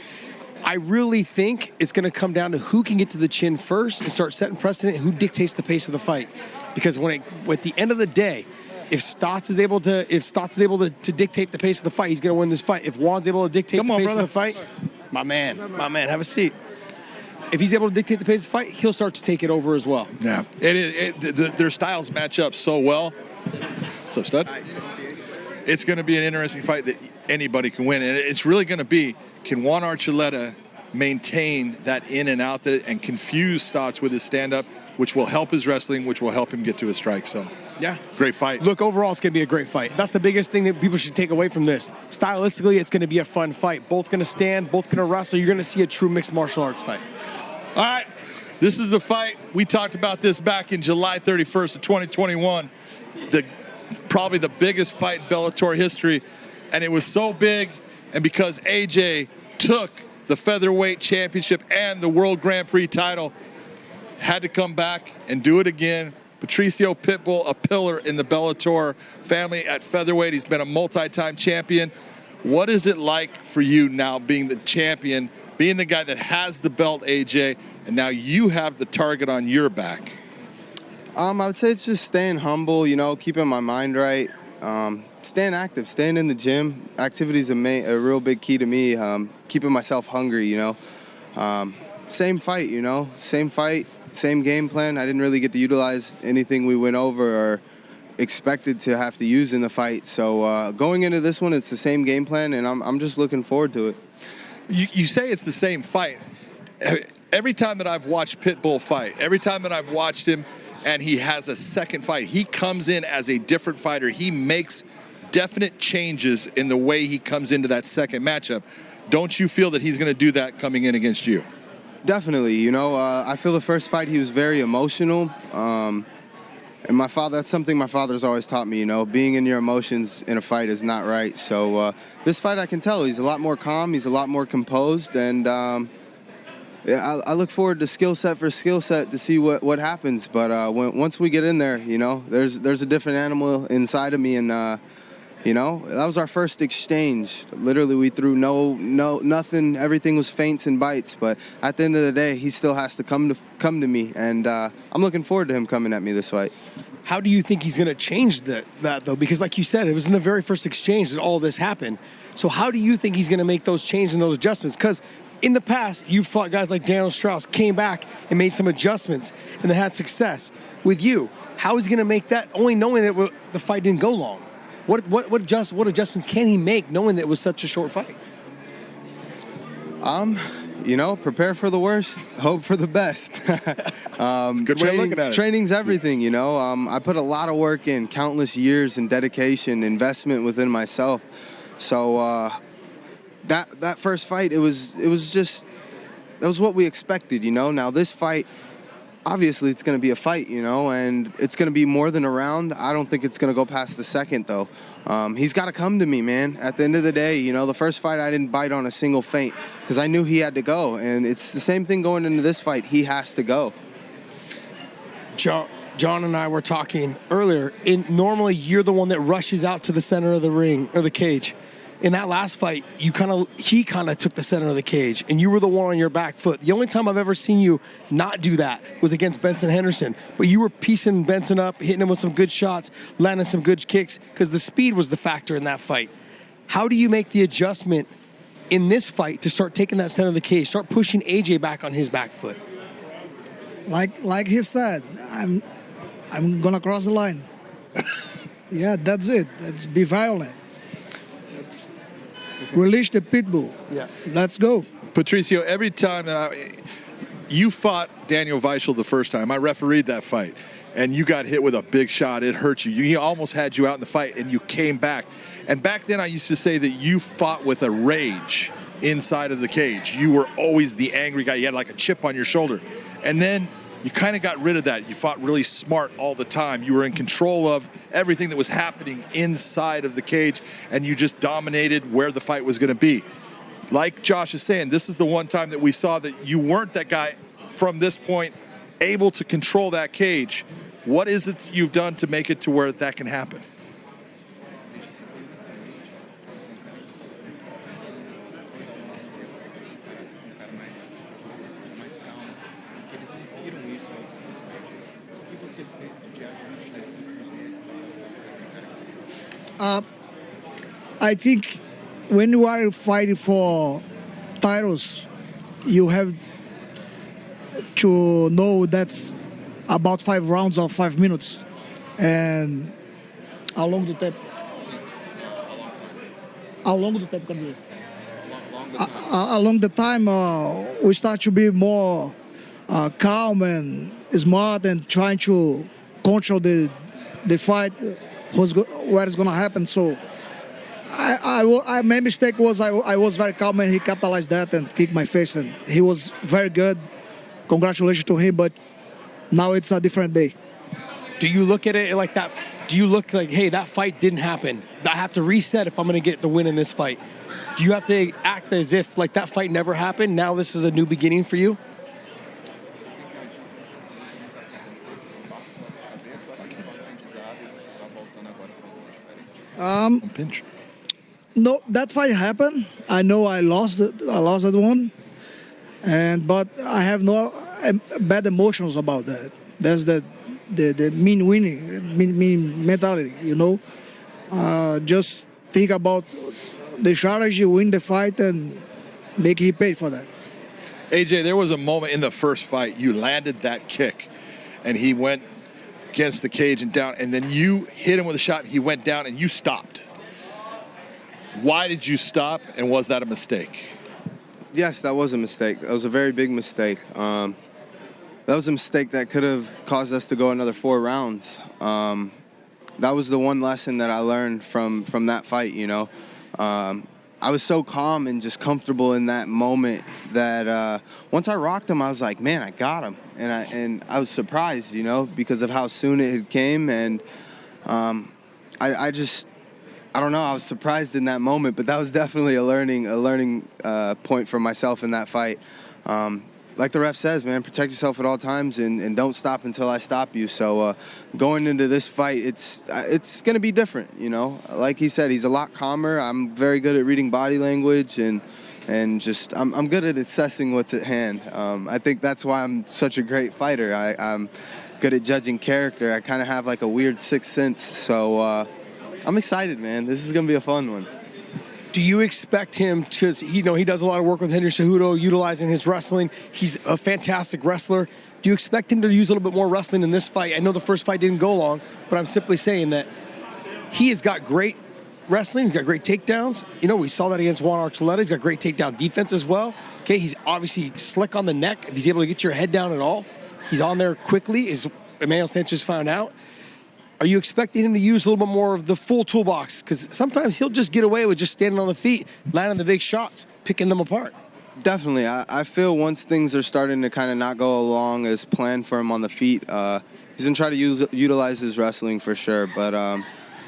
I really think it's going to come down to who can get to the chin first and start setting precedent and who dictates the pace of the fight. Because at the end of the day, if Stotts is able to dictate the pace of the fight, he's going to win this fight. If Juan's able to dictate the pace of the fight, my man, have a seat. If he's able to dictate the pace of the fight, he'll start to take it over as well. Yeah, their styles match up so well. What's up, stud? It's going to be an interesting fight that anybody can win, and it's really going to be, can Juan Archuleta maintain that in and out and confuse Stotts with his stand-up, which will help his wrestling, which will help him get to his strike. So, yeah, great fight. Look, overall, it's going to be a great fight. That's the biggest thing that people should take away from this. Stylistically, it's going to be a fun fight. Both going to stand, both going to wrestle. You're going to see a true mixed martial arts fight. All right, this is the fight. We talked about this back in July 31st of 2021. Probably the biggest fight in Bellator history. And it was so big, and because AJ took the featherweight championship and the World Grand Prix title, had to come back and do it again. Patricio Pitbull, a pillar in the Bellator family at featherweight. He's been a multi-time champion. What is it like for you now being the champion, being the guy that has the belt, AJ, and now you have the target on your back? I would say it's just staying humble, you know, keeping my mind right, staying active, staying in the gym. Activity is a real big key to me, keeping myself hungry, you know. Same fight, you know, same fight, same game plan. I didn't really get to utilize anything we went over or expected to have to use in the fight. So going into this one, it's the same game plan, and I'm just looking forward to it. You say it's the same fight. Every time that I've watched Pitbull fight, every time that I've watched him and he has a second fight, he comes in as a different fighter. He makes definite changes in the way he comes into that second matchup. Don't you feel that he's going to do that coming in against you? Definitely, you know, I feel the first fight he was very emotional. And that's something my father's always taught me, you know, being in your emotions in a fight is not right. So this fight, I can tell he's a lot more calm, he's a lot more composed, and I look forward to skill set for skill set to see what happens. But once we get in there, you know, there's a different animal inside of me, and you know, that was our first exchange. Literally, we threw nothing. Everything was feints and bites. But at the end of the day, he still has to come to me, and I'm looking forward to him coming at me this fight. How do you think he's going to change that though? Because like you said, it was in the very first exchange that all this happened. So how do you think he's going to make those changes and those adjustments? Because in the past, you fought guys like Daniel Strauss, came back and made some adjustments and then had success. With you, how is he going to make that, only knowing that the fight didn't go long? What adjustments can he make knowing that it was such a short fight? You know, prepare for the worst, hope for the best. It's a good way of looking at it. Training's everything, you know. I put a lot of work in, countless years and dedication, investment within myself. So that first fight, it was what we expected, you know. Now this fight, obviously it's going to be a fight, you know, and it's going to be more than a round. I don't think it's going to go past the second, though. He's got to come to me, man. At the end of the day, you know, the first fight I didn't bite on a single feint because I knew he had to go, and it's the same thing going into this fight. He has to go. John and I were talking earlier. Normally, you're the one that rushes out to the center of the ring or the cage. In that last fight, he kind of took the center of the cage, and you were the one on your back foot. The only time I've ever seen you not do that was against Benson Henderson. But you were piecing Benson up, hitting him with some good shots, landing some good kicks, because the speed was the factor in that fight. How do you make the adjustment in this fight to start taking that center of the cage, start pushing AJ back on his back foot? Like he said, I'm gonna cross the line. Yeah, that's it. Let's be violent. Release the Pitbull. Yeah. Let's go. Patricio, every time that you fought Daniel Weichel the first time, I refereed that fight, and you got hit with a big shot. It hurt you. He almost had you out in the fight, and you came back. And back then I used to say that you fought with a rage inside of the cage. You were always the angry guy. You had like a chip on your shoulder. And then you kind of got rid of that. You fought really smart all the time. You were in control of everything that was happening inside of the cage, and you just dominated where the fight was going to be. Like Josh is saying, this is the one time that we saw that you weren't that guy from this point able to control that cage. What is it that you've done to make it to where that can happen? I think when you are fighting for titles, you have to know that's about 5 rounds or 5 minutes. And how long do tempo? How long do tempo, quer dizer? Along the time, we start to be more calm and smart and trying to control the fight, what is going to happen. So my mistake was I was very calm, and he capitalized that and kicked my face, and he was very good congratulations to him, but now it's a different day. Do you look at it like that? Do you look like, hey, that fight didn't happen, I have to reset if I'm going to get the win in this fight? Do you have to act as if like that fight never happened, now this is a new beginning for you? No, that fight happened. I know I lost that one, but I have no bad emotions about that. That's the mean winning, mean mentality. You know, just think about the strategy, win the fight, and make he pay for that. AJ, there was a moment in the first fight you landed that kick, and he went against the cage and down, and then you hit him with a shot, and he went down, and you stopped. Why did you stop, and was that a mistake? Yes, that was a mistake. That was a very big mistake. That was a mistake that could have caused us to go another 4 rounds. That was the one lesson that I learned from that fight, you know. I was so calm and just comfortable in that moment that once I rocked him, I was like, man, I got him. And I was surprised, you know, because of how soon it had came. And I don't know, I was surprised in that moment, but that was definitely a learning point for myself in that fight. Like the ref says, man, protect yourself at all times and don't stop until I stop you. So going into this fight, it's going to be different, you know. Like he said, he's a lot calmer. I'm very good at reading body language and just I'm good at assessing what's at hand. I think that's why I'm such a great fighter. I'm good at judging character. I kind of have like a weird sixth sense. So I'm excited, man. This is going to be a fun one. Do you expect him, because he does a lot of work with Henry Cejudo, utilizing his wrestling. He's a fantastic wrestler. Do you expect him to use a little bit more wrestling in this fight? I know the first fight didn't go long, but I'm simply saying that he has got great wrestling. He's got great takedowns. You know, we saw that against Juan Archuleta. He's got great takedown defense as well. Okay, he's obviously slick on the neck. If he's able to get your head down at all, he's on there quickly, as Emmanuel Sanchez found out. Are you expecting him to use a little bit more of the full toolbox? Because sometimes he'll just get away with just standing on the feet, landing the big shots, picking them apart. Definitely. I feel once things are starting to kind of not go along as planned for him on the feet, he's going to try to utilize his wrestling for sure. But,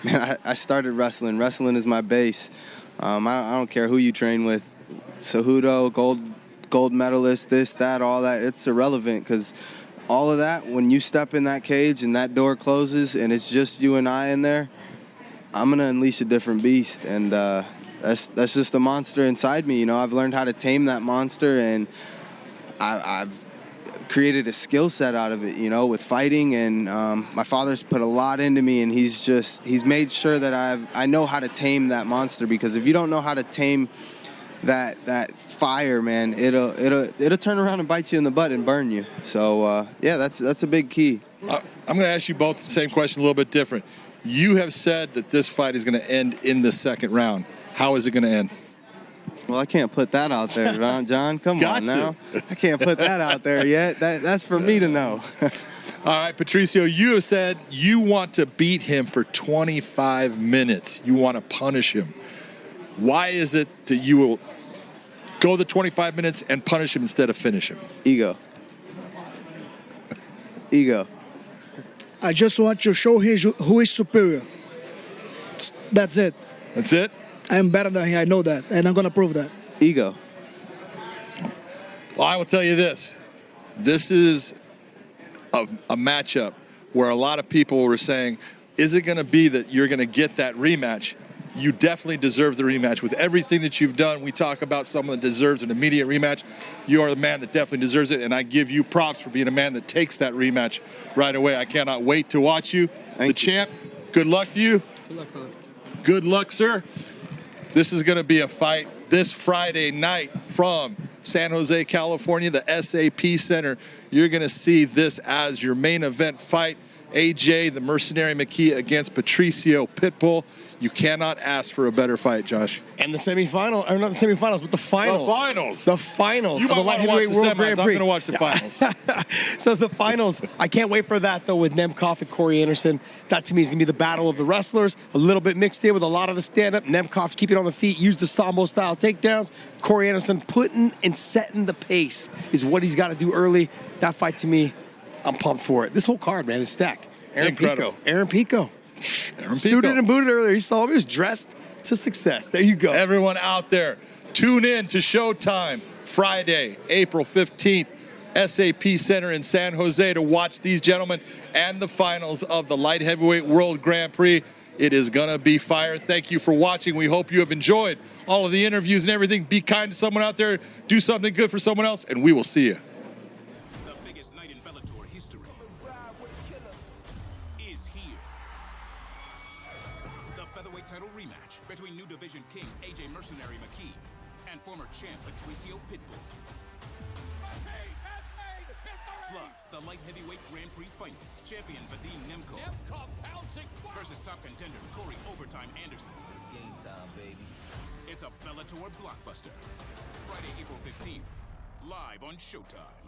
man, I started wrestling. Wrestling is my base. I don't care who you train with. Cejudo, gold medalist, this, that, all that. It's irrelevant because all of that, when you step in that cage and that door closes and it's just you and I in there, I'm going to unleash a different beast. And that's just a monster inside me. You know, I've learned how to tame that monster, and I've created a skill set out of it, you know, with fighting. And my father's put a lot into me, and he's made sure that I know how to tame that monster, because if you don't know how to tame that fire, man, it'll turn around and bite you in the butt and burn you. So yeah, that's a big key. I'm going to ask you both the same question, a little bit different. You have said that this fight is going to end in the second round. How is it going to end? Well, I can't put that out there, John. Come on now. I can't put that out there yet. That's for me to know. All right, Patricio, you have said you want to beat him for 25 minutes. You want to punish him. Why is it that you will go the 25 minutes and punish him instead of finish him? Ego. I just want to show him who is superior. That's it. That's it? I'm better than him. I know that, and I'm going to prove that. Ego. Well, I will tell you this. This is a matchup where a lot of people were saying, is it going to be that you're going to get that rematch? You definitely deserve the rematch. With everything that you've done, we talk about someone that deserves an immediate rematch. You are the man that definitely deserves it, and I give you props for being a man that takes that rematch right away. I cannot wait to watch you. Thank you. Champ, good luck to you. Good luck, brother. Good luck, sir. This is going to be a fight this Friday night from San Jose, California, the SAP Center. You're going to see this as your main event fight. AJ, the mercenary McKee against Patricio Pitbull. You cannot ask for a better fight, Josh. And the semifinal, or not the semifinals, but the finals. The finals. The finals. You of the might light want to watch heavyweight the World semis. Grand I'm Prix. going to watch the finals. So the finals, I can't wait for that, though, with Nemkov and Corey Anderson. That, to me, is going to be the battle of the wrestlers. A little bit mixed in with a lot of the stand-up. Nemkov keeping on the feet, use the Sambo-style takedowns. Corey Anderson putting and setting the pace is what he's got to do early. That fight, to me, I'm pumped for it. This whole card, man, is stacked. Incredible. Aaron Pico. Aaron Suited Pico. and booted earlier. You saw him. He was dressed to success. There you go. Everyone out there, tune in to Showtime Friday, April 15th, SAP Center in San Jose to watch these gentlemen and the finals of the Light Heavyweight World Grand Prix. It is going to be fire. Thank you for watching. We hope you have enjoyed all of the interviews and everything. Be kind to someone out there. Do something good for someone else, and we will see you. The biggest night in Bellator history is here. The featherweight title rematch between new division king AJ Mercenary McKee and former champ Patricio Pitbull. Plus, the light heavyweight Grand Prix final, champion Vadim Nemkov versus top contender Corey Overtime Anderson. It's game time, baby. It's a Bellator blockbuster. Friday, April 15th, live on Showtime.